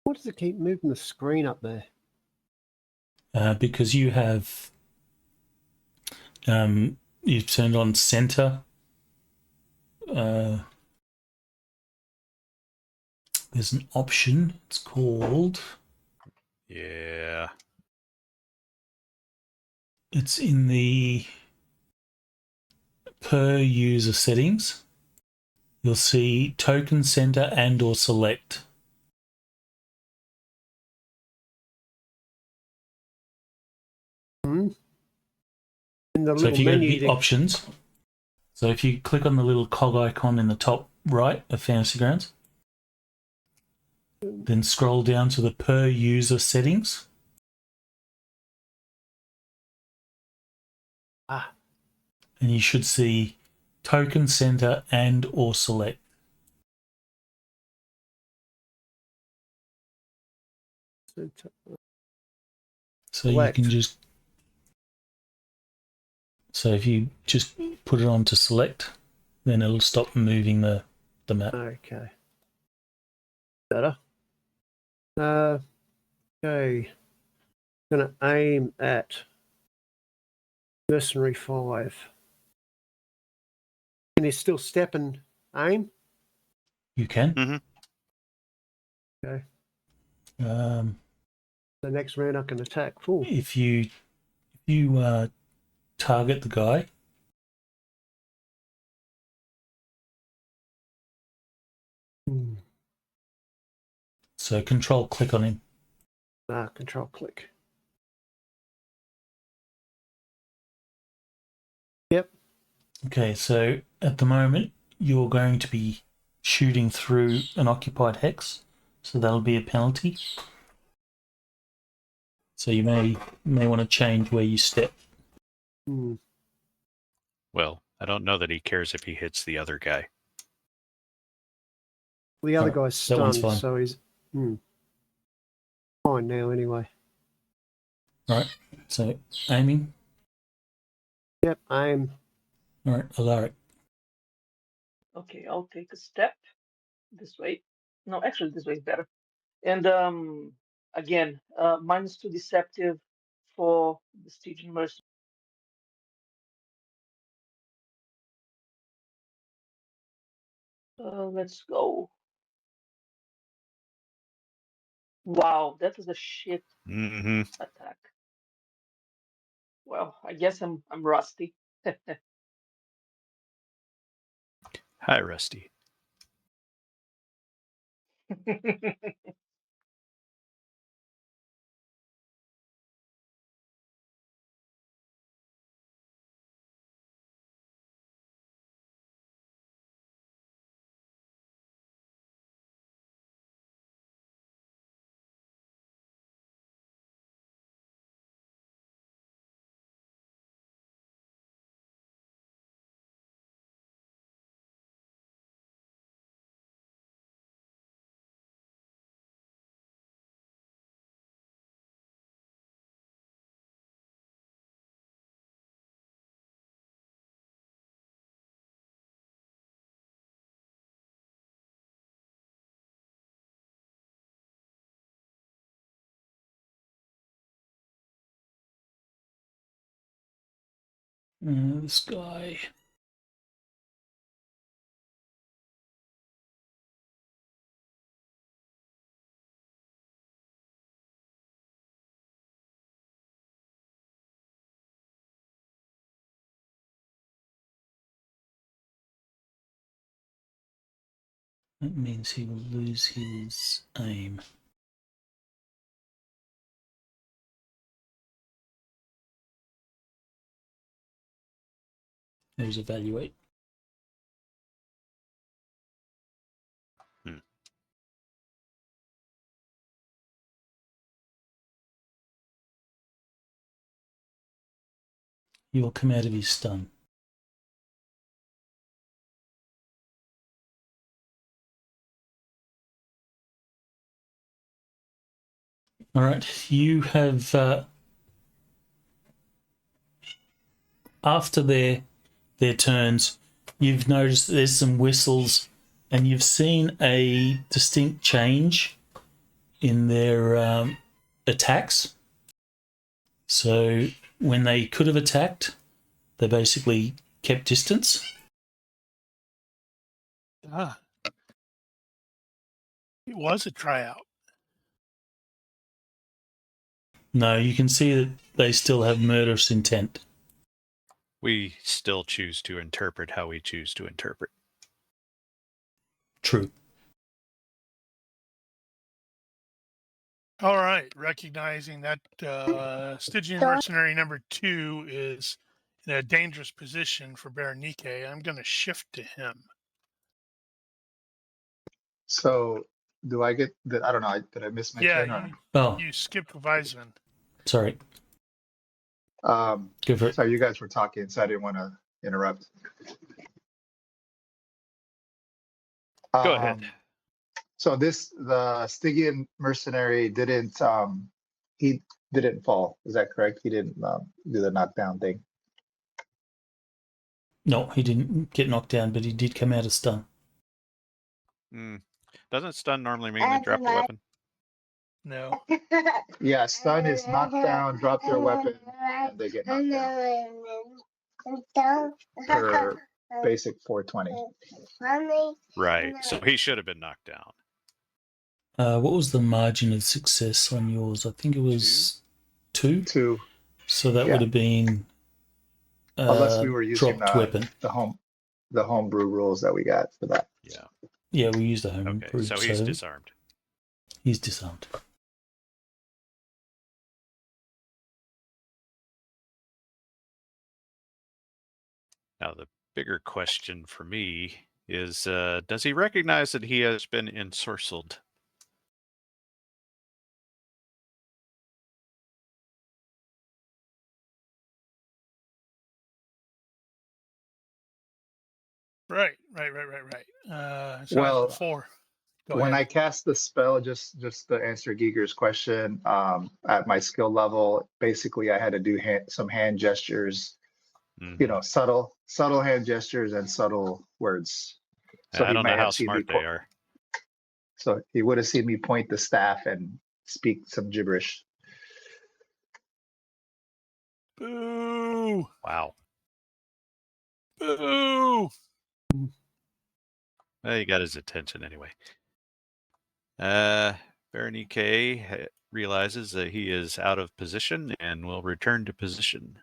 Why does it keep moving the screen up there? Because you have you've turned on center. There's an option. It's called. Yeah. It's in the per user settings. You'll see token center and or select. In the So if little you go to menu, the options, so if you click on the little cog icon in the top right of Fantasy Grounds, then scroll down to the per user settings. And you should see token center and or select. So Select. you can just. So if you just put it on to select, then it'll stop moving the map. Okay. Better. Okay. Gonna aim at Mercenary 5. Can you still step and aim? You can. Mm-hmm. Okay. Um, The next round I can attack full. if you You target the guy. So control click on him. Control click. Yep. Okay, so at the moment you're going to be shooting through an occupied hex, so that'll be a penalty. So you may want to change where you step. Well, I don't know that he cares if he hits the other guy. The other Alright, guy's that one's stunned, fine. so he's fine now anyway. All right, so aiming. Yep, aim. All right, Alaric. Okay, I'll take a step this way. No, actually, this way is better. And again, -2 deceptive for the Stygian Mercy. Let's go. Wow, that was a shit Mm-hmm. attack. Well, I guess I'm rusty. Hi, Rusty. This guy. That means he will lose his aim. There's evaluate. He will come out of his stun. All right, you have after their turns, you've noticed there's some whistles, and you've seen a distinct change in their attacks. So when they could have attacked, they basically kept distance. It was a tryout. No, you can see that they still have murderous intent. We still choose to interpret how we choose to interpret. True. All right, recognizing that Stygian mercenary number 2 is in a dangerous position for Ronnke, I'm going to shift to him. So do I get that? I don't know. Did I miss my turn? Yeah, Oh, you skipped Weisman. sorry. Or, Go for it. sorry, you guys were talking, so I didn't want to interrupt. Go ahead. So the Stygian mercenary didn't he didn't fall. Is that correct? He didn't do the knockdown thing. No, he didn't get knocked down, but he did come out of stun. Doesn't stun normally mean they drop the weapon? No. Yeah, stun is knock down, drop their weapon, and they get knocked down. Per basic 420. Right. So he should have been knocked down. What was the margin of success on yours? I think it was 2. 2. So that Yeah. would have been Unless we were using dropped weapon. the homebrew rules that we got for that. Yeah. Yeah, we used the home Okay. improve, So he's disarmed. he's disarmed. Now, the bigger question for me is, does he recognize that he has been ensorcelled? Right. So Well, that's 4. Go when ahead. I cast the spell, just to answer Giger's question, at my skill level, basically I had to do some hand gestures, Mhm. subtle hand gestures and subtle words. So I he don't know might how have seen me. smart they are. So he would have seen me point the staff and speak some gibberish. Boo! Wow. Boo! Well, you got his attention anyway. Ronnke realizes that he is out of position and will return to position.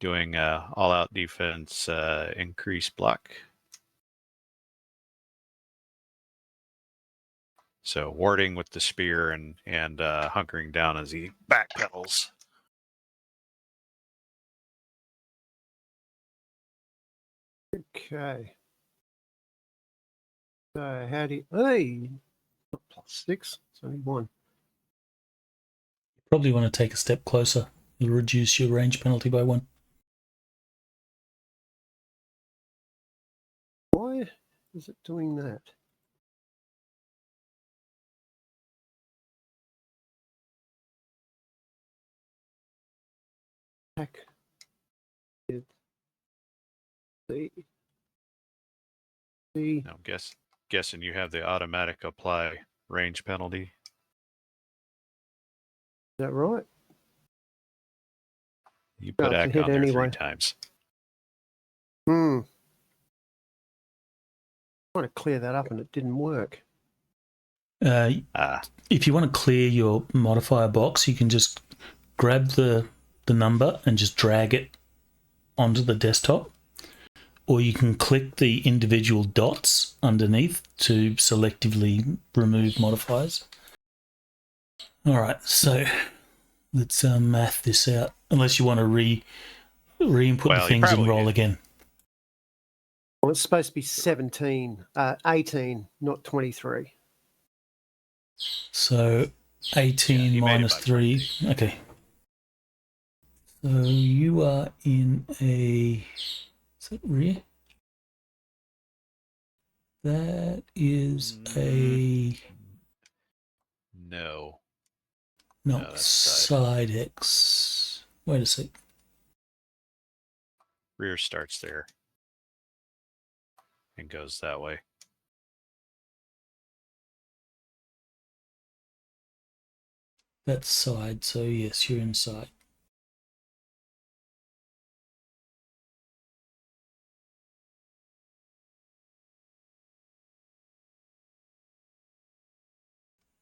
Doing all-out defense, increase block. So warding with the spear and hunkering down as he backpedals. Okay. So how do you... Hey! +6. It's only 1. Probably want to take a step closer. It'll reduce your range penalty by 1. Why is it doing that? Heck. See. Is Now, guessing you have the automatic apply range penalty. that right? You put it's a act hit on there anyway. 3 times. Trying to clear that up and it didn't work. If you want to clear your modifier box, you can just grab the number and just drag it onto the desktop, or you can click the individual dots underneath to selectively remove modifiers. All right, so let's math this out. Unless you want to re-input the things and roll again. Well, it's supposed to be 18, not 23. So 18 he made it minus by 3. Okay. So you are in a... Is that rear? That is a... No. No, No, that's side X. Wait a sec. Rear starts there and goes that way. That's side, so yes, you're inside.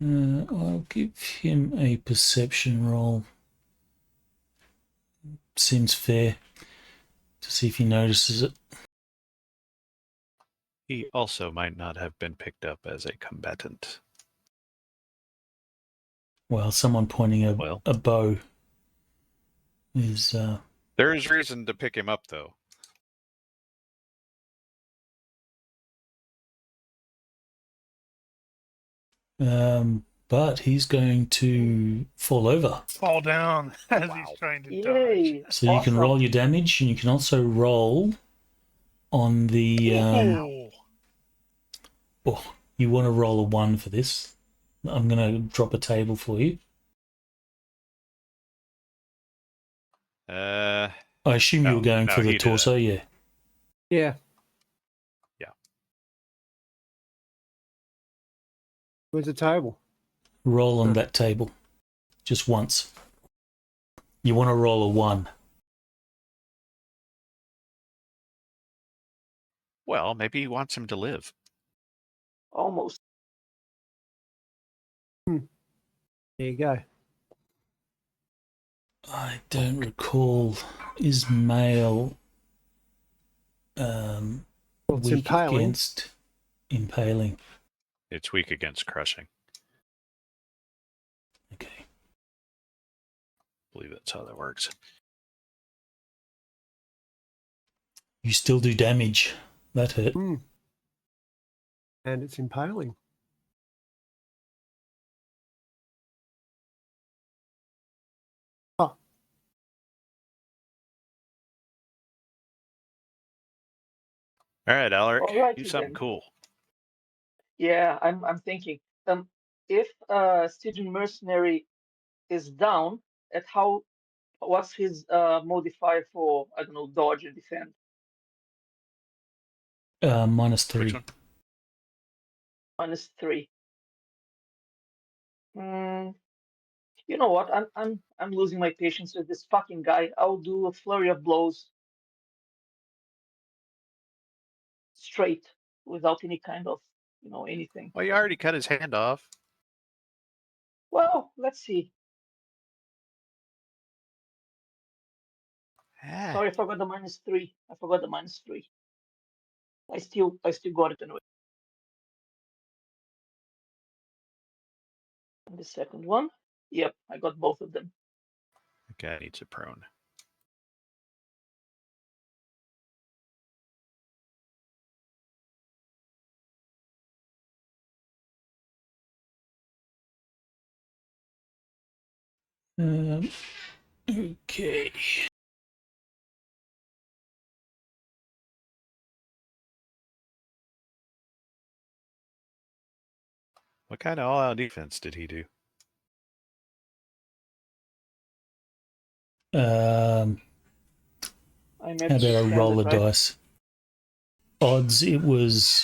I'll give him a perception roll. Seems fair to see if he notices it. He also might not have been picked up as a combatant. Well, someone pointing a bow is... There is reason to pick him up, though. But he's going to fall over. Fall down as he's trying to Yay! dodge. So you can roll your damage, and you can also roll on the... Oh, you want to roll a 1 for this. I'm going to drop a table for you. I assume you were going for the torso, yeah. Yeah. Yeah. Where's the table? Roll on that table. Just once. You want to roll a 1. Well, maybe he wants him to live. Almost. There you go. I don't recall. Is male Well, it's weak impaling. against impaling? It's weak against crushing. Okay. I believe that's how that works. You still do damage. That hurt. Mm. And it's impaling. Oh, All right, Alaric, All right, do something then. cool. Yeah, I'm thinking. If Stygian Mercenary is down, at what's his modifier for, I don't know, dodge and defend? -3. Which one? -3. You know what? I'm losing my patience with this fucking guy. I'll do a flurry of blows straight without any kind of, anything. Well, you already cut his hand off. Well, let's see. Ah, Sorry, I forgot the -3. I forgot the -3. I still got it anyway. And the second one. Yep, I got both of them. the guy needs a prone. Okay. What kind of all-out defense did he do? Um, I how imagine about a roll standard, of right? dice? Odds, it was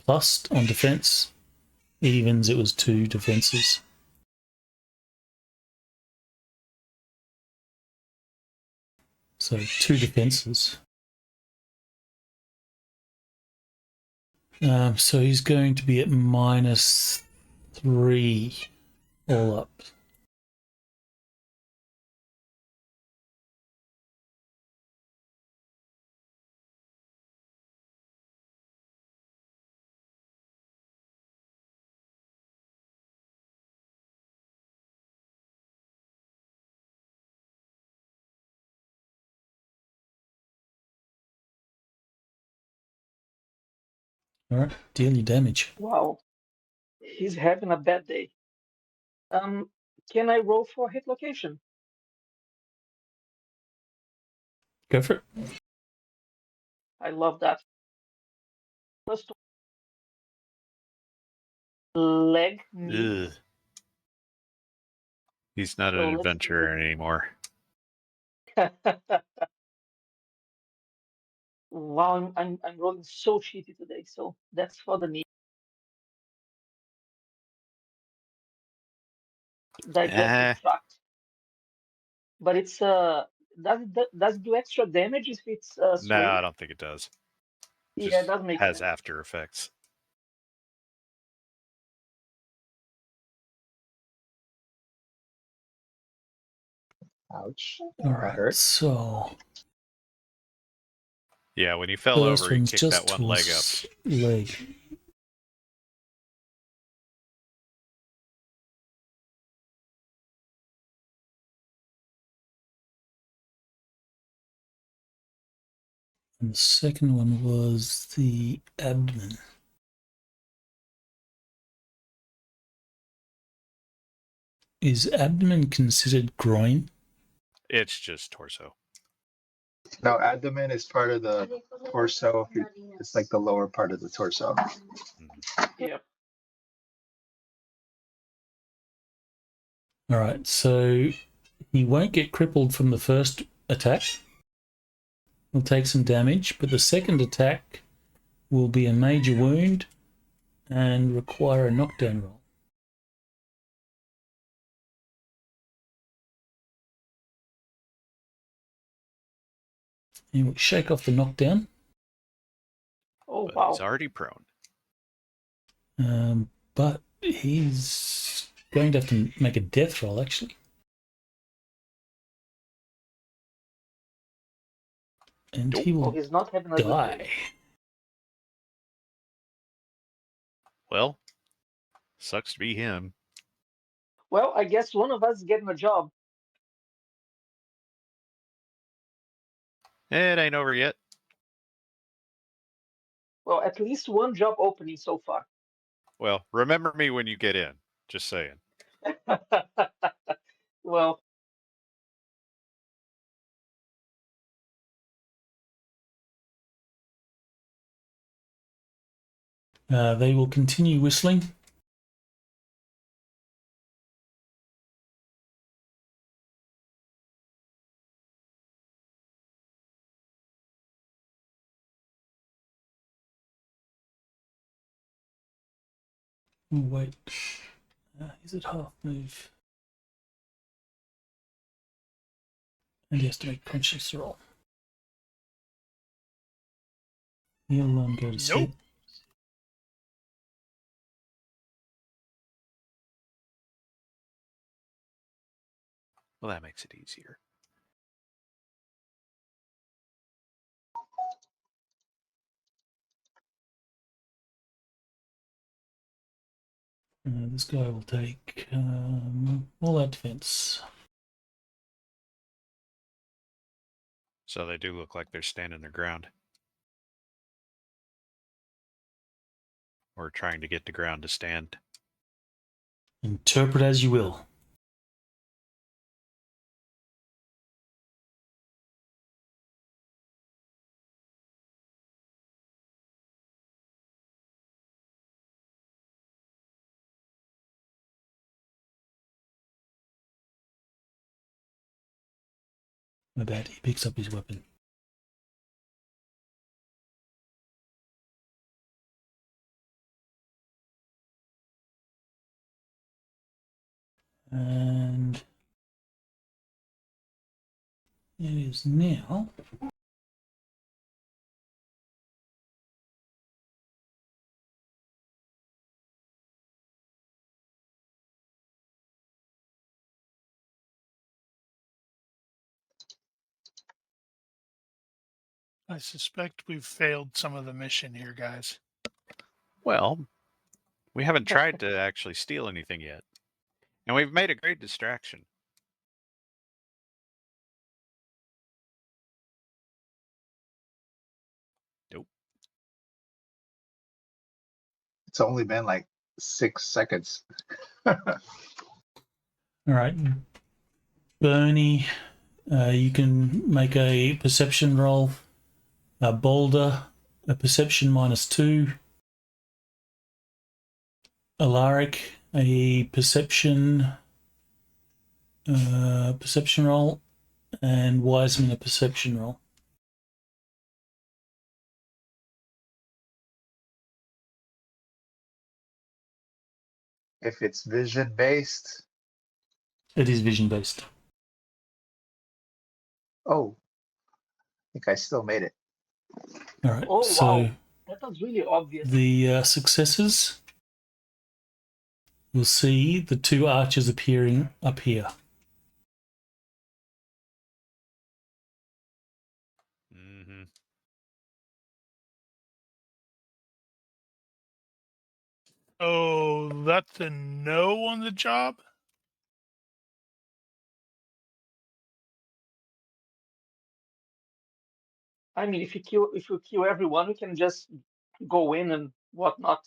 plus on defense. Evens, it was 2 defenses. So 2 defenses. So he's going to be at -3 all up. All right, deal your damage. Wow, he's having a bad day. Can I roll for hit location? Go for it. I love that. First leg, knee. Ugh. He's not So an let's adventurer anymore. Wow, I'm rolling so shitty today. So that's for the knee. Digestive Ah, tract. But it's does it do extra damage if it's no, swing? I don't think it does. Yeah, it Just does make has sense. after effects. Ouch. All That right, hurt. so Yeah, when he fell first over, he one's kicked that just one leg to up. leg. And the second one was the abdomen. Is abdomen considered groin? It's just torso. No, abdomen is part of the torso. It's like the lower part of the torso. Yeah. All right, so he won't get crippled from the first attack. He'll take some damage, but the second attack will be a major wound and require a knockdown roll. He will shake off the knockdown, Oh But wow. he's already prone. but he's going to have to make a death roll, actually. And Nope. he Oh, will he's not having a good die. day. Well, sucks to be him. Well, I guess one of us is getting a job. It ain't over yet. Well, at least one job opening so far. Well, remember me when you get in. Just saying. Well, They will continue whistling. Oh, wait. Is it half move? And he has to make conscious roll. He'll go to sleep. Nope. Well, that makes it easier. This guy will take all that defense. So they do look like they're standing their ground. Or trying to get the ground to stand. Interpret as you will. My bad, he picks up his weapon. And it is now I suspect we've failed some of the mission here, guys. Well, we haven't tried to actually steal anything yet. And we've made a great distraction. Nope. It's only been like 6 seconds. all right. Bernie, you can make a perception roll. Boulder, a perception -2. Alaric, a perception roll, and Wiseman, a perception roll. If it's vision based, It is vision based. oh, I think I still made it. All right. oh So wow, that was really obvious. the successes, you'll see the two archers appearing up here. Mm-hmm. Oh, that's a no on the job? I mean, if you kill everyone, we can just go in and whatnot.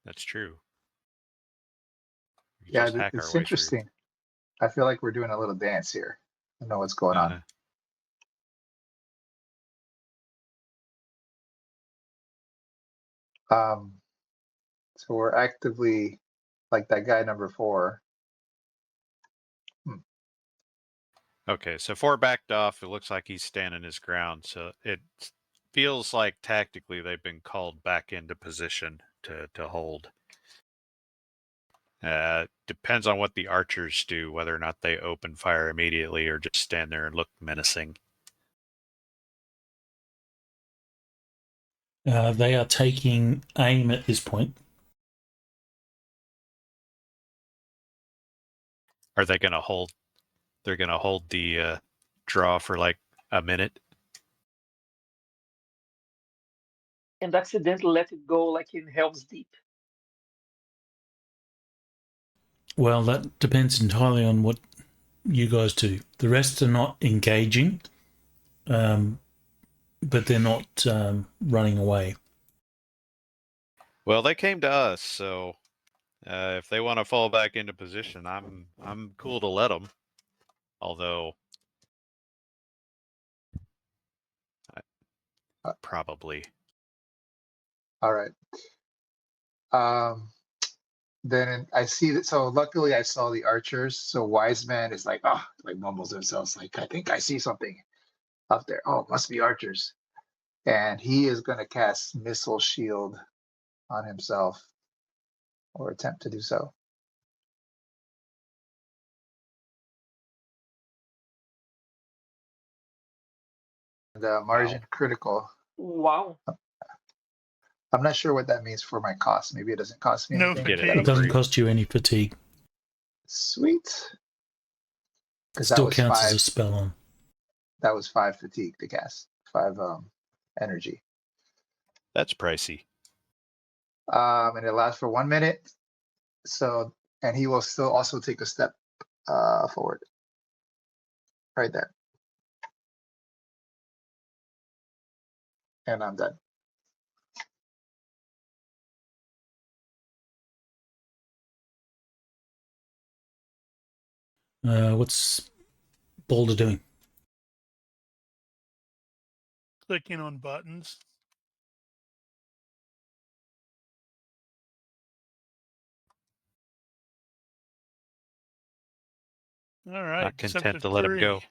That's true. We could Yeah, just hack our it's way interesting. I feel like we're doing a little dance here. I know what's going through. on. So we're actively like that guy number 4. Okay, so 4 backed off. It looks like he's standing his ground. So it feels like tactically they've been called back into position to hold. Depends on what the archers do, whether or not they open fire immediately or just stand there and look menacing. They are taking aim at this point. Are they going to hold? They're going to hold the draw for like a minute. And accidentally let it go like in Hell's Deep. Well, that depends entirely on what you guys do. The rest are not engaging, but they're not running away. Well, they came to us, so if they want to fall back into position, I'm cool to let them. Although, probably. All right. Then I see that. So luckily, I saw the archers. So Wise Man is like, like mumbles himself, like, I think I see something up there. Oh, it must be archers. And he is going to cast Missile Shield on himself, or attempt to do so. The margin critical. Wow. I'm not sure what that means for my cost. Maybe it doesn't cost me No anything. Get it. fatigue. It doesn't Free. cost you any fatigue. Sweet. It Because that still was counts as five. a spell on. That was 5 fatigue to cast. 5 energy. That's pricey. And it lasts for 1 minute. So, and he will still also take a step forward. Right there. And I'm done. What's Boulder doing? Clicking on buttons. All right. Not content sector to let him 3. go.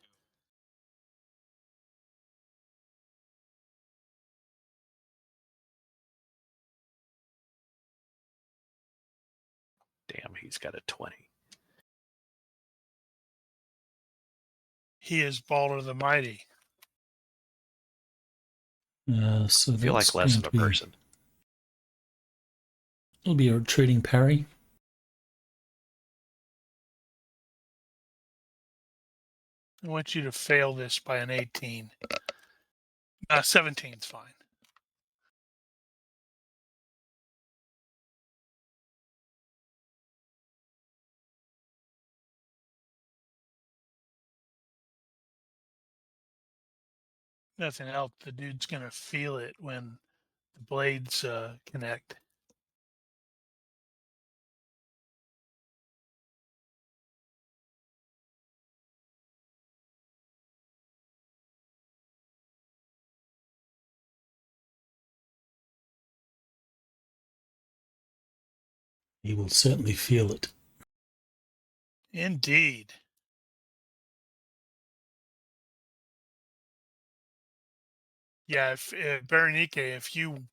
Damn, he's got a 20. He is Balder the Mighty. So I feel that's like less going of a to be, person. it'll be a retreating parry. I want you to fail this by an 18. 17's fine. Nothing else. The dude's going to feel it when the blades connect. He will certainly feel it. Indeed. Yeah, if Berenike, if you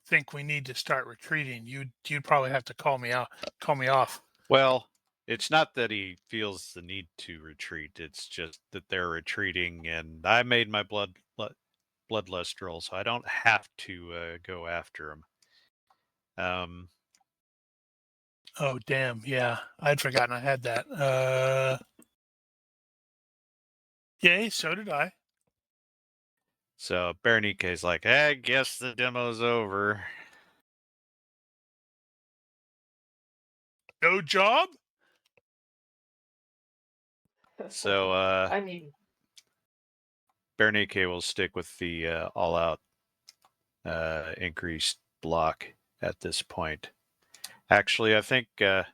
think we need to start retreating, you'd probably have to call me off. Well, it's not that he feels the need to retreat. It's just that they're retreating, and I made my bloodlust roll, so I don't have to go after him. Oh damn, yeah, I'd forgotten I had that. Yay, so did I. So Berenike's like, I guess the demo's over. No job? So I mean, Berenike will stick with the all-out increased block at this point. Actually, I think we'll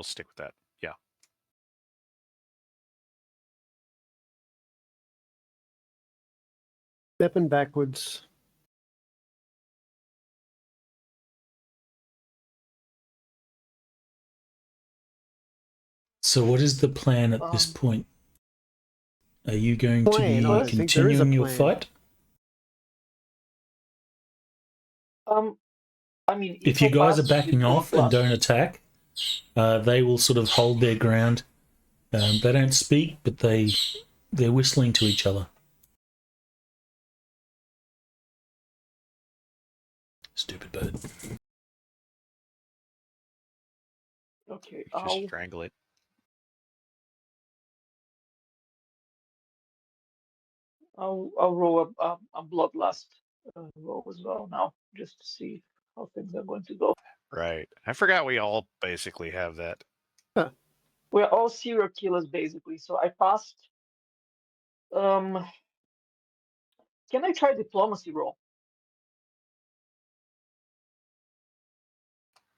stick with that. Yeah. Stepping backwards. So what is the plan at this point? Are you going to Plan? be I don't think there is a continuing your plan. fight? I mean, If you guys are Ethel backing passed off with and A+. don't attack, they will sort of hold their ground. They don't speak, but they're whistling to each other. Stupid bird. Okay, Just strangle it. I'll roll a bloodlust roll as well now, just to see how things are going to go. Right. I forgot we all basically have that. We're all serial killers basically, so I passed. Can I try diplomacy roll?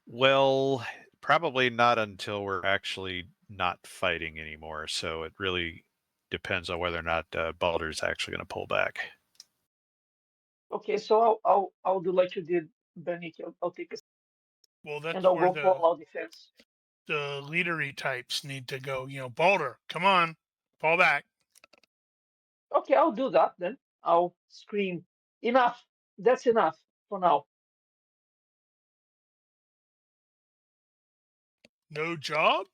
Well, probably not until we're actually not fighting anymore. So it really depends on whether or not Baldur's actually going to pull back. Okay, so I'll do like you did, Bernick. I'll take a Well, that's and I'll where go for all defense. the leadery types need to go. Balder, come on, fall back. Okay, I'll do that then. I'll scream, enough. That's enough for now. No job?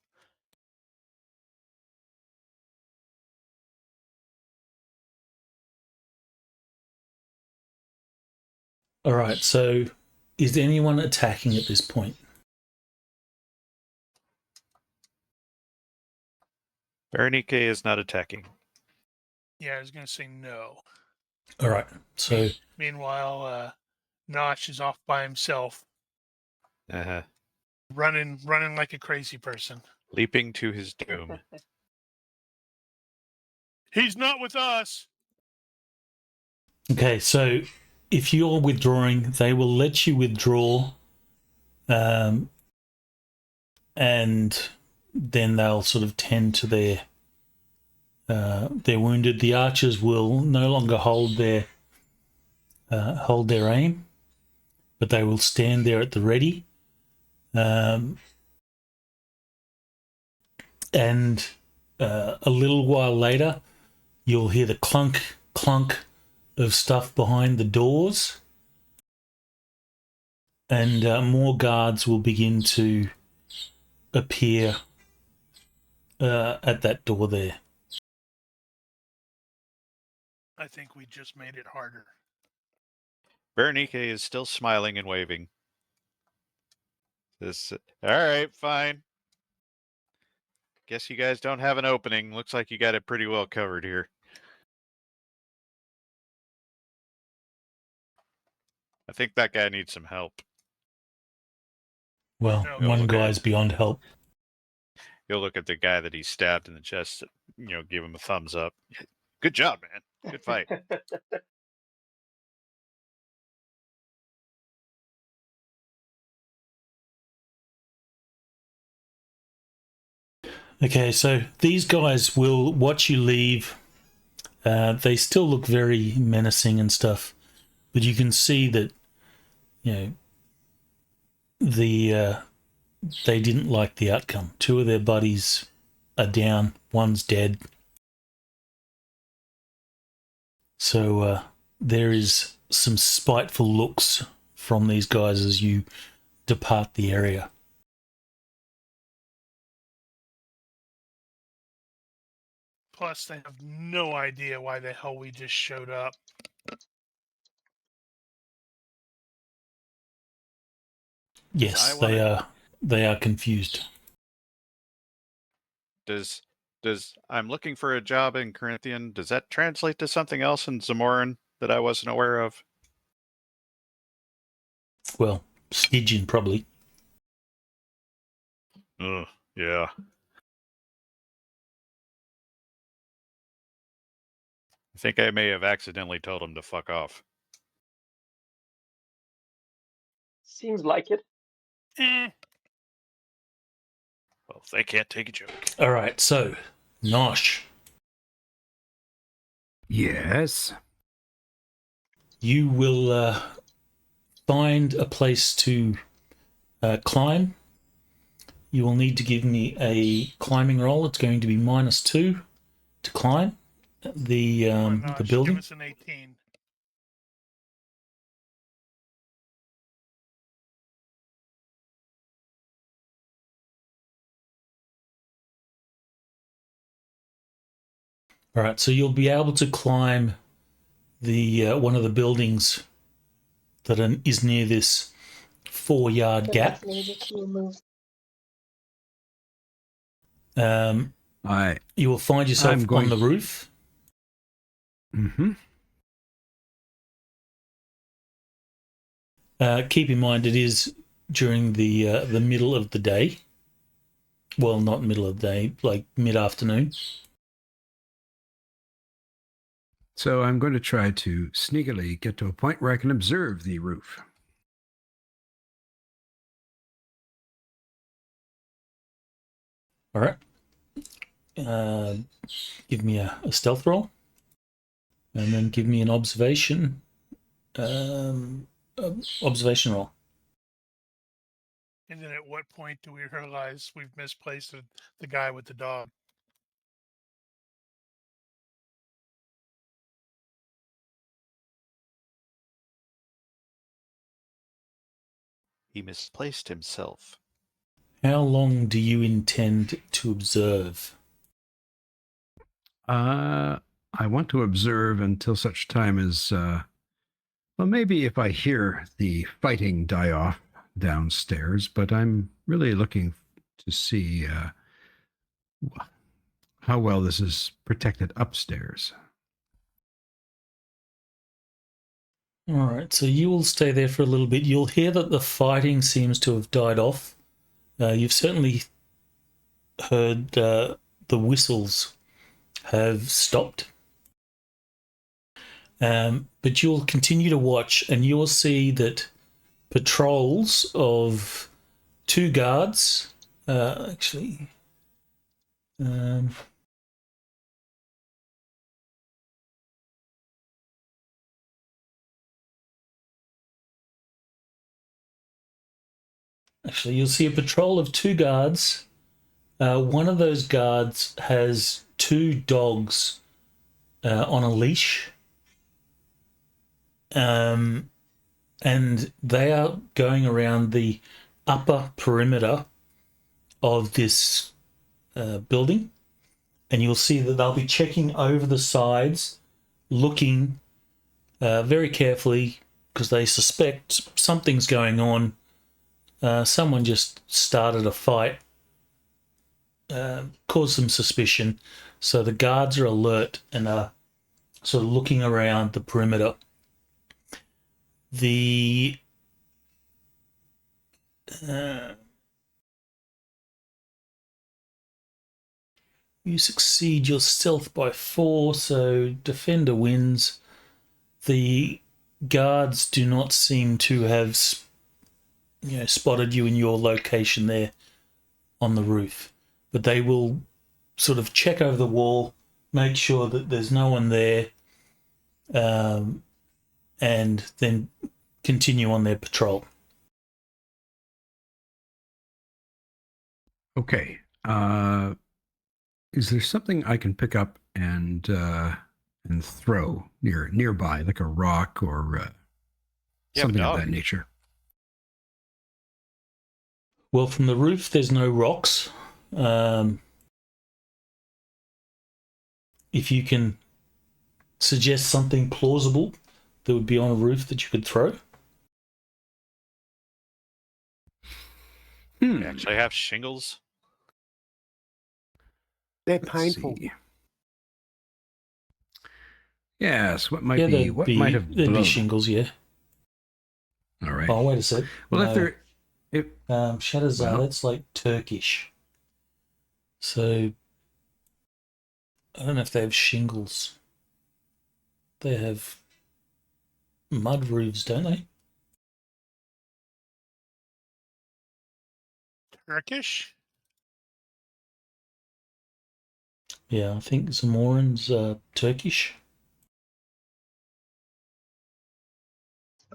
All right, so is anyone attacking at this point? Ronnke is not attacking. Yeah, I was going to say no. All right, so Meanwhile, Nosh is off by himself, Uh-huh. running like a crazy person. Leaping to his doom. He's not with us. okay, so if you're withdrawing, they will let you withdraw, and then they'll sort of tend to their wounded. The archers will no longer hold their aim, but they will stand there at the ready. And a little while later, you'll hear the clunk, clunk of stuff behind the doors, and more guards will begin to appear at that door there. I think we just made it harder. Ronnke is still smiling and waving. All right, fine. Guess you guys don't have an opening. Looks like you got it pretty well covered here. I think that guy needs some help. Well, No, one okay. guy's beyond help. You'll look at the guy that he stabbed in the chest, give him a thumbs up. Good job, man. Good fight. Okay, so these guys will watch you leave. They still look very menacing and stuff, but you can see that, they didn't like the outcome. Two of their buddies are down, one's dead. So there is some spiteful looks from these guys as you depart the area. Plus, they have no idea why the hell we just showed up. Yes, they are confused. Does I'm looking for a job in Corinthian, does that translate to something else in Zamoran that I wasn't aware of? Well, Stygian probably. Ugh, yeah. I think I may have accidentally told him to fuck off. Seems like it. Well, if they can't take a joke. All right, so Nosh, Yes. you will find a place to climb. You will need to give me a climbing roll. It's going to be -2 to climb the Nosh, building. Give us an 18. All right, so you'll be able to climb the one of the buildings that is near this 4-yard gap. You will find yourself on the roof. Mm-hmm. Keep in mind it is during the middle of the day. Well, not middle of the day, like mid-afternoon. So I'm going to try to sneakily get to a point where I can observe the roof. All right. Give me a stealth roll, and then give me an observation observation roll. And then at what point do we realize we've misplaced the guy with the dog? He misplaced himself. How long do you intend to observe? I want to observe until such time as, well, maybe if I hear the fighting die off downstairs, but I'm really looking to see how well this is protected upstairs. All right, so you will stay there for a little bit. You'll hear that the fighting seems to have died off. You've certainly heard the whistles have stopped. But you'll continue to watch, and you'll see that patrols of 2 guards, actually, you'll see a patrol of 2 guards. One of those guards has 2 dogs on a leash. And they are going around the upper perimeter of this building. And you'll see that they'll be checking over the sides, looking very carefully because they suspect something's going on. Someone just started a fight, caused some suspicion. So the guards are alert and are sort of looking around the perimeter. You succeed your stealth by 4, so defender wins. The guards do not seem to have spotted you in your location there on the roof, but they will sort of check over the wall, make sure that there's no one there, and then continue on their patrol. Okay. Is there something I can pick up and throw nearby, like a rock or something of that nature? Well, from the roof, there's no rocks. If you can suggest something plausible that would be on a roof that you could throw. We actually have shingles. They're Let's painful. see. Yes, what might Yeah, what might have there'd blown? be shingles, yeah. All right. Oh, wait a sec. Well, No. if Shadowzar, well- that's like Turkish. So I don't know if they have shingles. They have mud roofs, don't they? Turkish? Yeah, I think Zamoran's Turkish.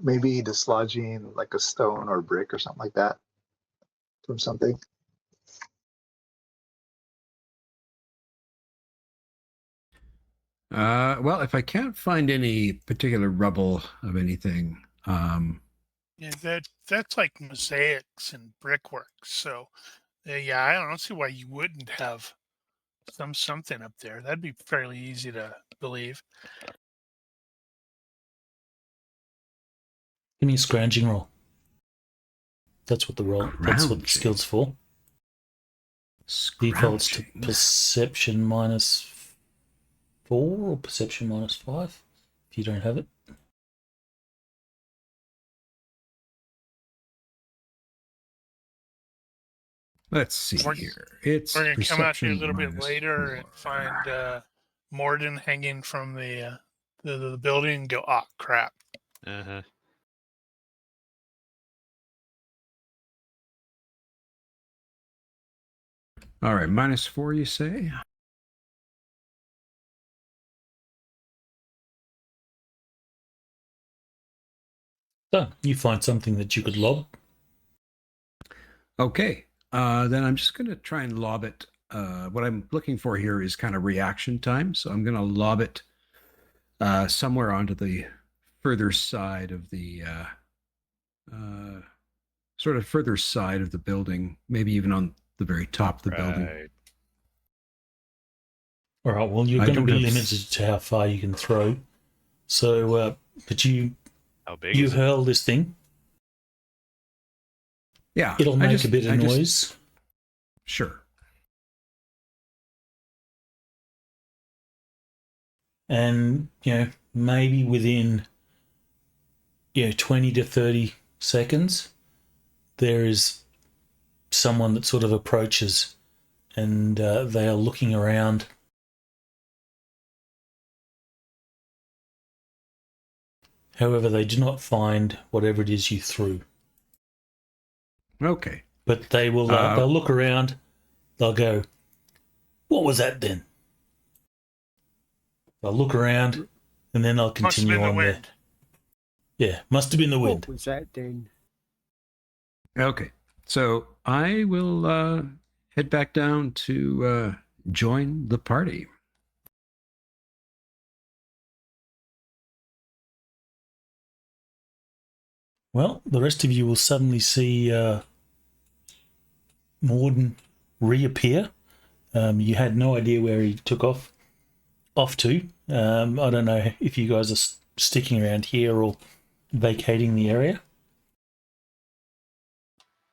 Maybe dislodging like a stone or brick or something like that from something. well, if I can't find any particular rubble of anything, Yeah, that's like mosaics and brickwork. So, yeah, I don't see why you wouldn't have something up there. That'd be fairly easy to believe. Give me a scrounging roll. That's what the roll. That's what the Scrounging. skill's for. Defaults to scrounging. perception minus 4 or perception -5 if you don't have it. Let's see We're- here. It's We're going to come out here a perception little bit minus later and 4. find Morden hanging from the building and go, oh, crap. Uh-huh. All right, -4, you say? So you find something that you could lob. Okay, then I'm just going to try and lob it. What I'm looking for here is kind of reaction time, so I'm going to lob it somewhere onto the further side of the sort of further side of the building, maybe even on the very top of the building. Right. All right. Well, you're I going to don't be have- limited to how far you can throw. So, but you How big is it? hurl this thing. Yeah, It'll make a bit of noise. Sure. And, maybe within, 20 to 30 seconds, there is someone that sort of approaches and they are looking around. However, they do not find whatever it is you threw. Okay. But they will, they'll look around, they'll go, what was that then? They'll look around and then they'll Must have continue been the on there. wind. Yeah, must have been the wind. What was that then? Okay. So I will head back down to join the party. Well, the rest of you will suddenly see Morden reappear. You had no idea where he took off to. I don't know if you guys are sticking around here or vacating the area.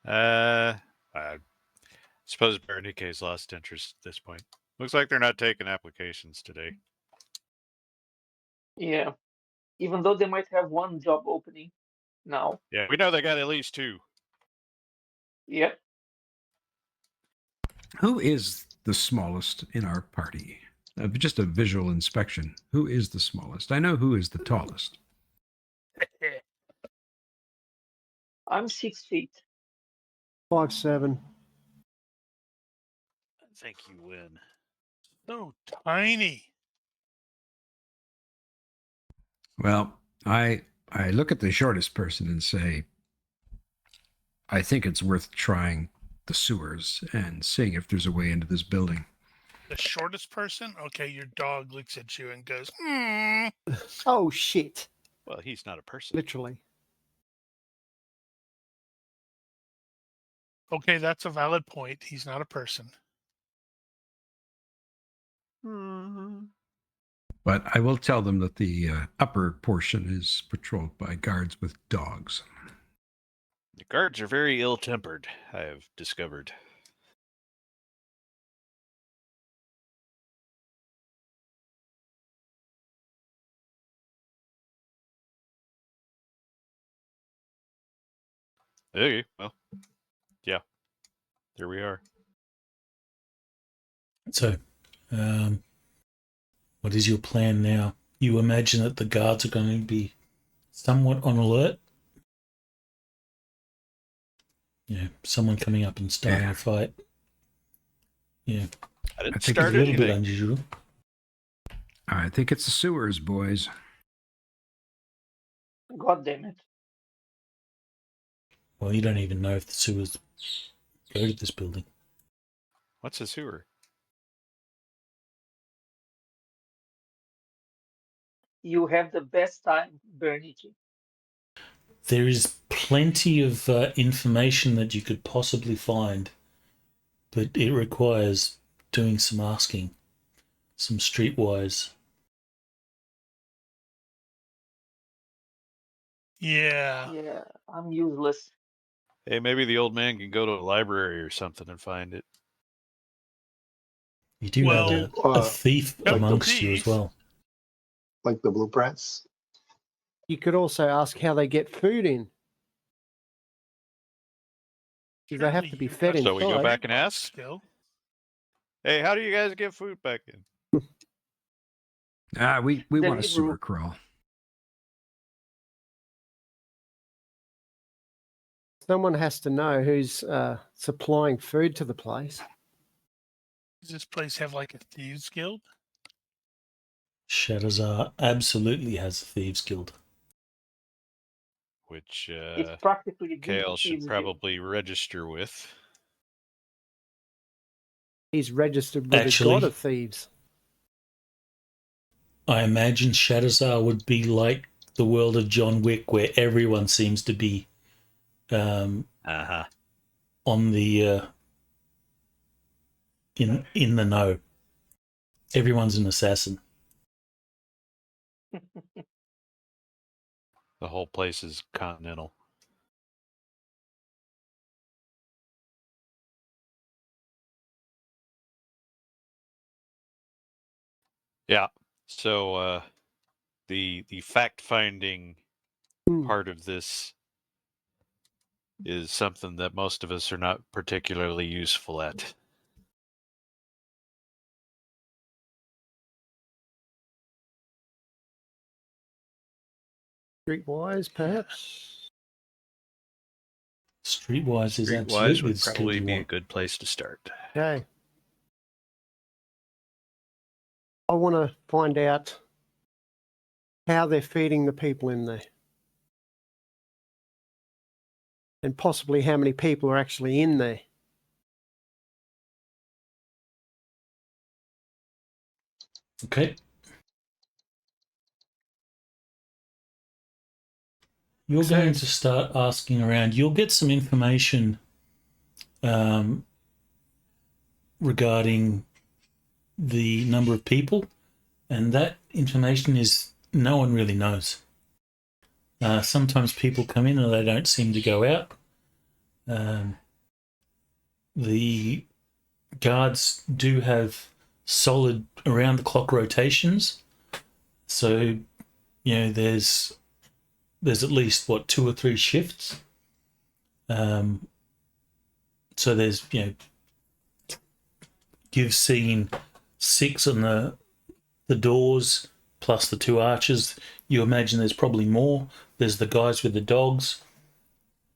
I suppose Ronnke's lost interest at this point. Looks like they're not taking applications today. Yeah. Even though they might have one job opening now. Yeah, we know they got at least 2. Yep. Who is the smallest in our party? Just a visual inspection. Who is the smallest? I know who is the tallest. I'm 6 feet. 5'7". I think you win. So tiny. Well, I look at the shortest person and say, I think it's worth trying the sewers and seeing if there's a way into this building. The shortest person? Okay, your dog looks at you and goes, hmm. Oh shit! Well, he's not a person. Literally. Okay, that's a valid point. He's not a person. But I will tell them that the upper portion is patrolled by guards with dogs. The guards are very ill-tempered, I have discovered. Okay, well, yeah, there we are. So, what is your plan now? You imagine that the guards are going to be somewhat on alert? Yeah, someone coming up and starting a fight. Yeah, I didn't I think it's start a little bit anything. unusual. I think it's the sewers, boys. God damn it. Well, you don't even know if the sewers go to this building. What's a sewer? You have the best time, Bernice. There is plenty of information that you could possibly find, but it requires doing some asking, some streetwise. Yeah. Yeah, I'm useless. Hey, maybe the old man can go to a library or something and find it. You do Well, have a thief Like the amongst you as thief. well. Like the blueprints. You could also ask how they get food in. Because they have surely to be you fed got So we go inside. back and ask? Still, Hey, how do you guys get food back in? We There want a is sewer room. crawl. Someone has to know who's supplying food to the place. does this place have like a thieves guild? Shadazar absolutely has a thieves guild. Which It's practically the Kale should thieves guild. probably register with. He's registered with the Actually- god of thieves. I imagine Shadazar would be like the world of John Wick, where everyone seems to be on the in the know. Everyone's an assassin. The whole place is continental. Yeah. So the fact finding Hmm. part of this is something that most of us are not particularly useful at. Streetwise, perhaps. Streetwise is Streetwise absolutely would the skill probably you be a want. good place to start. Okay. I want to find out how they're feeding the people in there. And possibly how many people are actually in there. Okay. You're going to start asking around. You'll get some information regarding the number of people, and that information is no one really knows. Sometimes people come in and they don't seem to go out. The guards do have solid around-the-clock rotations, so there's at least 2 or 3 shifts. So there's you've seen 6 on the doors plus the 2 archers. You imagine there's probably more. There's the guys with the dogs.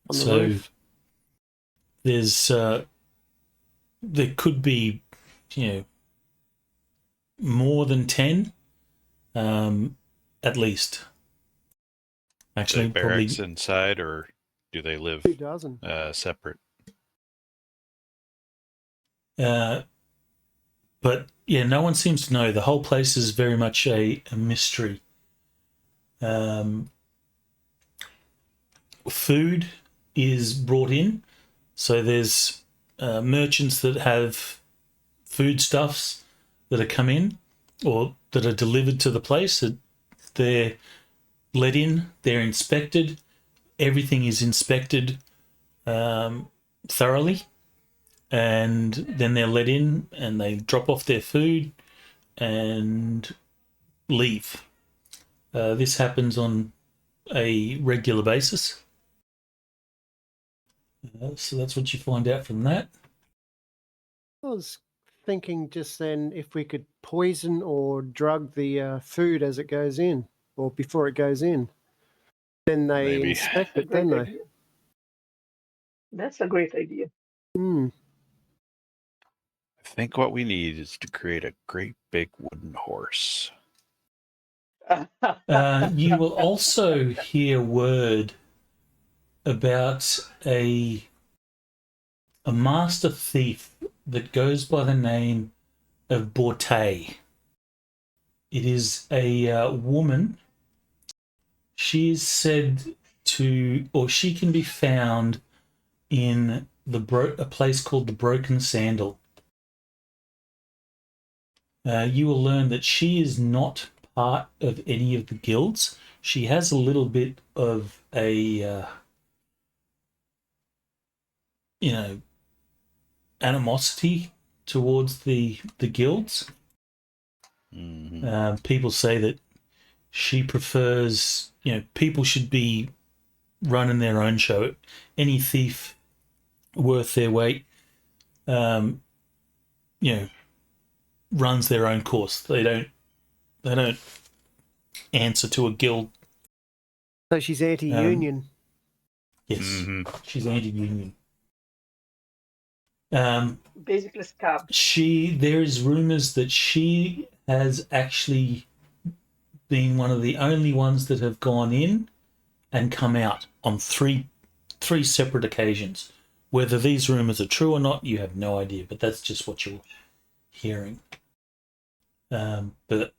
On the roof. There's there could be more than 10 at least. Actually, Actually, barracks probably inside, or do they live 2 dozen. separate? but yeah, no one seems to know. The whole place is very much a mystery. Food is brought in, so there's merchants that have foodstuffs that are come in or that are delivered to the place. They're let in, they're inspected. Everything is inspected thoroughly, and then they're let in and they drop off their food and leave. This happens on a regular basis. So that's what you find out from that. I was thinking just then if we could poison or drug the food as it goes in or before it goes in. Then they Maybe. inspect it, Great don't they? idea. That's a great idea. Hmm. I think what we need is to create a great big wooden horse. You will also hear word about a master thief that goes by the name of Bortae. It is a woman. She is said to, or she can be found in a place called the Broken Sandal. You will learn that she is not part of any of the guilds. She has a little bit of a animosity towards the guilds. Mhm. People say that she prefers, people should be running their own show. Any thief worth their weight, runs their own course. They don't answer to a guild. So she's anti-union. Yes, Mhm. she's anti-union. Basically, scab. There is rumors that she has actually been one of the only ones that have gone in and come out on three separate occasions. Whether these rumors are true or not, you have no idea, but that's just what you're hearing. But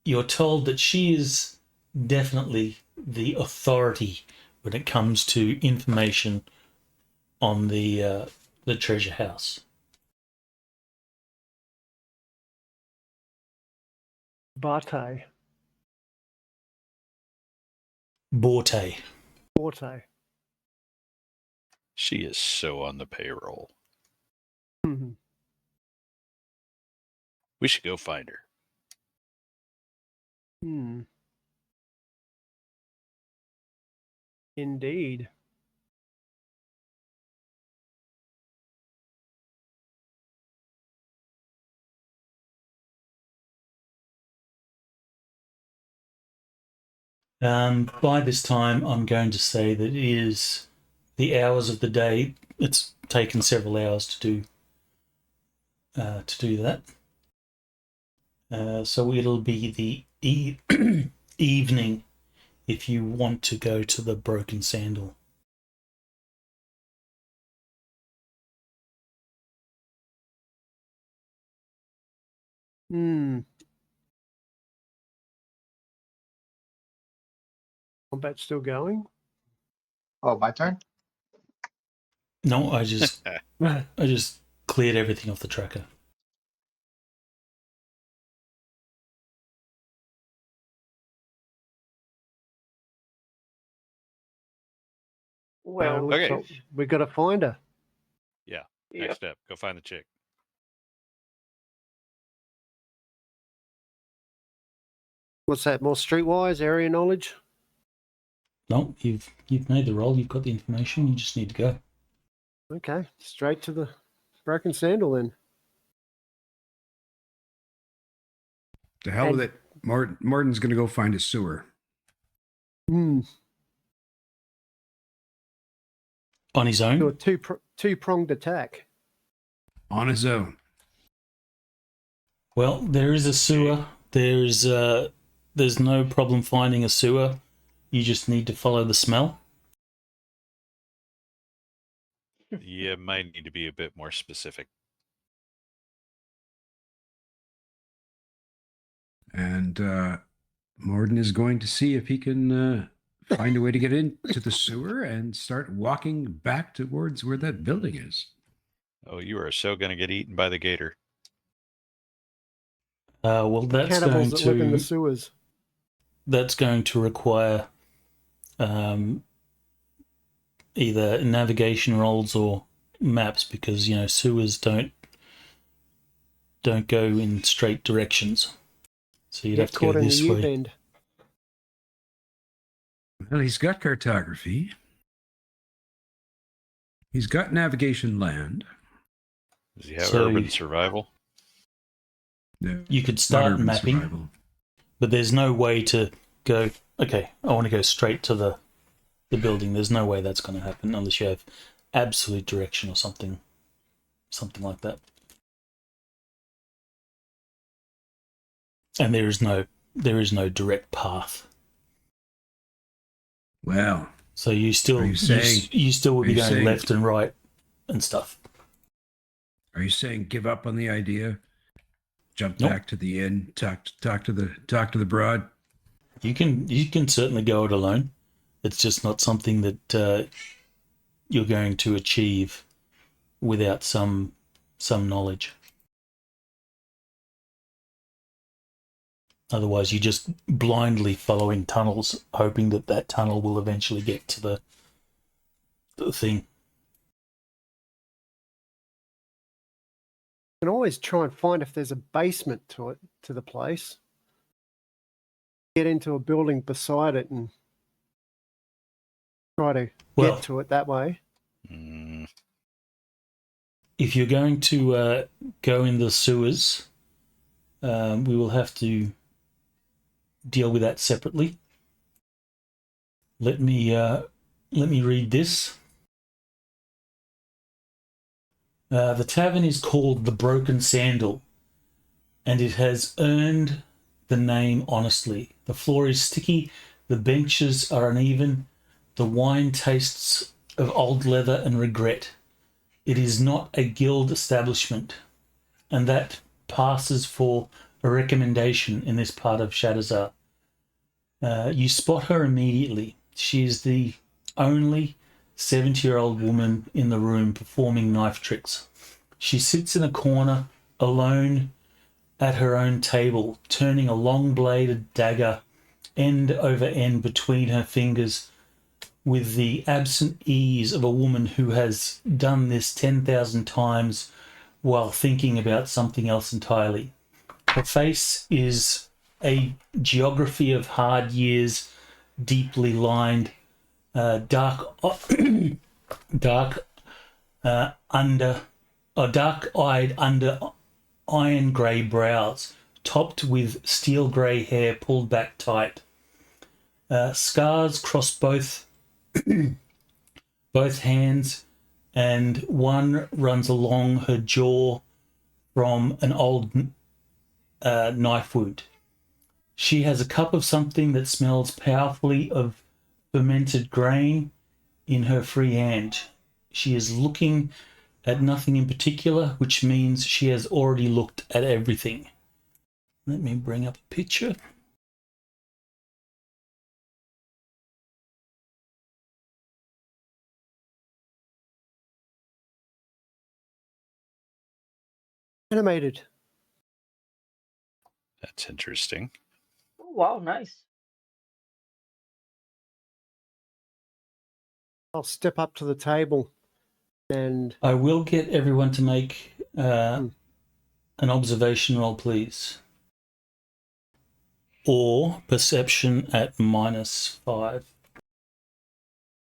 you're told that she is definitely the authority when it comes to information on the treasure house. Bortae. Bortae. Bortae. She is so on the payroll. Mhm. We should go find her. Indeed. By this time, I'm going to say that it is the hours of the day. It's taken several hours to do that. So it'll be the evening if you want to go to the Broken Sandal. Combat still going? Oh, my turn? No, I just cleared everything off the tracker. Well, looks Okay. like we got to find her. Yeah. yep. Next step. Go find the chick. What's that? More streetwise area knowledge? No, you've made the roll. You've got the information. You just need to go. Okay, straight to the Broken Sandal then. The hell with it. Martin's going to go find a sewer. On his own? Do a two-pronged attack. On his own. Well, there is a sewer. There's no problem finding a sewer. You just need to follow the smell. You might need to be a bit more specific. And Morden is going to see if he can find a way to get into the sewer and start walking back towards where that building is. Oh, you are so going to get eaten by the gator. Well, that's Cannibals going that live in the to sewers. require either navigation rolls or maps, because sewers don't go in straight directions. So you'd Get have to caught go in the this way. U-bend. Well, he's got cartography. He's got navigation land. Does he have So- urban survival? No, You could not start urban mapping, survival. but there's no way to go, okay, I want to go straight to the building. There's no way that's going to happen unless you have absolute direction or something like that. And there is no direct path. Well, So you still Are you saying- you still would are be you going saying- left and right and stuff. are you saying give up on the idea? Jump Nope. back to the inn, talk to the broad. You can certainly go it alone. It's just not something that you're going to achieve without some knowledge. Otherwise, you're just blindly following tunnels, hoping that tunnel will eventually get to the thing. can always try and find if there's a basement to the place. Get into a building beside it and try to Well, get to it that way. Mm, if you're going to go in the sewers, we will have to deal with that separately. Let me read this. The tavern is called the Broken Sandal, and it has earned the name honestly. The floor is sticky, the benches are uneven, the wine tastes of old leather and regret. It is not a guild establishment, and that passes for a recommendation in this part of Shadowzar. You spot her immediately. She is the only 70-year-old woman in the room performing knife tricks. She sits in a corner, alone at her own table, turning a long-bladed dagger end over end between her fingers with the absent ease of a woman who has done this 10,000 times while thinking about something else entirely. Her face is a geography of hard years, deeply lined, dark-eyed under iron grey brows, topped with steel grey hair pulled back tight. Scars cross both hands, and one runs along her jaw from an old knife wound. She has a cup of something that smells powerfully of fermented grain in her free hand. She is looking at nothing in particular, which means she has already looked at everything. Let me bring up a picture. Animated. that's interesting. Oh, wow, nice. I'll step up to the table and I will get everyone to make an observation roll, please. Or perception at -5.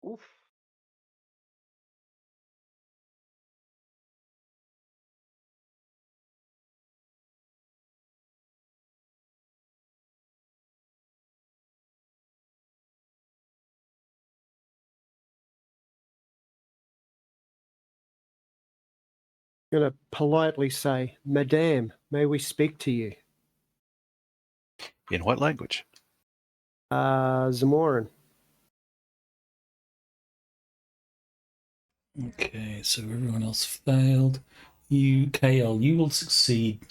Oof. I'm going to politely say, Madame, may we speak to you? In what language? Zamoran. Okay, so everyone else failed. You, KL, you will succeed.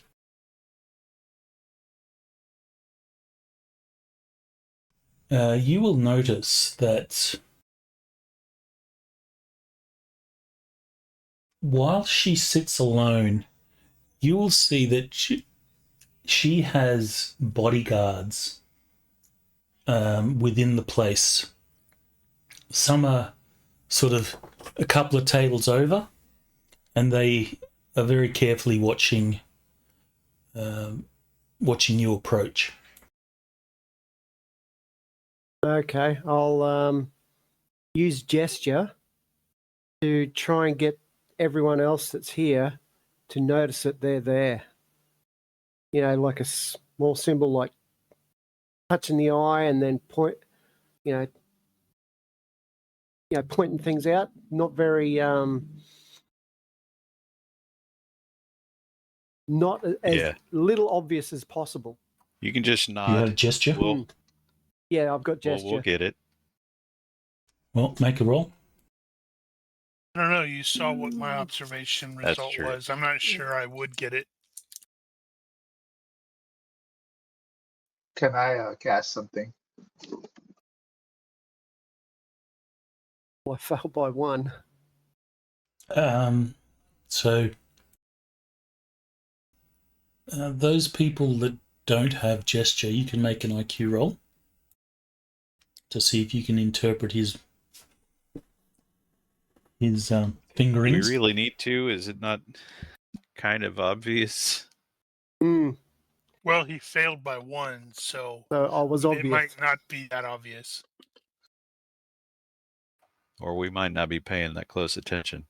You will notice that while she sits alone, you will see that she has bodyguards within the place. Some are sort of a couple of tables over, and they are very carefully watching you approach. Okay, I'll use gesture to try and get everyone else that's here to notice that they're there. You know, like a small symbol, like touching the eye and then point, pointing things out. Not very, not as Yeah. little obvious as possible. You can just You nod. have gesture? We'll, Yeah, I've got gesture. we'll get it. Well, make a roll. I don't know. You saw what my observation That's result true. was. I'm not sure I would get it. Can I cast something? I failed by 1. So those people that don't have gesture, you can make an IQ roll to see if you can interpret his Do we fingerings. really need to? Is it not kind of obvious. Mm, Well, he failed by 1, so so I was it obvious. might not be that obvious. Or we might not be paying that close attention.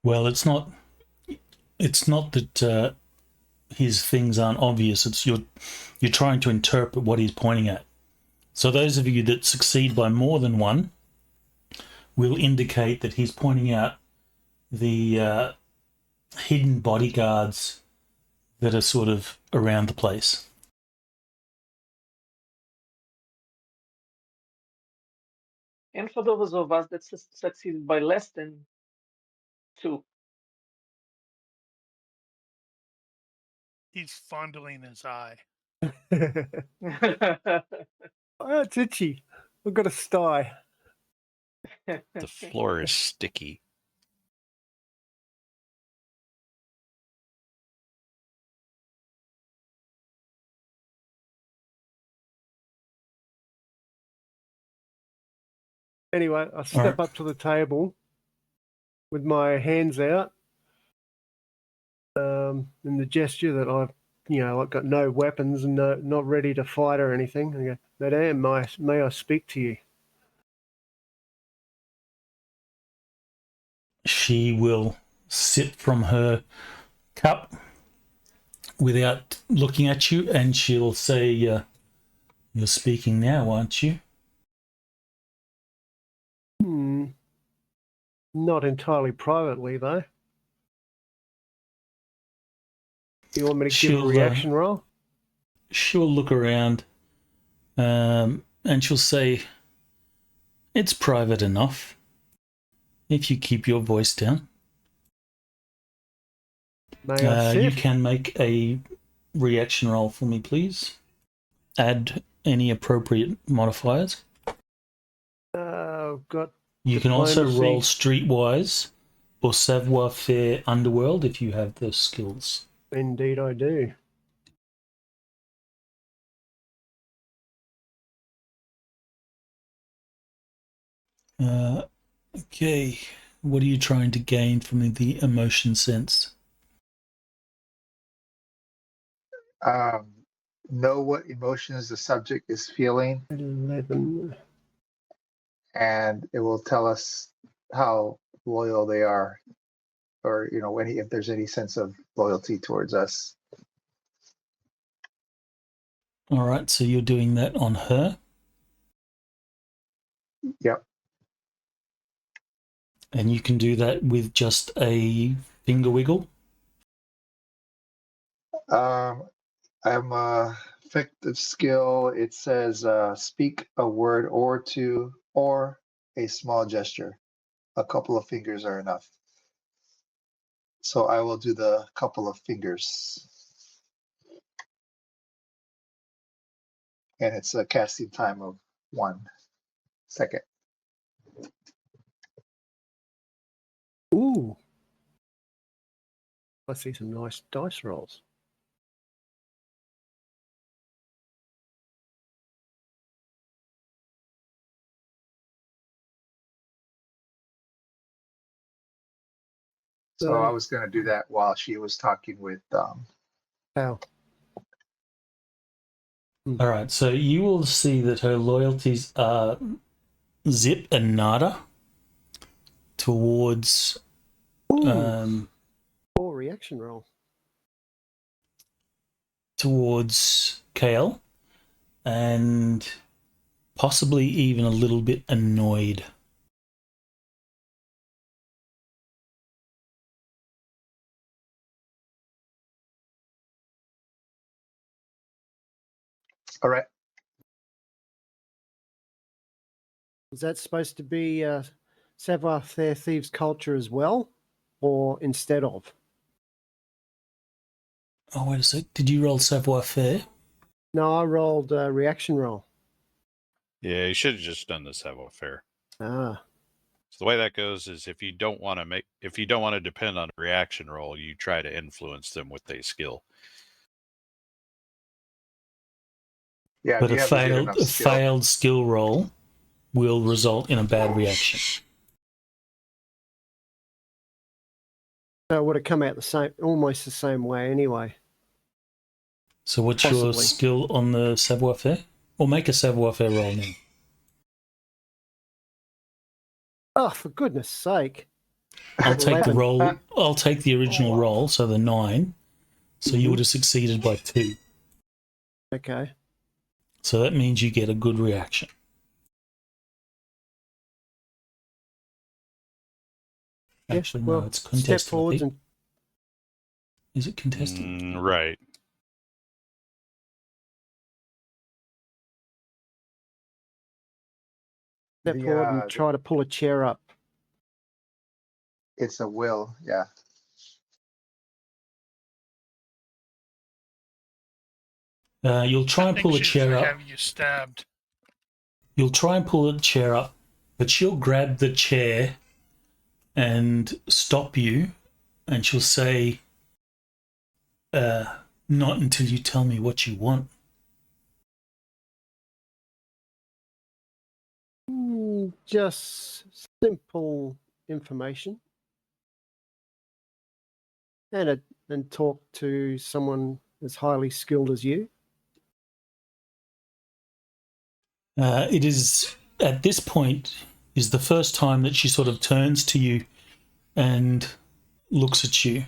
Well, it's not. It's not that his things aren't obvious. It's you're trying to interpret what he's pointing at. So those of you that succeed by more than one will indicate that he's pointing out the hidden bodyguards that are sort of around the place. And for those of us that succeeded by less than 2. He's fondling his eye. Oh, it's itchy. I've got a sty. The floor is sticky. Anyway, I step up to the table with my hands out, in the gesture that I've got no weapons and not ready to fight or anything. I go, Madame, may I speak to you? She will sip from her cup without looking at you, and she'll say, "You're speaking now, aren't you?" Not entirely privately, though. You want me to give a reaction roll? She'll look around, and she'll say, "It's private enough if you keep your voice down." May I sit? You can make a reaction roll for me, please. Add any appropriate modifiers. I've got You can also diplomacy. roll streetwise or savoir-faire underworld if you have those skills. Indeed, I do. Okay, what are you trying to gain from the emotion sense? Know what emotions the subject is feeling, 11. and it will tell us how loyal they are, or if there's any sense of loyalty towards us. All right, so you're doing that on her. Yep. And you can do that with just a finger wiggle. I'm a effective skill. It says speak a word or two or a small gesture. A couple of fingers are enough. So I will do the couple of fingers. And it's a casting time of 1 second. Ooh. I see some nice dice rolls. So I was going to do that while she was talking with How? All right, so you will see that her loyalties are zip and nada towards Or reaction roll. towards Kale, and possibly even a little bit annoyed. all right. Is that supposed to be savoir-faire thieves culture as well, or instead of? Oh, wait a sec. Did you roll savoir-faire? No, I rolled reaction roll. Yeah, you should have just done the savoir-faire. Ah. So the way that goes is if you don't want to depend on a reaction roll, you try to influence them with a skill. Yeah, But you a have to get enough skill. failed skill roll will result in a bad reaction. So it would have come out the same, almost the same way anyway. So what's your Possibly. skill on the savoir-faire? Or make a savoir-faire roll now. Oh, for goodness sake. I'll take the 11. roll. I'll take the original roll, so the 9. So you would have succeeded by 2. Okay. So that means you get a good reaction. Yeah, Actually, well, no, it's step contested. I forwards think. and Is it contested? Right. step forward and try to pull a chair up. It's a will, yeah. You'll try I and think pull a she's chair gonna up. have you stabbed. You'll try and pull the chair up, but she'll grab the chair and stop you, and she'll say, not until you tell me what you want. Just simple information. And talk to someone as highly skilled as you. It is, at this point, is the first time that she sort of turns to you and looks at you.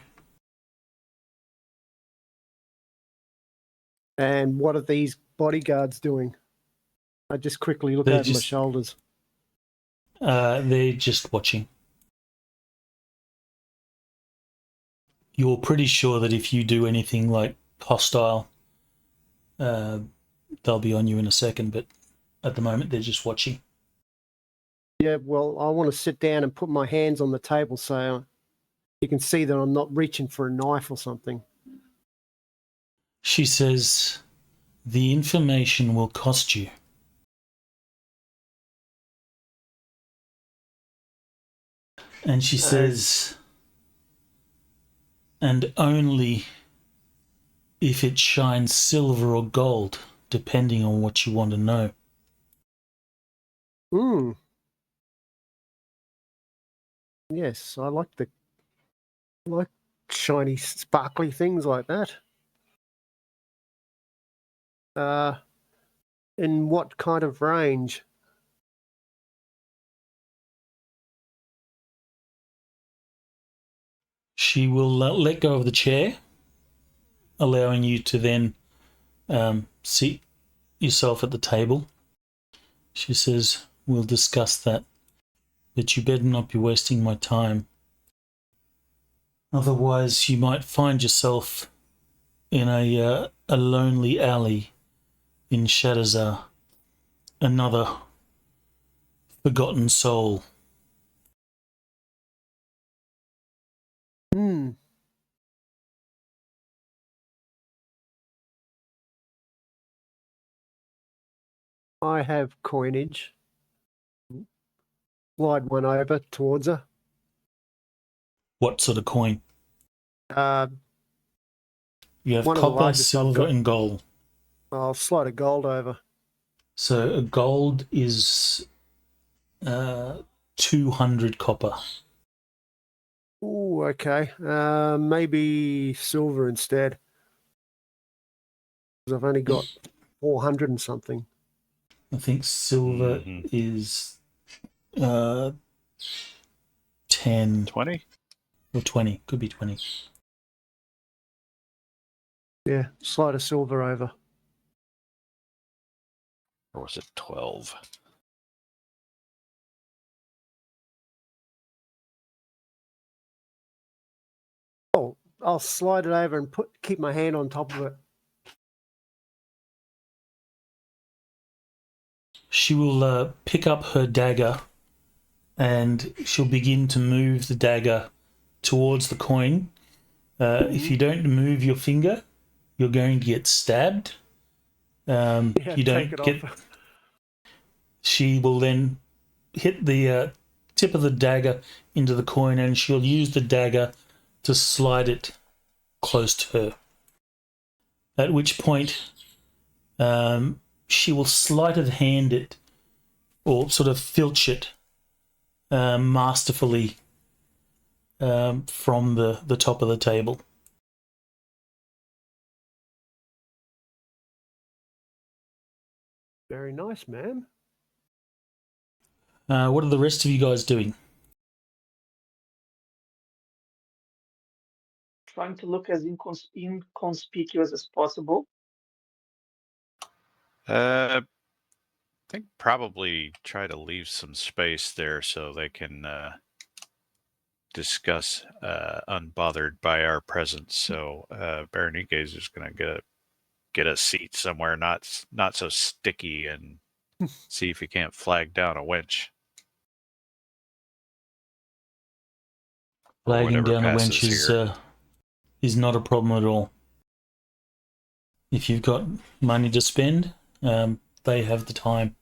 And what are these bodyguards doing? I just quickly look over my shoulders. They're just watching. You're pretty sure that if you do anything like hostile, they'll be on you in a second, but at the moment they're just watching. Yeah, well, I want to sit down and put my hands on the table so you can see that I'm not reaching for a knife or something. She says, the information will cost you. And she says, and only if it shines silver or gold, depending on what you want to know. Yes, I like shiny, sparkly things like that. In what kind of range? She will let go of the chair, allowing you to then seat yourself at the table. She says, we'll discuss that, but you better not be wasting my time. Otherwise, you might find yourself in a lonely alley in Shadazar, another forgotten soul. I have coinage. Slide one over towards her. What sort of coin? You have One of the copper, largest I've silver, got. and gold. I'll slide a gold over. So a gold is 200 copper. Oh, okay. Maybe silver instead. Because I've only got 400 and something. I think silver is 10. 20? Or 20. Could be 20. Yeah, slide a silver over. Or was it 12? Oh, I'll slide it over and keep my hand on top of it. She will pick up her dagger and she'll begin to move the dagger towards the coin. If you don't move your finger, you're going to get stabbed. You don't get. She will then hit the tip of the dagger into the coin, and she'll use the dagger to slide it close to her. At which point, she will sleight of hand it, or sort of filch it masterfully from the top of the table. Very nice, man. What are the rest of you guys doing? Trying to look as inconspicuous as possible. I think probably try to leave some space there so they can discuss unbothered by our presence. So Berenice is just going to get a seat somewhere not so sticky and see if he can't flag down a wench. Or Flagging whatever down a passes wench here. is not a problem at all. If you've got money to spend, they have the time.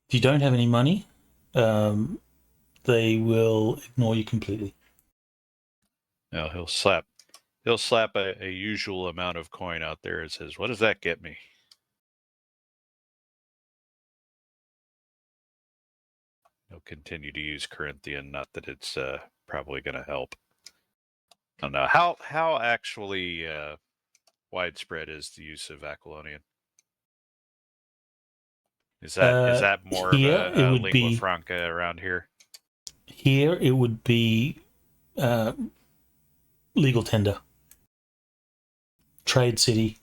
If you don't have any money, they will ignore you completely. No, he'll slap a usual amount of coin out there and says, "What does that get me?" He'll continue to use Corinthian, not that it's probably going to help. I don't know how actually widespread is the use of Aquilonian. Is that more of here it a would lingua be franca around here? here it would be legal tender, trade city,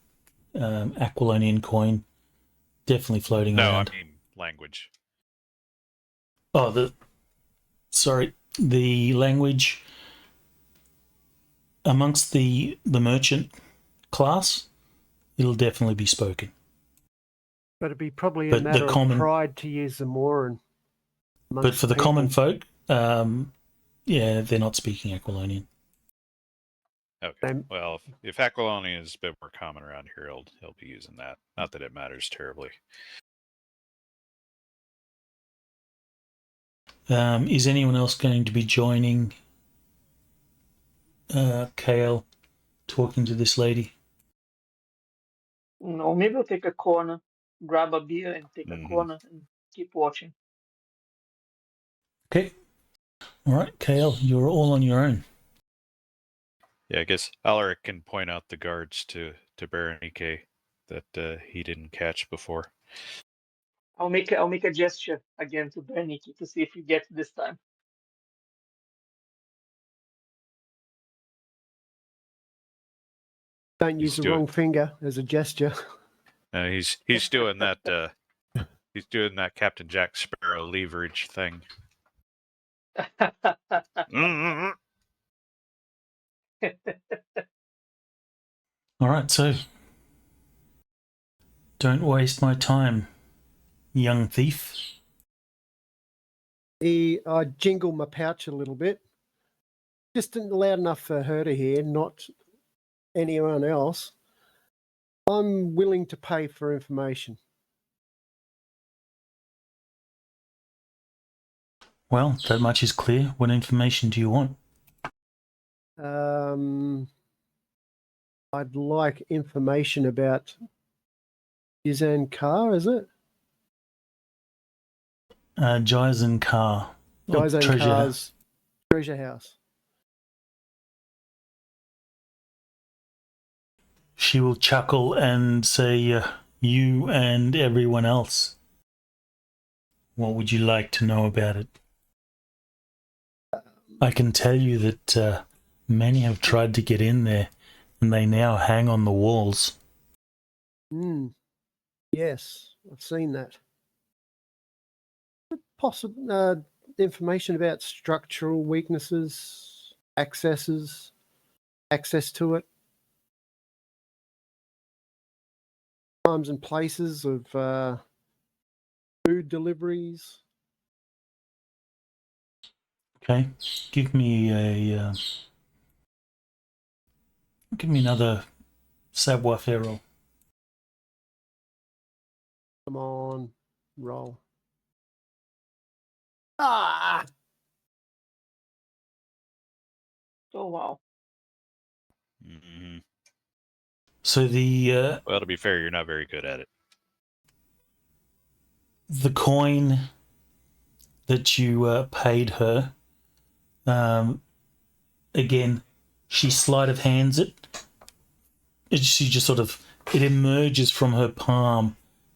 Aquilonian coin, definitely floating No, around. I mean language. Oh, the language amongst the merchant class, it'll definitely be spoken. But it'd be probably a But matter the common, of pride to use Zamora. but for the common folk, yeah, they're not speaking Aquilonian. Okay. Well, if Aquilonian is a bit more common around here, he'll be using that. Not that it matters terribly. Is anyone else going to be joining KL talking to this lady? No, maybe I'll take a corner, grab a beer and take a corner and keep watching. Okay. All right, KL, you're all on your own. Yeah, I guess Alaric can point out the guards to Berenice that he didn't catch before. I'll make a gesture again to Bernice to see if you get it this time. Don't use the wrong finger as a gesture. He's doing that. He's doing that Captain Jack Sparrow leverage thing. All right, so don't waste my time, young thief. I jingle my pouch a little bit. Just loud enough for her to hear, not anyone else. I'm willing to pay for information. Well, that much is clear. What information do you want? I'd like information about Jaizin Kaa, is it? Jaizin Kaa. Jaizin Kaa's treasure house. She will chuckle and say, you and everyone else. What would you like to know about it? I can tell you that many have tried to get in there, and they now hang on the walls. Yes, I've seen that. Possible information about structural weaknesses, access to it, times and places of food deliveries. Okay, give me another savoir-faire roll. Come on, roll. Ah! Oh, wow. Mm-hmm. So well, to be fair, you're not very good at it. The coin that you paid her Again, she sleight of hands it. She just sort of, it emerges from her palm,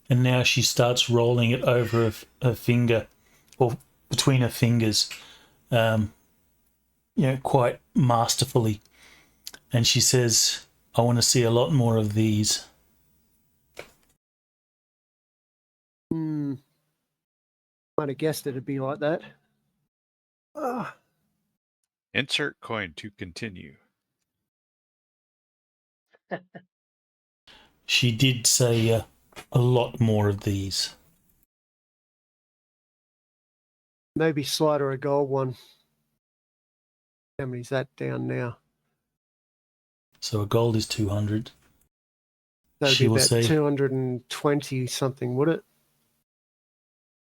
and now she starts rolling it over her finger, or between her fingers, quite masterfully. And she says, I want to see a lot more of these. Might have guessed it'd be like that. Insert coin to continue. She did say a lot more of these. Maybe slide her a gold one. How many's that down now? So a gold is 200. That'd She be will about say- 220 something, would it?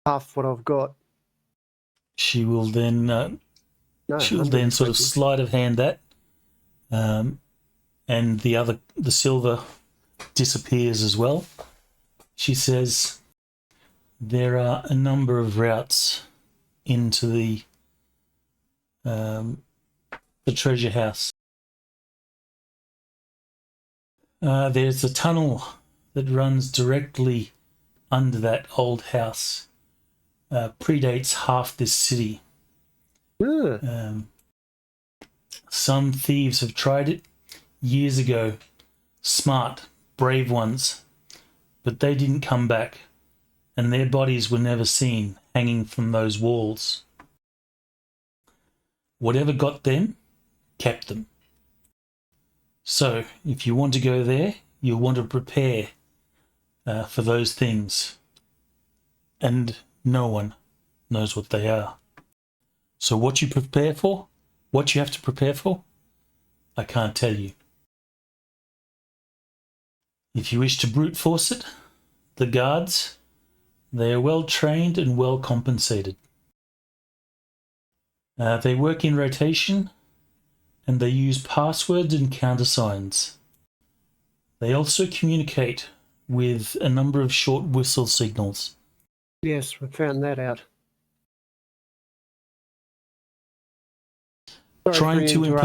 Half what I've got. She will then No, sort of 120. sleight of hand that, and the silver disappears as well. She says there are a number of routes into the treasure house. There's a tunnel that runs directly under that old house. Predates half this city. Some thieves have tried it years ago. Smart, brave ones. But they didn't come back, and their bodies were never seen hanging from those walls. Whatever got them, kept them. So, if you want to go there, you'll want to prepare for those things. And no one knows what they are. So what you have to prepare for, I can't tell you. If you wish to brute force it, the guards, they are well trained and well compensated. They work in rotation, and they use passwords and countersigns. They also communicate with a number of short whistle signals. Yes, we found that out. Sorry for Trying to interrupting.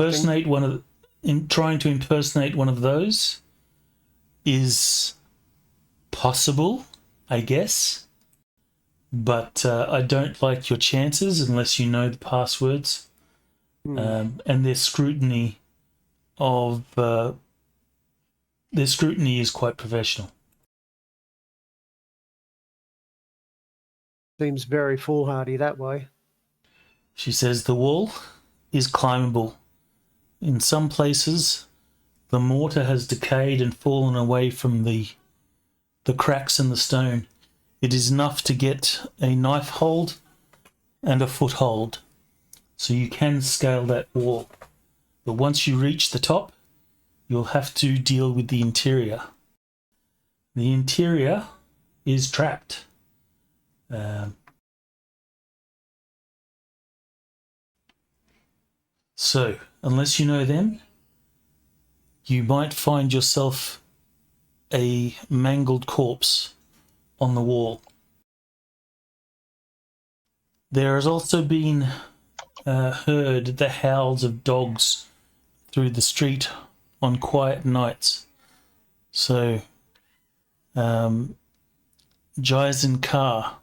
impersonate one of those is possible, I guess, but I don't like your chances unless you know the passwords. And their scrutiny is quite professional. Seems very foolhardy that way. She says the wall is climbable. In some places, the mortar has decayed and fallen away from the cracks in the stone. It is enough to get a knife hold and a foothold, so you can scale that wall. But once you reach the top, you'll have to deal with the interior. The interior is trapped. So, unless you know them, you might find yourself a mangled corpse on the wall. There has also been heard the howls of dogs through the street on quiet nights. So, Jaizin Kaa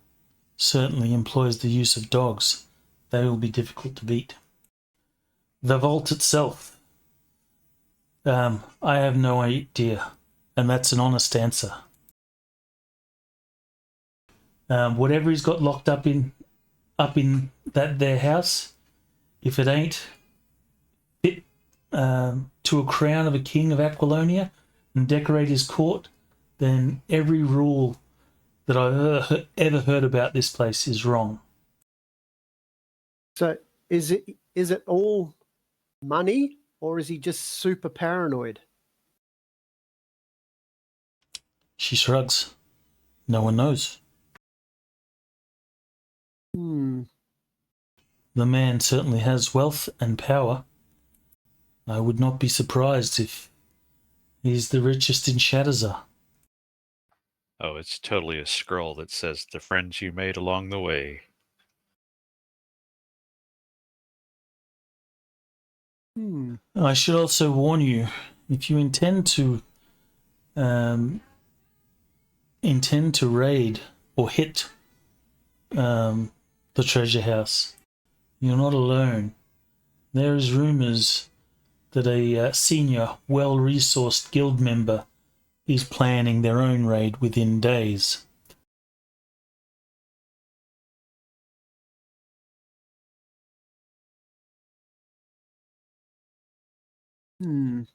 certainly employs the use of dogs. They will be difficult to beat. The vault itself, I have no idea, and that's an honest answer. Whatever he's got locked up in their house, if it ain't fit to a crown of a king of Aquilonia and decorate his court, then every rule that I've ever heard about this place is wrong. So is it all money, or is he just super paranoid? She shrugs. No one knows. The man certainly has wealth and power. I would not be surprised if he's the richest in Shadazar. Oh, it's totally a scroll that says the friends you made along the way. I should also warn you, if you intend to raid or hit the treasure house, you're not alone. There is rumours that a senior, well-resourced guild member is planning their own raid within days.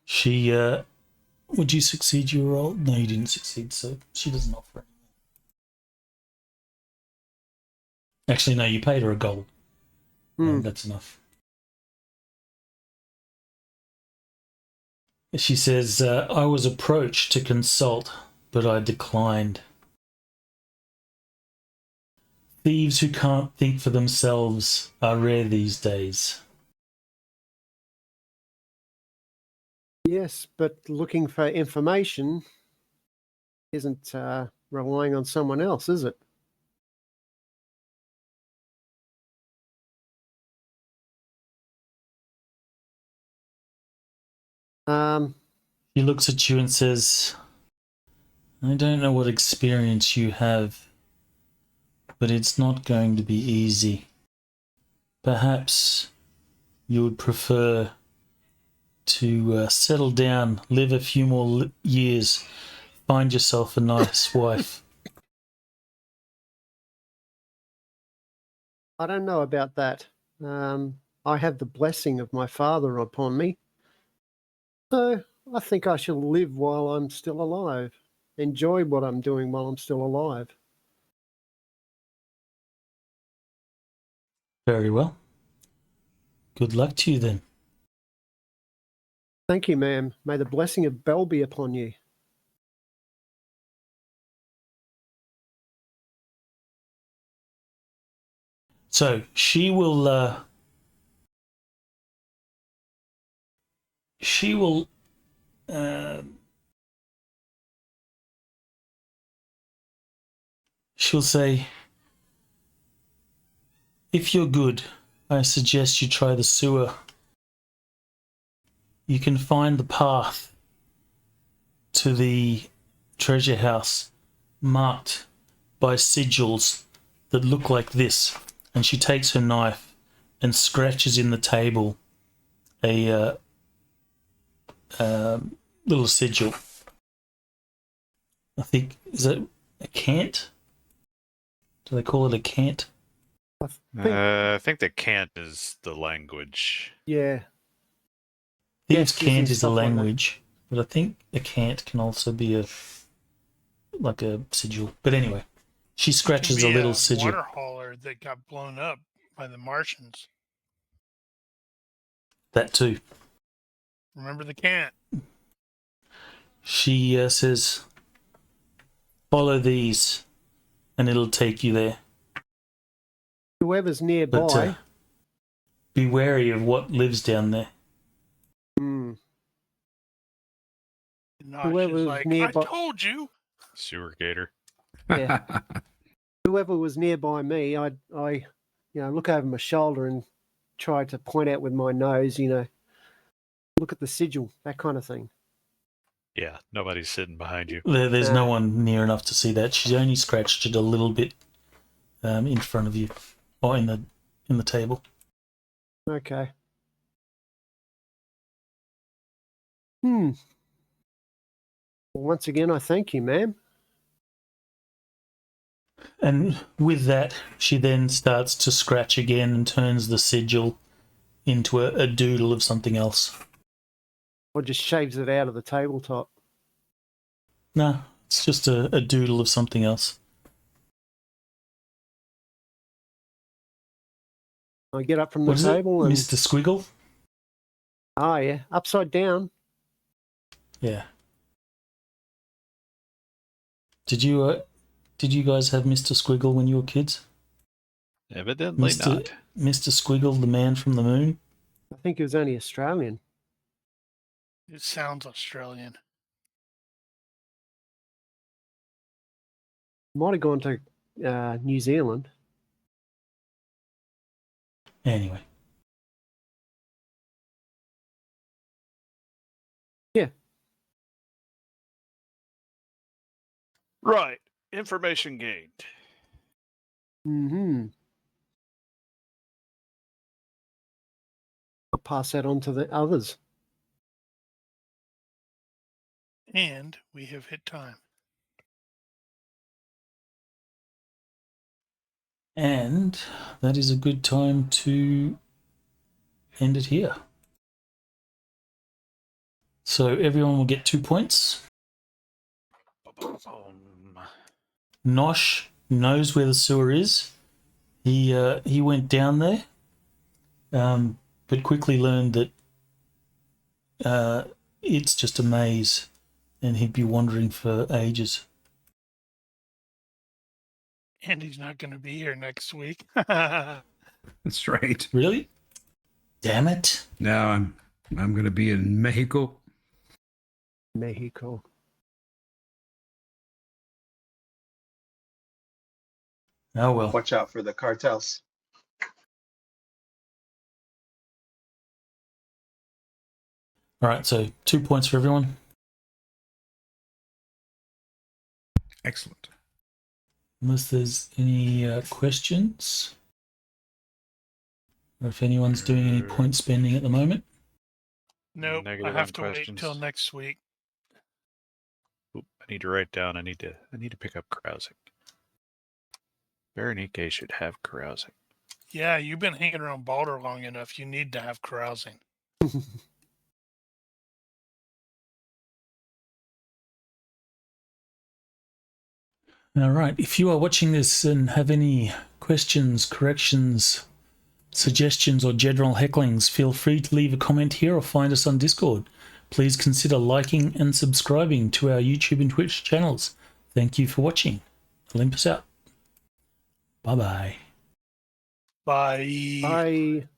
She, would you succeed your role? No, you didn't succeed, so she doesn't offer anything. Actually, no, you paid her a gold. That's enough. She says, I was approached to consult, but I declined. Thieves who can't think for themselves are rare these days. Yes, but looking for information isn't relying on someone else, is it? He looks at you and says, I don't know what experience you have, but it's not going to be easy. Perhaps you would prefer to settle down, live a few more years, find yourself a nice wife. I don't know about that. I have the blessing of my father upon me. So I think I shall live while I'm still alive. Enjoy what I'm doing while I'm still alive. Very well. Good luck to you then. Thank you, ma'am. May the blessing of Bell be upon you. So she'll say, if you're good, I suggest you try the sewer. You can find the path to the treasure house marked by sigils that look like this. And she takes her knife and scratches in the table a little sigil. I think, is it a cant? Do they call it a cant? I think the cant is the language. Yeah. Thieves' Gestures cant and is the stuff like that. language, but I think a cant can also be a sigil. But anyway, she scratches a little sigil. Water hauler that got blown up by the Martians. That too. Remember the cant? She says, follow these and it'll take you there. Whoever's nearby. But be wary of what lives down there. Whoever was like, nearby. I told you. Sewer gator. Yeah. Whoever was nearby me, I look over my shoulder and try to point out with my nose, look at the sigil, that kind of thing. Yeah, nobody's sitting behind you. There's no one near enough to see that. She's only scratched it a little bit in front of you, or in the table. Okay. Well, once again, I thank you, ma'am. And with that, she then starts to scratch again and turns the sigil into a doodle of something else. Or just shaves it out of the tabletop. No, it's just a doodle of something else. I get up from the What is table it? and Mr. Squiggle? Ah, yeah, upside down. Yeah. Did you guys have Mr. Squiggle when you were kids? Evidently not. Mr. Squiggle, the man from the moon? I think it was only Australian. It sounds Australian. Might have gone to New Zealand. Anyway. Right. Information gained. Mm-hmm. I'll pass that on to the others. And we have hit time. And that is a good time to end it here. So everyone will get 2 points. Nosh knows where the sewer is. He went down there, but quickly learned that it's just a maze, and he'd be wandering for ages. And he's not going to be here next week. That's right. Really? Damn it! Now I'm going to be in Mexico. Mexico. Oh well. Watch out for the cartels. All right, so 2 points for everyone. Excellent. Unless there's any questions, or if anyone's doing any point spending at the moment. Nope, Negative I have on to wait questions. till next week. Oop, I need to write down. I need to pick up carousing. Berenice should have carousing. Yeah, you've been hanging around Balder long enough. You need to have carousing. All right, if you are watching this and have any questions, corrections, suggestions, or general hecklings, feel free to leave a comment here or find us on Discord. Please consider liking and subscribing to our YouTube and Twitch channels. Thank you for watching. Olympus out. Bye-bye. Bye. Bye.